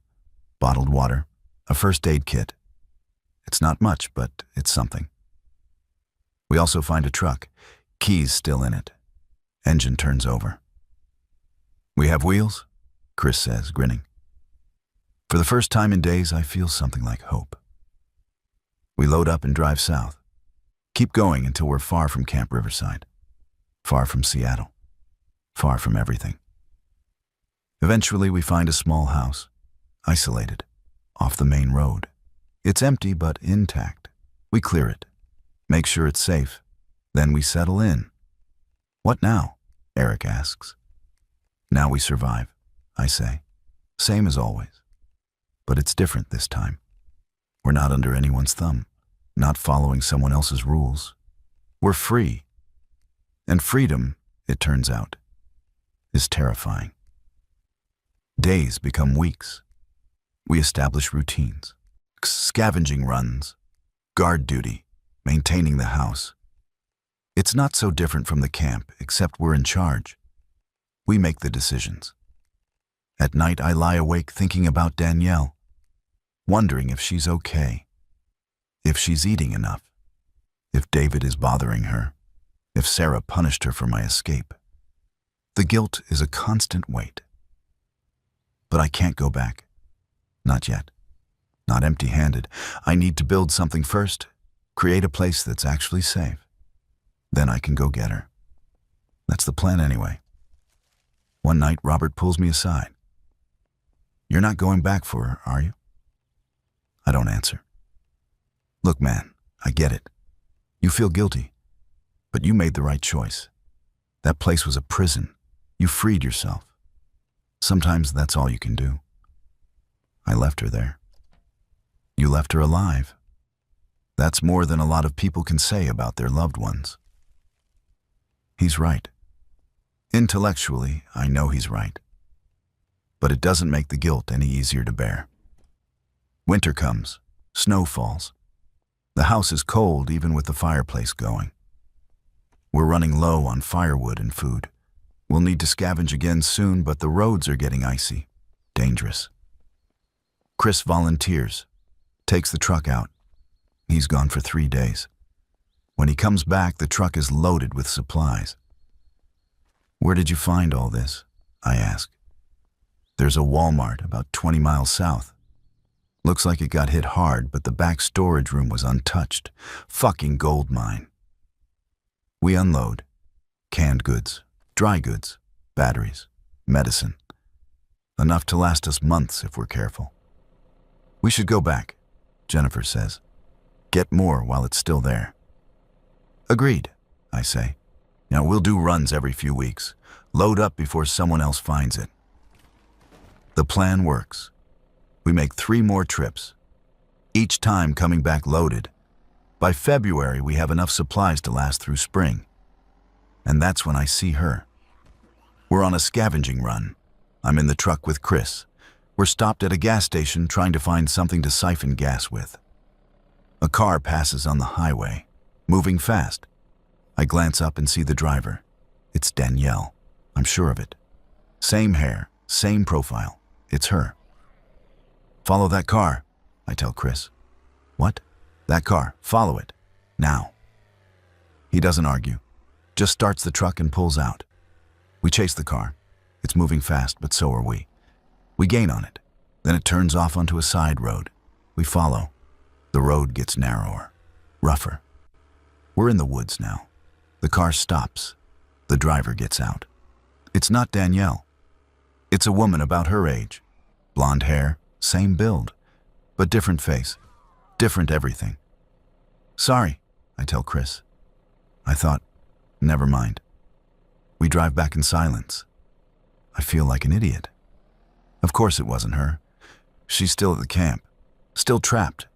Bottled water, a first aid kit. It's not much, but it's something. We also find a truck, keys still in it. Engine turns over. "We have wheels?" Chris says, grinning. For the first time in days, I feel something like hope. We load up and drive south. Keep going until we're far from Camp Riverside. Far from Seattle. Far from everything. Eventually, we find a small house, isolated, off the main road, It's empty but intact. We clear it, make sure it's safe, then we settle in. What now? Eric asks. Now we survive, I say. Same as always. But it's different this time. We're not under anyone's thumb, not following someone else's rules. We're free. And freedom, it turns out, is terrifying. Days become weeks. We establish routines, scavenging runs, guard duty, maintaining the house. It's not so different from the camp, except we're in charge. We make the decisions. At night, I lie awake thinking about Danielle, wondering if she's okay, if she's eating enough, if David is bothering her, if Sarah punished her for my escape. The guilt is a constant weight. But I can't go back. Not yet. Not empty-handed. I need to build something first, create a place that's actually safe. Then I can go get her. That's the plan anyway. One night, Robert pulls me aside. You're not going back for her, are you? I don't answer. Look, man, I get it. You feel guilty, but you made the right choice. That place was a prison. You freed yourself. Sometimes that's all you can do. I left her there. You left her alive. That's more than a lot of people can say about their loved ones. He's right. Intellectually, I know he's right. But it doesn't make the guilt any easier to bear. Winter comes, snow falls. The house is cold even with the fireplace going. We're running low on firewood and food. We'll need to scavenge again soon, but the roads are getting icy, dangerous. Chris volunteers, takes the truck out. He's gone for 3 days. When he comes back, the truck is loaded with supplies. Where did you find all this? I ask. There's a Walmart about 20 miles south. Looks like it got hit hard, but the back storage room was untouched. Fucking gold mine. We unload. Canned goods, dry goods, batteries, medicine. Enough to last us months if we're careful. We should go back, Jennifer says. Get more while it's still there. Agreed, I say. Now we'll do runs every few weeks. Load up before someone else finds it. The plan works. We make 3 more trips, each time coming back loaded. By February, we have enough supplies to last through spring. And that's when I see her. We're on a scavenging run. I'm in the truck with Chris. We're stopped at a gas station trying to find something to siphon gas with. A car passes on the highway, moving fast. I glance up and see the driver. It's Danielle. I'm sure of it. Same hair, same profile. It's her. Follow that car, I tell Chris. What? That car. Follow it. Now. He doesn't argue. Just starts the truck and pulls out. We chase the car. It's moving fast, but so are we. We gain on it. Then it turns off onto a side road. We follow. The road gets narrower, rougher. We're in the woods now. The car stops. The driver gets out. It's not Danielle. It's a woman about her age. Blonde hair, same build, but different face, different everything. Sorry, I tell Chris. I thought, never mind. We drive back in silence. I feel like an idiot. Of course it wasn't her. She's still at the camp, still trapped.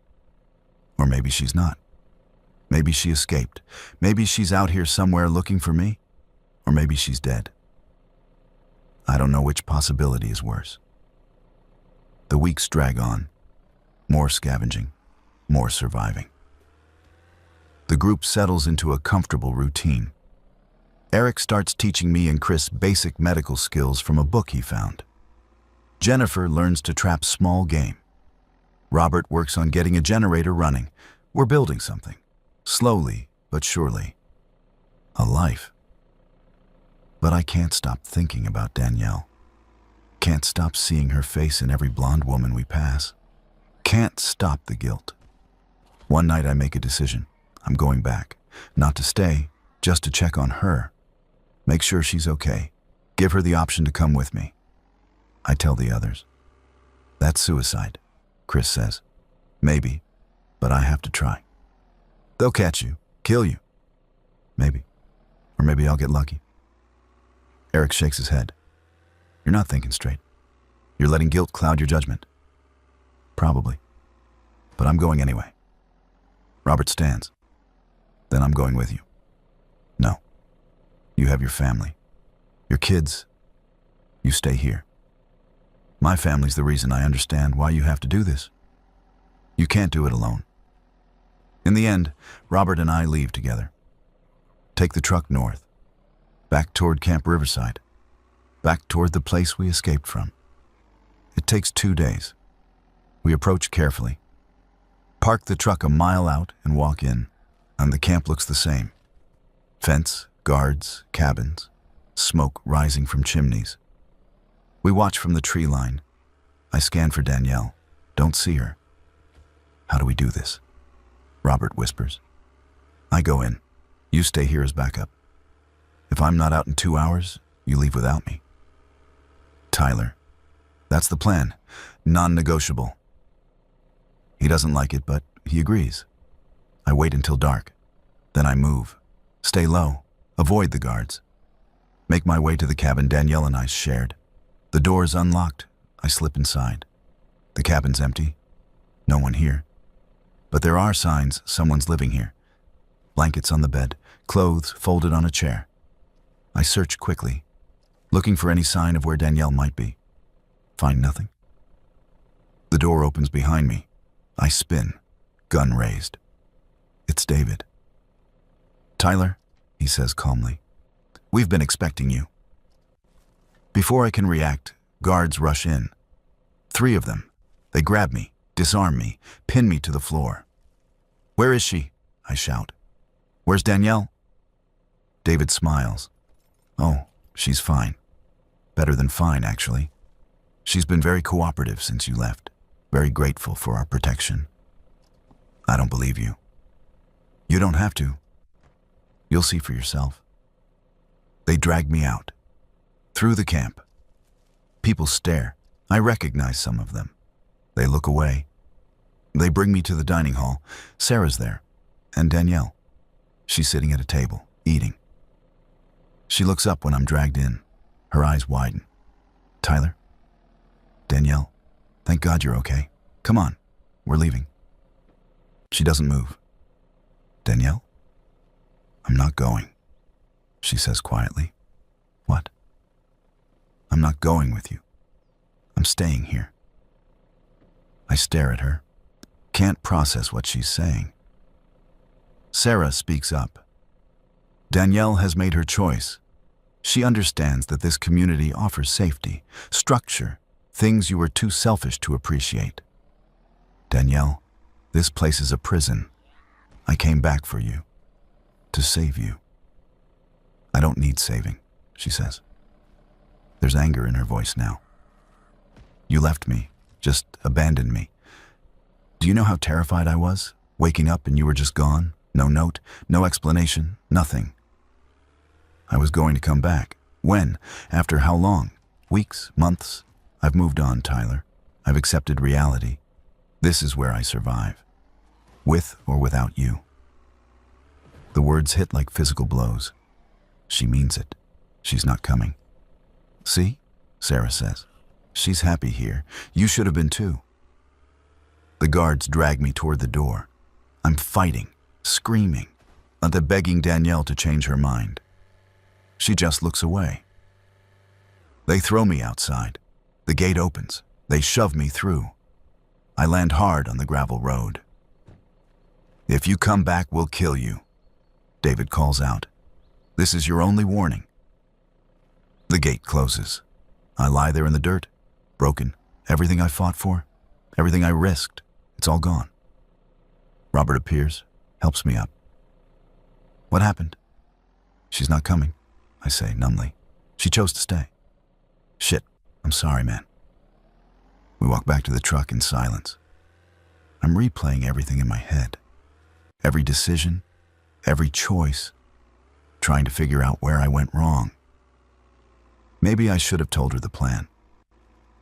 Or maybe she's not. Maybe she escaped. Maybe she's out here somewhere looking for me. Or maybe she's dead. I don't know which possibility is worse. The weeks drag on. More scavenging, more surviving. The group settles into a comfortable routine. Eric starts teaching me and Chris basic medical skills from a book he found. Jennifer learns to trap small game. Robert works on getting a generator running. We're building something. Slowly, but surely. A life. But I can't stop thinking about Danielle. Can't stop seeing her face in every blonde woman we pass. Can't stop the guilt. One night I make a decision. I'm going back. Not to stay, just to check on her. Make sure she's okay. Give her the option to come with me. I tell the others. That's suicide, Chris says. Maybe, but I have to try. They'll catch you, kill you. Maybe. Or maybe I'll get lucky. Eric shakes his head. You're not thinking straight. You're letting guilt cloud your judgment. Probably. But I'm going anyway. Robert stands. Then I'm going with you. No. You have your family. Your kids. You stay here. My family's the reason I understand why you have to do this. You can't do it alone. In the end, Robert and I leave together. Take the truck north. Back toward Camp Riverside. Back toward the place we escaped from. It takes 2 days. We approach carefully. Park the truck a mile out and walk in, and the camp looks the same. Fence, guards, cabins, smoke rising from chimneys. We watch from the tree line. I scan for Danielle. Don't see her. How do we do this? Robert whispers. I go in. You stay here as backup. If I'm not out in 2 hours, you leave without me. Tyler. That's the plan. Non-negotiable. He doesn't like it, but he agrees. I wait until dark. Then I move. Stay low. Avoid the guards. Make my way to the cabin Danielle and I shared. The door is unlocked. I slip inside. The cabin's empty. No one here. But there are signs someone's living here. Blankets on the bed, clothes folded on a chair. I search quickly, looking for any sign of where Danielle might be. Find nothing. The door opens behind me. I spin, gun raised. It's David. Tyler, he says calmly, we've been expecting you. Before I can react, guards rush in. 3 of them. They grab me, disarm me, pin me to the floor. Where is she? I shout. Where's Danielle? David smiles. Oh, she's fine. Better than fine, actually. She's been very cooperative since you left, very grateful for our protection. I don't believe you. You don't have to. You'll see for yourself. They drag me out. Through the camp. People stare. I recognize some of them. They look away. They bring me to the dining hall. Sarah's there. And Danielle. She's sitting at a table, eating. She looks up when I'm dragged in. Her eyes widen. Tyler? Danielle? Thank God you're okay. Come on. We're leaving. She doesn't move. Danielle? I'm not going, she says quietly. What? I'm not going with you. I'm staying here. I stare at her. Can't process what she's saying. Sarah speaks up. Danielle has made her choice. She understands that this community offers safety, structure, things you were too selfish to appreciate. Danielle, this place is a prison. I came back for you, to save you. I don't need saving, she says. There's anger in her voice now. You left me, just abandoned me. Do you know how terrified I was, waking up and you were just gone? No note, no explanation, nothing. I was going to come back. When? After how long? Weeks? Months? I've moved on, Tyler. I've accepted reality. This is where I survive. With or without you. The words hit like physical blows. She means it. She's not coming. See? Sarah says. She's happy here. You should have been too. The guards drag me toward the door. I'm fighting, screaming, until begging Danielle to change her mind. She just looks away. They throw me outside. The gate opens. They shove me through. I land hard on the gravel road. If you come back, we'll kill you, David calls out. This is your only warning. The gate closes. I lie there in the dirt, broken. Everything I fought for, everything I risked, it's all gone. Robert appears, helps me up. What happened? She's not coming, I say numbly. She chose to stay. Shit, I'm sorry, man. We walk back to the truck in silence. I'm replaying everything in my head. Every decision, every choice, trying to figure out where I went wrong. Maybe I should have told her the plan.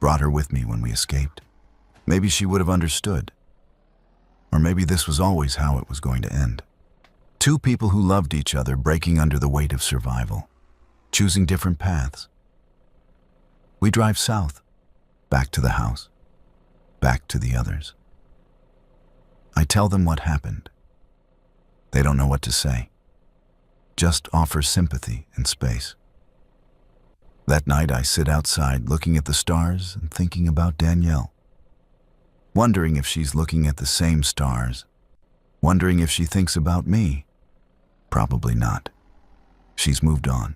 Brought her with me when we escaped. Maybe she would have understood. Or maybe this was always how it was going to end. Two people who loved each other breaking under the weight of survival, choosing different paths. We drive south, back to the house, back to the others. I tell them what happened. They don't know what to say. Just offer sympathy and space. That night I sit outside looking at the stars and thinking about Danielle. Wondering if she's looking at the same stars. Wondering if she thinks about me. Probably not. She's moved on.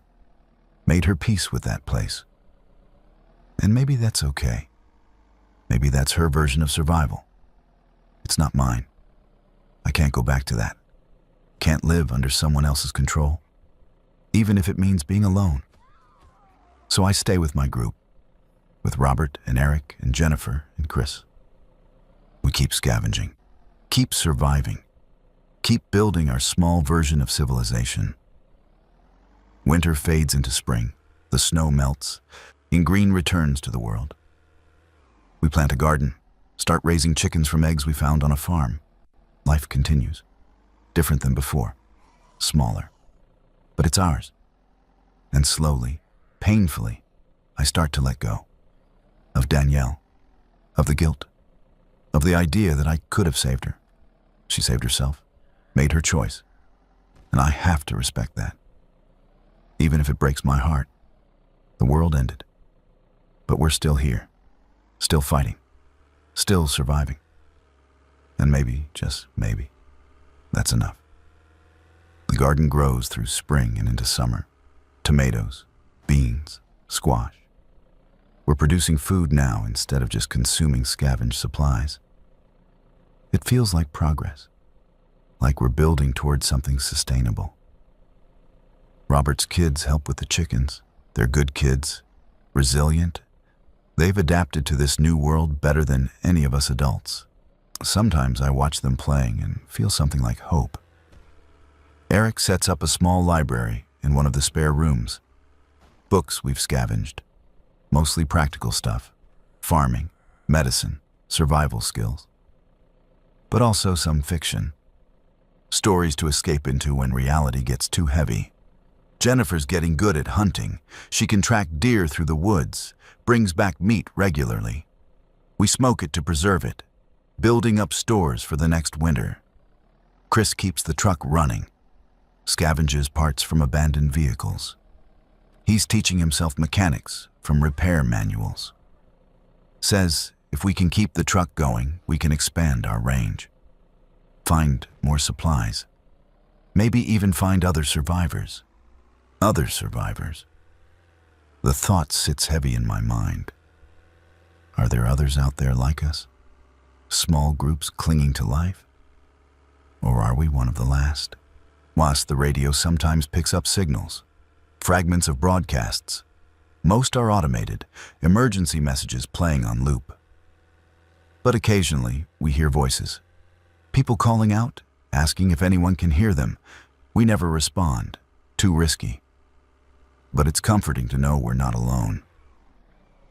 Made her peace with that place. And maybe that's okay. Maybe that's her version of survival. It's not mine. I can't go back to that. Can't live under someone else's control, even if it means being alone. So I stay with my group, with Robert and Eric and Jennifer and Chris. We keep scavenging, keep surviving, keep building our small version of civilization. Winter fades into spring, the snow melts, and green returns to the world. We plant a garden, start raising chickens from eggs we found on a farm. Life continues, different than before, smaller, but it's ours. And slowly, painfully, I start to let go. Of Danielle, of the guilt, of the idea that I could have saved her. She saved herself, made her choice, and I have to respect that. Even if it breaks my heart. The world ended. But we're still here, still fighting, still surviving. And maybe, just maybe, that's enough. The garden grows through spring and into summer. Tomatoes, beans, squash. We're producing food now instead of just consuming scavenged supplies. It feels like progress, like we're building towards something sustainable. Robert's kids help with the chickens. They're good kids, resilient. They've adapted to this new world better than any of us adults. Sometimes I watch them playing and feel something like hope. Eric sets up a small library in one of the spare rooms. Books we've scavenged, mostly practical stuff, farming, medicine, survival skills. But also some fiction. Stories to escape into when reality gets too heavy. Jennifer's getting good at hunting. She can track deer through the woods, brings back meat regularly. We smoke it to preserve it, building up stores for the next winter. Chris keeps the truck running, scavenges parts from abandoned vehicles. He's teaching himself mechanics from repair manuals. Says if we can keep the truck going, we can expand our range. Find more supplies. Maybe even find other survivors. Other survivors. The thought sits heavy in my mind. Are there others out there like us? Small groups clinging to life? Or are we one of the last? Whilst the radio sometimes picks up signals, fragments of broadcasts. Most are automated, emergency messages playing on loop. But occasionally, we hear voices. People calling out, asking if anyone can hear them. We never respond. Too risky. But it's comforting to know we're not alone.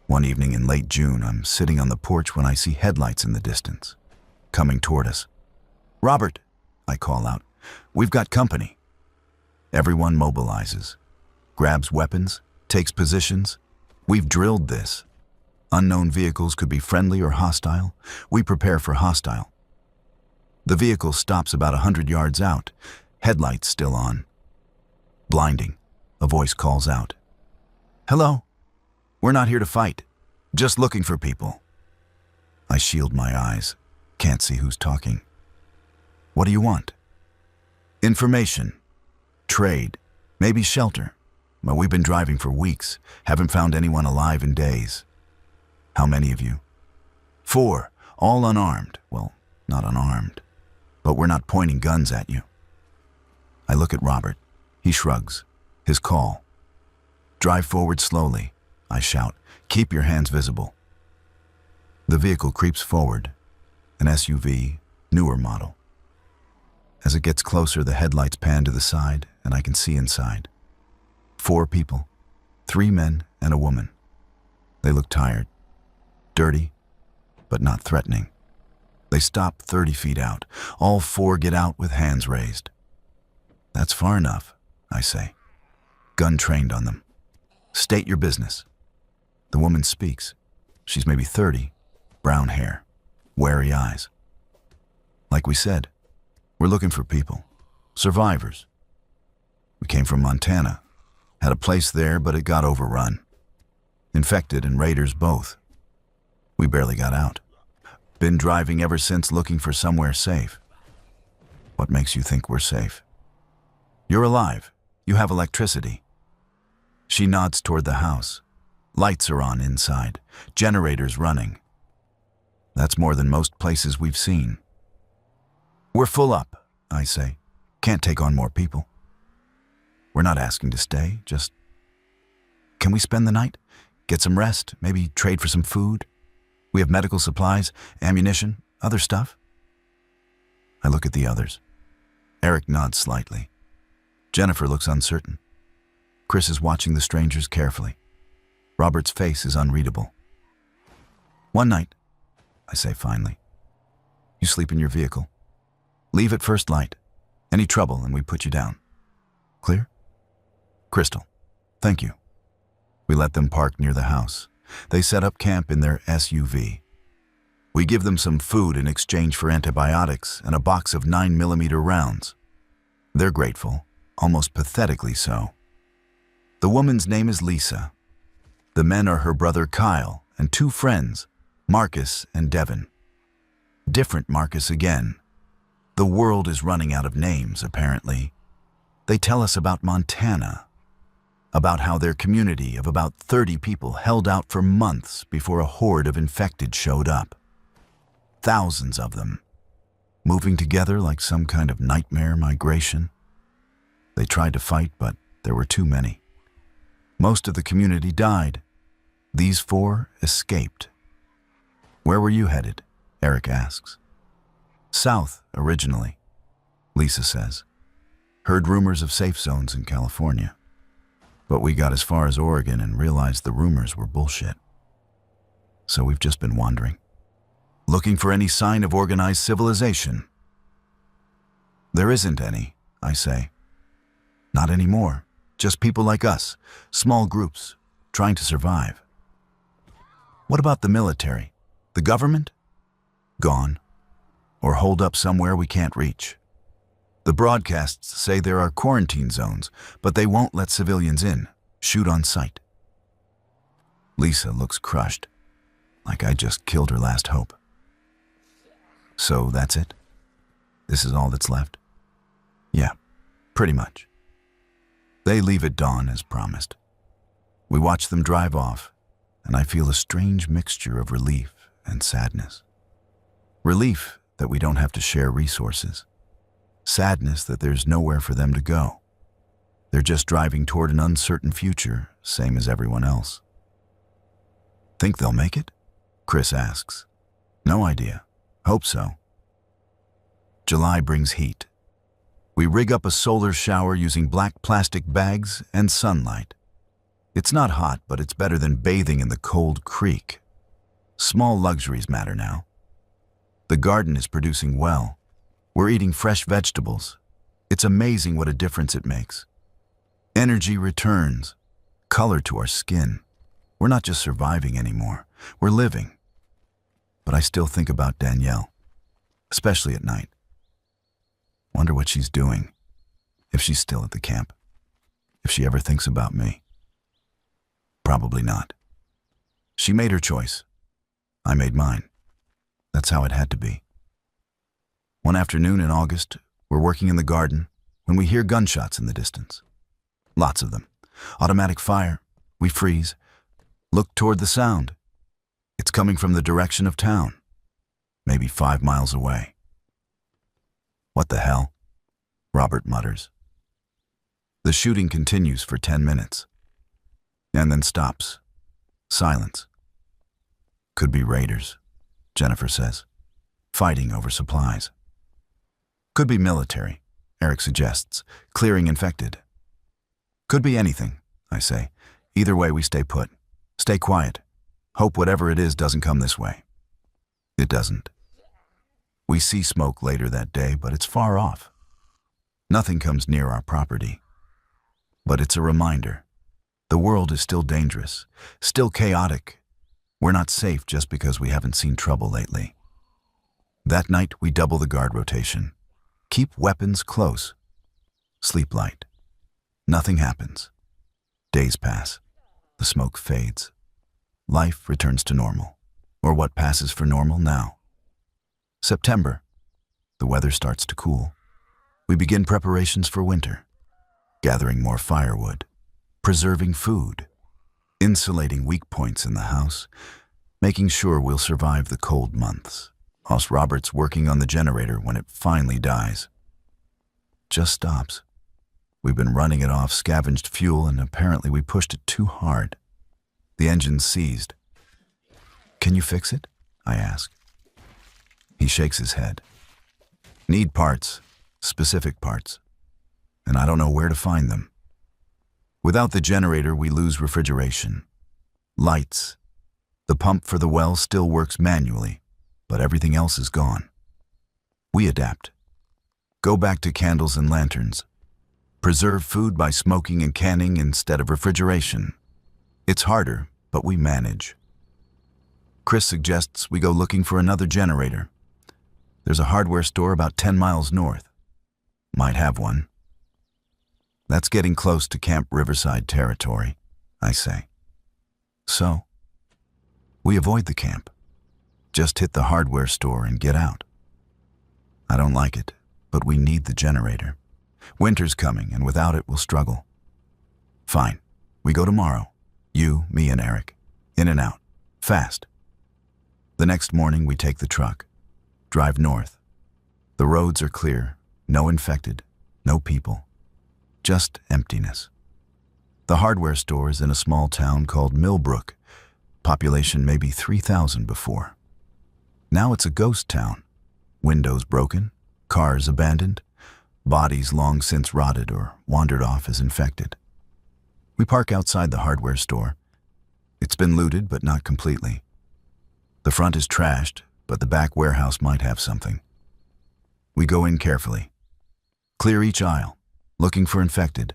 One evening in late June, I'm sitting on the porch when I see headlights in the distance, coming toward us. "Robert," I call out, "we've got company." Everyone mobilizes, grabs weapons, takes positions. We've drilled this. Unknown vehicles could be friendly or hostile. We prepare for hostile. The vehicle stops about 100 yards out, headlights still on. Blinding, a voice calls out. "Hello? We're not here to fight, just looking for people." I shield my eyes, can't see who's talking. "What do you want?" "Information, trade, maybe shelter. But we've been driving for weeks, haven't found anyone alive in days." "How many of you?" "4, all unarmed. Well, not unarmed, but we're not pointing guns at you." I look at Robert. He shrugs. His call. "Drive forward slowly," I shout. "Keep your hands visible." The vehicle creeps forward, an SUV, newer model. As it gets closer, the headlights pan to the side, and I can see inside. 4 people, 3 men and a woman. They look tired, dirty, but not threatening. They stop 30 feet out. All four get out with hands raised. That's far enough, I say. Gun trained on them. State your business. The woman speaks. She's maybe 30, brown hair, wary eyes. Like we said, we're looking for people, survivors. We came from Montana, had a place there, but it got overrun. Infected and raiders both. We barely got out. Been driving ever since looking for somewhere safe. What makes you think we're safe? You're alive. You have electricity. She nods toward the house. Lights are on inside. Generators running. That's more than most places we've seen. We're full up, I say. Can't take on more people. We're not asking to stay, just... Can we spend the night? Get some rest? Maybe trade for some food? We have medical supplies, ammunition, other stuff. I look at the others. Eric nods slightly. Jennifer looks uncertain. Chris is watching the strangers carefully. Robert's face is unreadable. One night, I say finally. You sleep in your vehicle. Leave at first light. Any trouble and we put you down. Clear? Crystal. Thank you. We let them park near the house. They set up camp in their SUV. We give them some food in exchange for antibiotics and a box of 9mm rounds. They're grateful, almost pathetically so. The woman's name is Lisa. The men are her brother Kyle and two friends, Marcus and Devin. Different Marcus again. The world is running out of names, apparently. They tell us about Montana, about how their community of about 30 people held out for months before a horde of infected showed up. Thousands of them, moving together like some kind of nightmare migration. They tried to fight, but there were too many. Most of the community died. These four escaped. Where were you headed? Eric asks. South, originally, Lisa says. Heard rumors of safe zones in California. But we got as far as Oregon and realized the rumors were bullshit. So we've just been wandering, looking for any sign of organized civilization. There isn't any, I say. Not anymore. Just people like us, small groups, trying to survive. What about the military? The government? Gone. Or holed up somewhere we can't reach. The broadcasts say there are quarantine zones, but they won't let civilians in. Shoot on sight. Lisa looks crushed, like I just killed her last hope. So that's it? This is all that's left? Yeah, pretty much. They leave at dawn as promised. We watch them drive off, and I feel a strange mixture of relief and sadness. Relief that we don't have to share resources. Sadness that there's nowhere for them to go. They're just driving toward an uncertain future, same as everyone else. Think they'll make it? Chris asks. No idea. Hope so. July brings heat. We rig up a solar shower using black plastic bags and sunlight. It's not hot, but it's better than bathing in the cold creek. Small luxuries matter now. The garden is producing well. We're eating fresh vegetables. It's amazing what a difference it makes. Energy returns, color to our skin. We're not just surviving anymore. We're living. But I still think about Danielle, especially at night. Wonder what she's doing, if she's still at the camp, if she ever thinks about me. Probably not. She made her choice. I made mine. That's how it had to be. One afternoon in August, we're working in the garden when we hear gunshots in the distance. Lots of them. Automatic fire. We freeze. Look toward the sound. It's coming from the direction of town, maybe 5 miles away. What the hell? Robert mutters. The shooting continues for 10 minutes, and then stops. Silence. Could be raiders, Jennifer says, fighting over supplies. Could be military, Eric suggests, clearing infected. Could be anything, I say. Either way, we stay put. Stay quiet. Hope whatever it is doesn't come this way. It doesn't. We see smoke later that day, but it's far off. Nothing comes near our property. But it's a reminder. The world is still dangerous, still chaotic. We're not safe just because we haven't seen trouble lately. That night, we double the guard rotation. Keep weapons close. Sleep light. Nothing happens. Days pass. The smoke fades. Life returns to normal, or what passes for normal now. September. The weather starts to cool. We begin preparations for winter. Gathering more firewood. Preserving food. Insulating weak points in the house. Making sure we'll survive the cold months. Hoss Roberts working on the generator when it finally dies. Just stops. We've been running it off scavenged fuel, and apparently we pushed it too hard. The engine's seized. Can you fix it? I ask. He shakes his head. Need parts, specific parts, and I don't know where to find them. Without the generator, we lose refrigeration. Lights. The pump for the well still works manually, but everything else is gone. We adapt. Go back to candles and lanterns. Preserve food by smoking and canning instead of refrigeration. It's harder, but we manage. Chris suggests we go looking for another generator. There's a hardware store about 10 miles north. Might have one. That's getting close to Camp Riverside territory, I say. So, we avoid the camp. Just hit the hardware store and get out. I don't like it, but we need the generator. Winter's coming, and without it, we'll struggle. Fine. We go tomorrow. You, me, and Eric. In and out. Fast. The next morning, we take the truck. Drive north. The roads are clear. No infected. No people. Just emptiness. The hardware store is in a small town called Millbrook. Population maybe 3,000 before. Now it's a ghost town. Windows broken. Cars abandoned. Bodies long since rotted or wandered off as infected. We park outside the hardware store. It's been looted, but not completely. The front is trashed, but the back warehouse might have something. We go in carefully. Clear each aisle, looking for infected,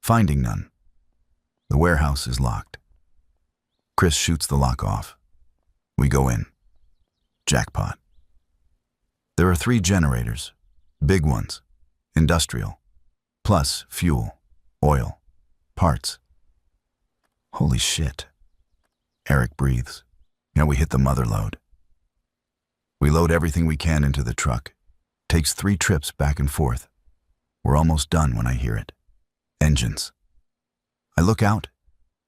finding none. The warehouse is locked. Chris shoots the lock off. We go in. Jackpot. There are 3 generators, big ones, industrial, plus fuel, oil, parts. Holy shit. Eric breathes. Now we hit the mother load. We load everything we can into the truck. Takes 3 trips back and forth. We're almost done when I hear it. Engines. I look out.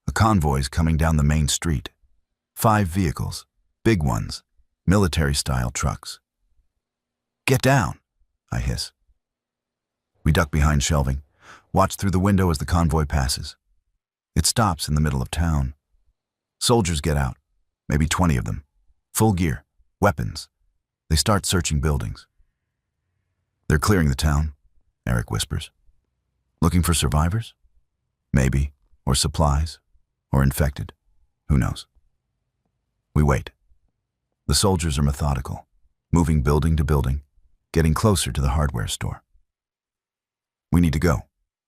A convoy's coming down the main street. 5 vehicles, big ones, military-style trucks. Get down, I hiss. We duck behind shelving, watch through the window as the convoy passes. It stops in the middle of town. Soldiers get out, maybe 20 of them. Full gear, weapons. They start searching buildings. They're clearing the town, Eric whispers. Looking for survivors? Maybe, or supplies, or infected. Who knows? We wait. The soldiers are methodical, moving building to building, getting closer to the hardware store. We need to go,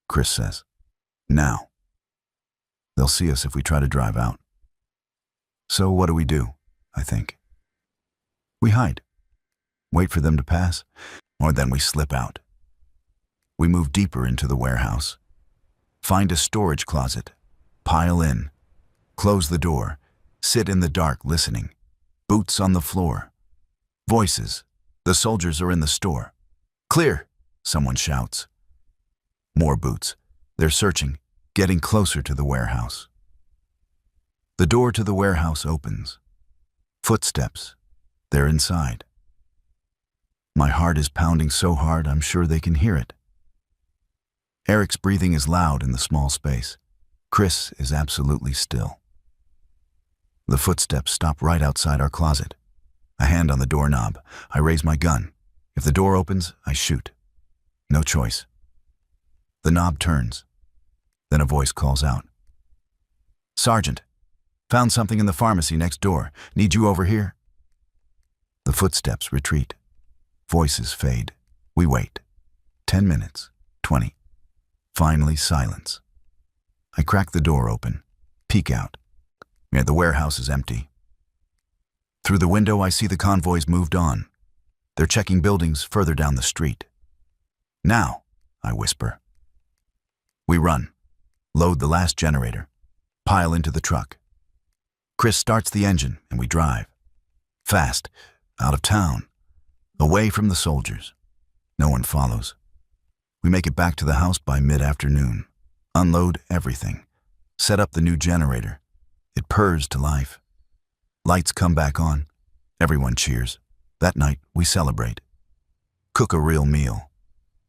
Chris says. Now. They'll see us if we try to drive out. So what do? I think. We hide. Wait for them to pass, or then we slip out. We move deeper into the warehouse. Find a storage closet. Pile in. Close the door. Sit in the dark listening. Boots on the floor. Voices. The soldiers are in the store. Clear, someone shouts. More boots. They're searching, getting closer to the warehouse. The door to the warehouse opens. Footsteps. They're inside. My heart is pounding so hard I'm sure they can hear it. Eric's breathing is loud in the small space. Chris is absolutely still. The footsteps stop right outside our closet. A hand on the doorknob. I raise my gun. If the door opens, I shoot. No choice. The knob turns. Then a voice calls out. Sergeant, found something in the pharmacy next door. Need you over here? The footsteps retreat. Voices fade. We wait. 10 minutes. 20. Finally, silence. I crack the door open. Peek out. The warehouse is empty. Through the window, I see the convoys moved on. They're checking buildings further down the street. Now, I whisper. We run. Load the last generator. Pile into the truck. Chris starts the engine and we drive. Fast. Out of town. Away from the soldiers. No one follows. We make it back to the house by mid-afternoon. Unload everything. Set up the new generator. It purrs to life. Lights come back on. Everyone cheers. That night, we celebrate. Cook a real meal.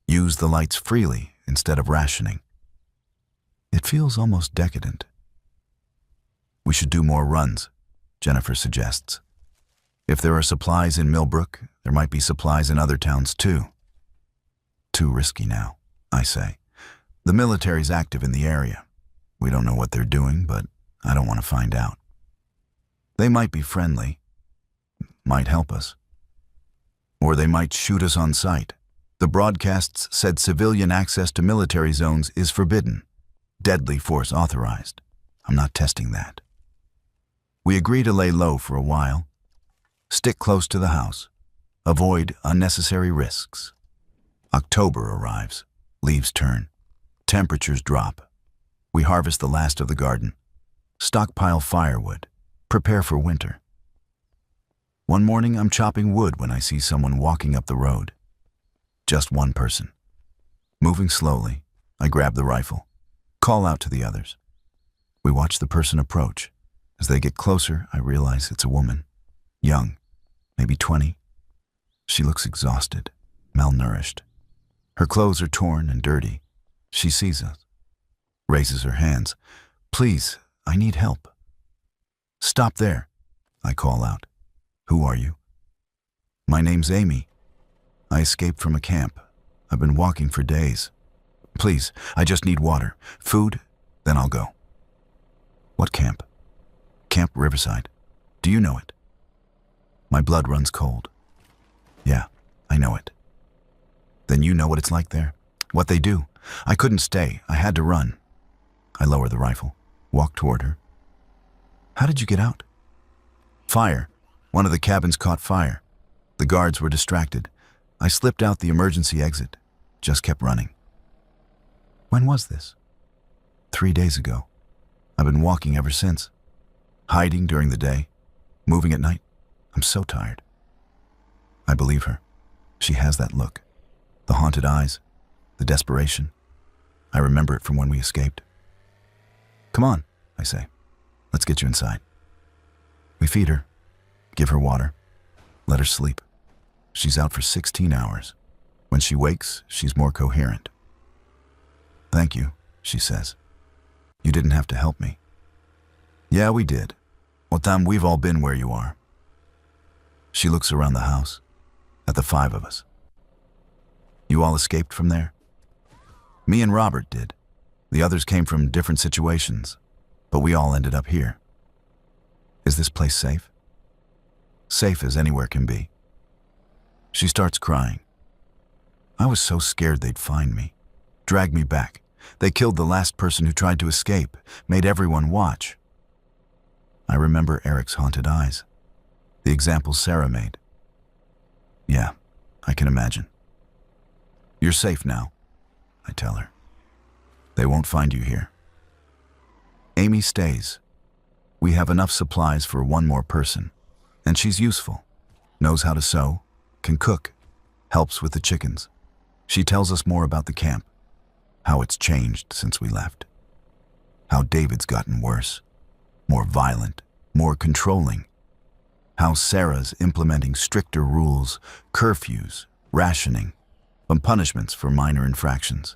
Use the lights freely instead of rationing. It feels almost decadent. We should do more runs, Jennifer suggests. If there are supplies in Millbrook, there might be supplies in other towns too. Too risky now, I say. The military's active in the area. We don't know what they're doing, but I don't want to find out. They might be friendly, might help us. Or they might shoot us on sight. The broadcasts said civilian access to military zones is forbidden. Deadly force authorized. I'm not testing that. We agree to lay low for a while. Stick close to the house. Avoid unnecessary risks. October arrives. Leaves turn. Temperatures drop. We harvest the last of the garden. Stockpile firewood. Prepare for winter. One morning, I'm chopping wood when I see someone walking up the road. Just one person. Moving slowly, I grab the rifle. Call out to the others. We watch the person approach. As they get closer, I realize it's a woman. Young, maybe 20. She looks exhausted, malnourished. Her clothes are torn and dirty. She sees us. Raises her hands. Please, I need help. Stop there, I call out. Who are you? My name's Amy. I escaped from a camp. I've been walking for days. Please, I just need water, food, then I'll go. What camp? Camp Riverside. Do you know it? My blood runs cold. Yeah, I know it. Then you know what it's like there? What they do? I couldn't stay. I had to run. I lower the rifle, walk toward her. How did you get out? Fire. One of the cabins caught fire. The guards were distracted. I slipped out the emergency exit. Just kept running. When was this? 3 days ago. I've been walking ever since. Hiding during the day. Moving at night. I'm so tired. I believe her. She has that look. The haunted eyes. The desperation. I remember it from when we escaped. Come on, I say. Let's get you inside. We feed her. Give her water. Let her sleep. She's out for 16 hours. When she wakes, she's more coherent. Thank you, she says. You didn't have to help me. Yeah, we did. Well, Tam, we've all been where you are. She looks around the house, at the 5 of us. You all escaped from there? Me and Robert did. The others came from different situations, but we all ended up here. Is this place safe? Safe as anywhere can be. She starts crying. I was so scared they'd find me, drag me back. They killed the last person who tried to escape, made everyone watch. I remember Eric's haunted eyes, the example Sarah made. Yeah, I can imagine. You're safe now, I tell her. They won't find you here. Amy stays. We have enough supplies for one more person, and she's useful, knows how to sew, can cook, helps with the chickens. She tells us more about the camp, how it's changed since we left, how David's gotten worse, more violent, more controlling, how Sarah's implementing stricter rules, curfews, rationing, and punishments for minor infractions.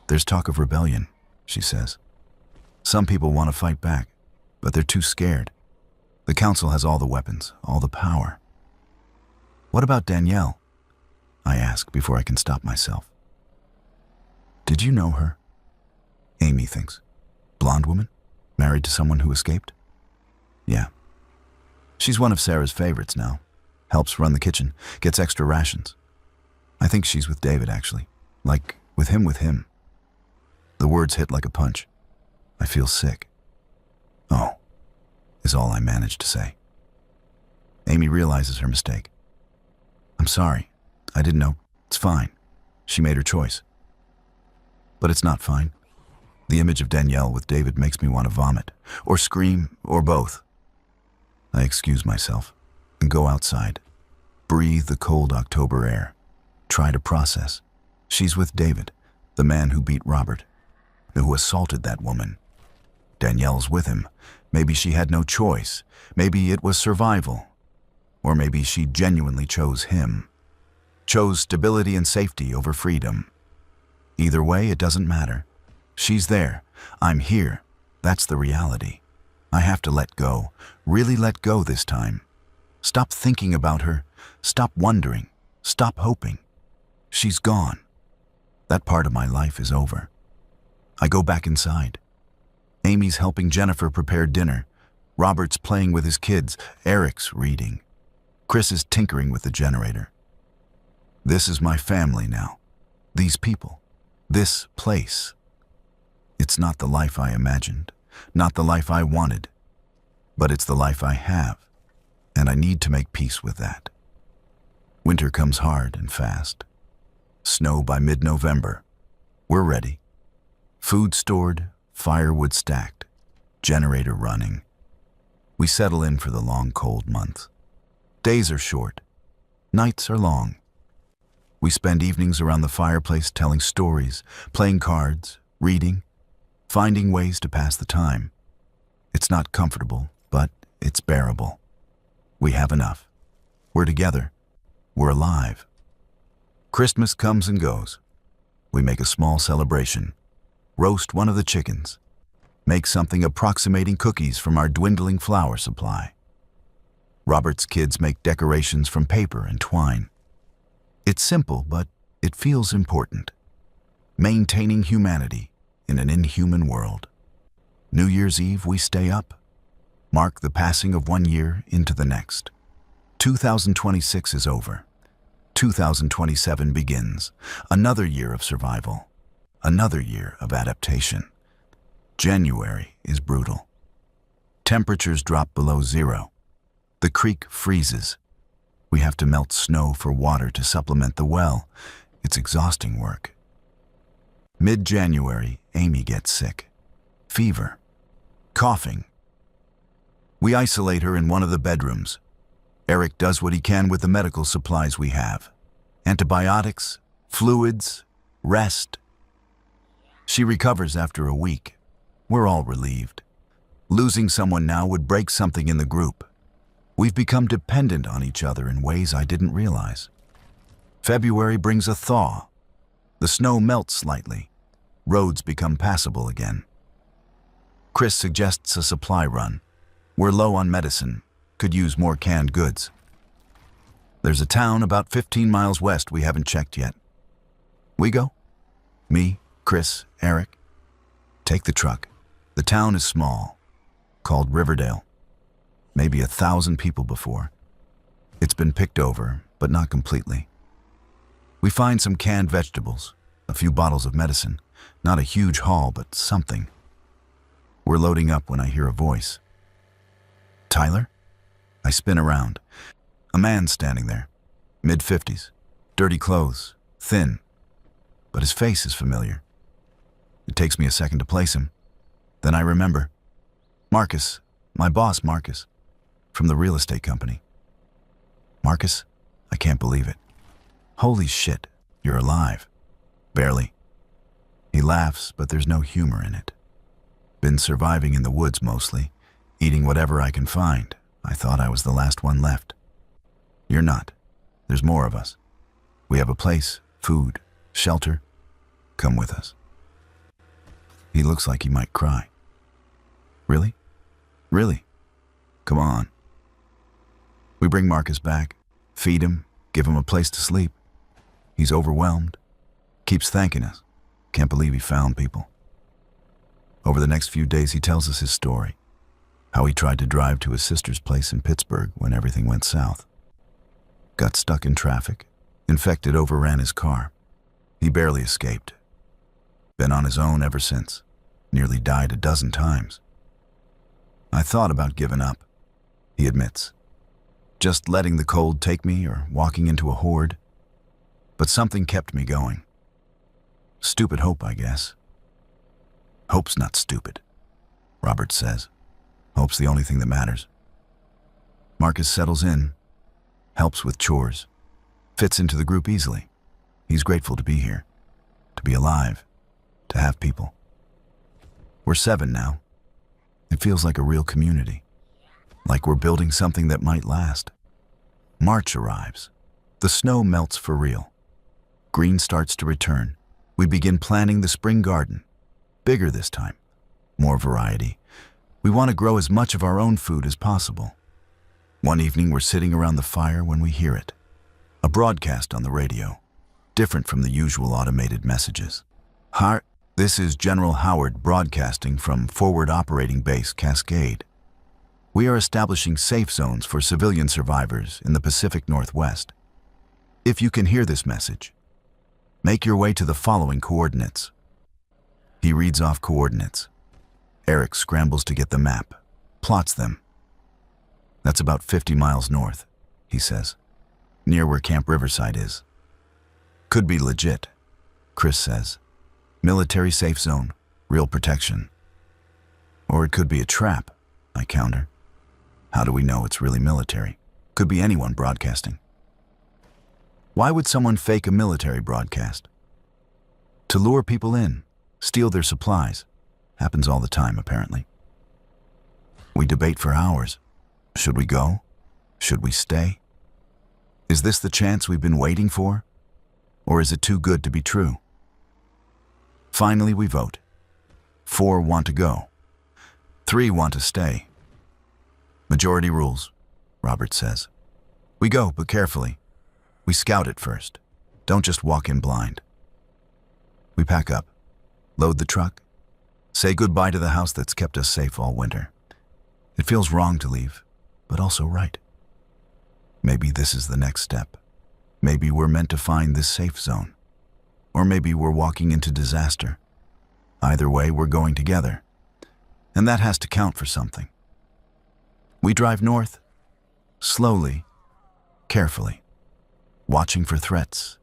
There's talk of rebellion, she says. Some people want to fight back, but they're too scared. The council has all the weapons, all the power. What about Danielle? I ask before I can stop myself. Did you know her? Amy thinks. Blonde woman? Married to someone who escaped? Yeah. She's one of Sarah's favorites now. helps run the kitchen, gets extra rations. I think she's with David, actually. Like, with him. The words hit like a punch. I feel sick. Oh, is all I managed to say. Amy realizes her mistake. I'm sorry. I didn't know. It's fine. She made her choice. But it's not fine. The image of Danielle with David makes me want to vomit, or scream, or both. I excuse myself and go outside. Breathe the cold October air. Try to process. She's with David, the man who beat Robert, who assaulted that woman. Danielle's with him. Maybe she had no choice. Maybe it was survival. Or maybe she genuinely chose him. Chose stability and safety over freedom. Either way, it doesn't matter. She's there. I'm here. That's the reality. I have to let go. Really let go this time. Stop thinking about her. Stop wondering. Stop hoping. She's gone. That part of my life is over. I go back inside. Amy's helping Jennifer prepare dinner. Robert's playing with his kids. Eric's reading. Chris is tinkering with the generator. This is my family now. These people. This place. It's not the life I imagined, not the life I wanted, but it's the life I have, and I need to make peace with that. Winter comes hard and fast. Snow by mid-November. We're ready. Food stored, firewood stacked, generator running. We settle in for the long, cold months. Days are short. Nights are long. We spend evenings around the fireplace telling stories, playing cards, reading, finding ways to pass the time. It's not comfortable, but it's bearable. We have enough. We're together. We're alive. Christmas comes and goes. We make a small celebration. Roast one of the chickens. Make something approximating cookies from our dwindling flour supply. Robert's kids make decorations from paper and twine. It's simple, but it feels important. Maintaining humanity in an inhuman world. New Year's Eve, we stay up. Mark the passing of 1 year into the next. 2026 is over. 2027 begins. Another year of survival. Another year of adaptation. January is brutal. Temperatures drop below zero. The creek freezes. We have to melt snow for water to supplement the well. It's exhausting work. Mid-January, Amy gets sick. Fever. Coughing. We isolate her in one of the bedrooms. Eric does what he can with the medical supplies we have. Antibiotics, fluids, rest. She recovers after a week. We're all relieved. Losing someone now would break something in the group. We've become dependent on each other in ways I didn't realize. February brings a thaw. The snow melts slightly. Roads become passable again. Chris suggests a supply run. We're low on medicine. Could use more canned goods. There's a town about 15 miles west we haven't checked yet. We go? Me, Chris, Eric. Take the truck. The town is small, called Riverdale. Maybe 1,000 people before. It's been picked over, but not completely. We find some canned vegetables, a few bottles of medicine. Not a huge haul, but something. We're loading up when I hear a voice. Tyler? I spin around. A man standing there, mid-50s, dirty clothes, thin, but his face is familiar. It takes me a second to place him. Then I remember. Marcus, my boss Marcus, from the real estate company. Marcus, I can't believe it. Holy shit, you're alive. Barely. He laughs, but there's no humor in it. Been surviving in the woods mostly, eating whatever I can find. I thought I was the last one left. You're not. There's more of us. We have a place, food, shelter. Come with us. He looks like he might cry. Really? Really? Come on. We bring Marcus back, feed him, give him a place to sleep. He's overwhelmed. Keeps thanking us. Can't believe he found people. Over the next few days, he tells us his story. How he tried to drive to his sister's place in Pittsburgh when everything went south. Got stuck in traffic. Infected overran his car. He barely escaped. Been on his own ever since. Nearly died a dozen times. I thought about giving up, he admits. Just letting the cold take me or walking into a horde. But something kept me going. Stupid hope, I guess. Hope's not stupid, Robert says. Hope's the only thing that matters. Marcus settles in, helps with chores, fits into the group easily. He's grateful to be here, to be alive, to have people. We're 7 now. It feels like a real community, like we're building something that might last. March arrives. The snow melts for real. Green starts to return. We begin planning the spring garden. Bigger this time. More variety. We want to grow as much of our own food as possible. One evening we're sitting around the fire when we hear it. A broadcast on the radio, different from the usual automated messages. This is General Howard broadcasting from Forward Operating Base Cascade. We are establishing safe zones for civilian survivors in the Pacific Northwest. If you can hear this message, make your way to the following coordinates. He reads off coordinates. Eric scrambles to get the map, plots them. That's about 50 miles north, he says, near where Camp Riverside is. Could be legit, Chris says. Military safe zone, real protection. Or it could be a trap, I counter. How do we know it's really military? Could be anyone broadcasting. Why would someone fake a military broadcast? To lure people in, steal their supplies. Happens all the time, apparently. We debate for hours. Should we go? Should we stay? Is this the chance we've been waiting for? Or is it too good to be true? Finally, we vote. 4 want to go. 3 want to stay. Majority rules, Robert says. We go, but carefully. We scout it first. Don't just walk in blind. We pack up, load the truck, say goodbye to the house that's kept us safe all winter. It feels wrong to leave, but also right. Maybe this is the next step. Maybe we're meant to find this safe zone. Or maybe we're walking into disaster. Either way, we're going together. And that has to count for something. We drive north, slowly, carefully, watching for threats.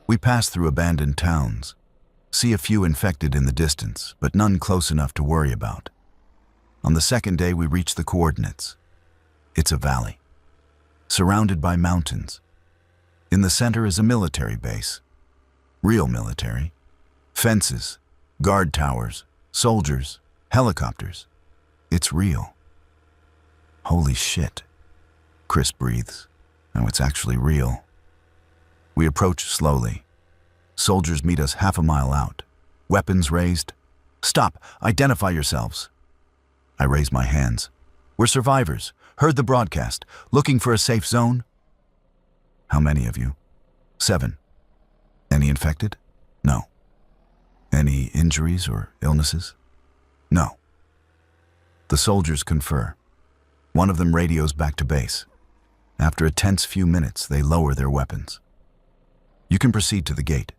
We pass through abandoned towns, see a few infected in the distance, but none close enough to worry about. On the second day, we reach the coordinates. It's a valley, surrounded by mountains. In the center is a military base. Real military. Fences, guard towers, soldiers, helicopters. It's real. Holy shit, Chris breathes. Now it's actually real. We approach slowly. Soldiers meet us half a mile out. Weapons raised. Stop, identify yourselves. I raise my hands. We're survivors. Heard the broadcast. Looking for a safe zone? How many of you? 7. Any infected? No. Any injuries or illnesses? No. The soldiers confer. One of them radios back to base. After a tense few minutes, they lower their weapons. You can proceed to the gate.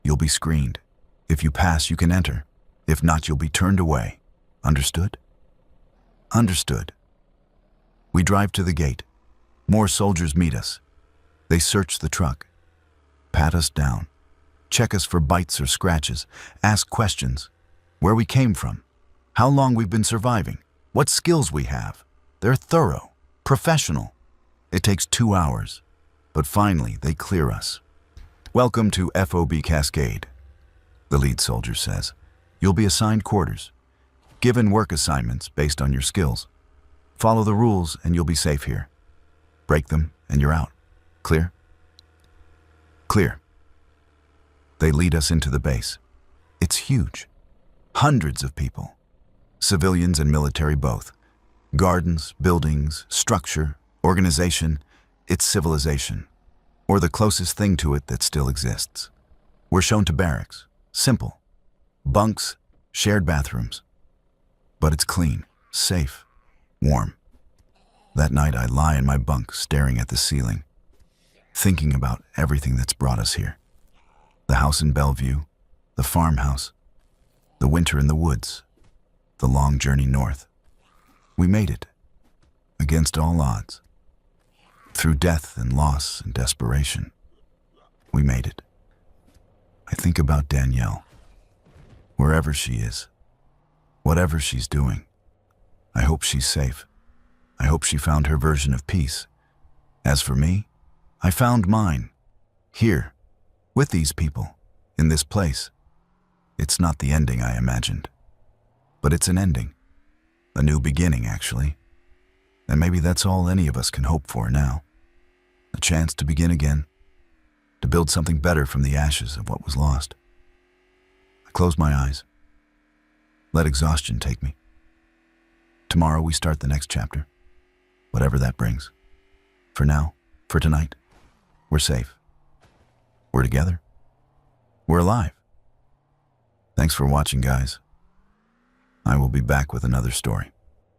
You'll be screened. If you pass, you can enter. If not, you'll be turned away. Understood? Understood. We drive to the gate. More soldiers meet us. They search the truck, pat us down, check us for bites or scratches, ask questions, where we came from, how long we've been surviving, what skills we have. They're thorough, professional. It takes 2 hours, but finally they clear us. Welcome to FOB Cascade, the lead soldier says. You'll be assigned quarters, given work assignments based on your skills. Follow the rules and you'll be safe here. Break them and you're out. Clear? Clear. They lead us into the base. It's huge. Hundreds of people. Civilians and military both. Gardens, buildings, structure, organization. It's civilization. Or the closest thing to it that still exists. We're shown to barracks. Simple. Bunks, shared bathrooms. But it's clean, safe, warm. That night I lie in my bunk staring at the ceiling. thinking about everything that's brought us here. The house in Bellevue, the farmhouse, the winter in the woods, the long journey north. We made it, against all odds. Through death and loss and desperation, we made it. I think about Danielle, wherever she is, whatever she's doing. I hope she's safe. I hope she found her version of peace. As for me, I found mine, here, with these people, in this place. It's not the ending I imagined, but it's an ending. A new beginning, actually. And maybe that's all any of us can hope for now. A chance to begin again, to build something better from the ashes of what was lost. I close my eyes. Let exhaustion take me. Tomorrow we start the next chapter, whatever that brings. For now, for tonight, we're safe. We're together. We're alive. Thanks for watching, guys. I will be back with another story.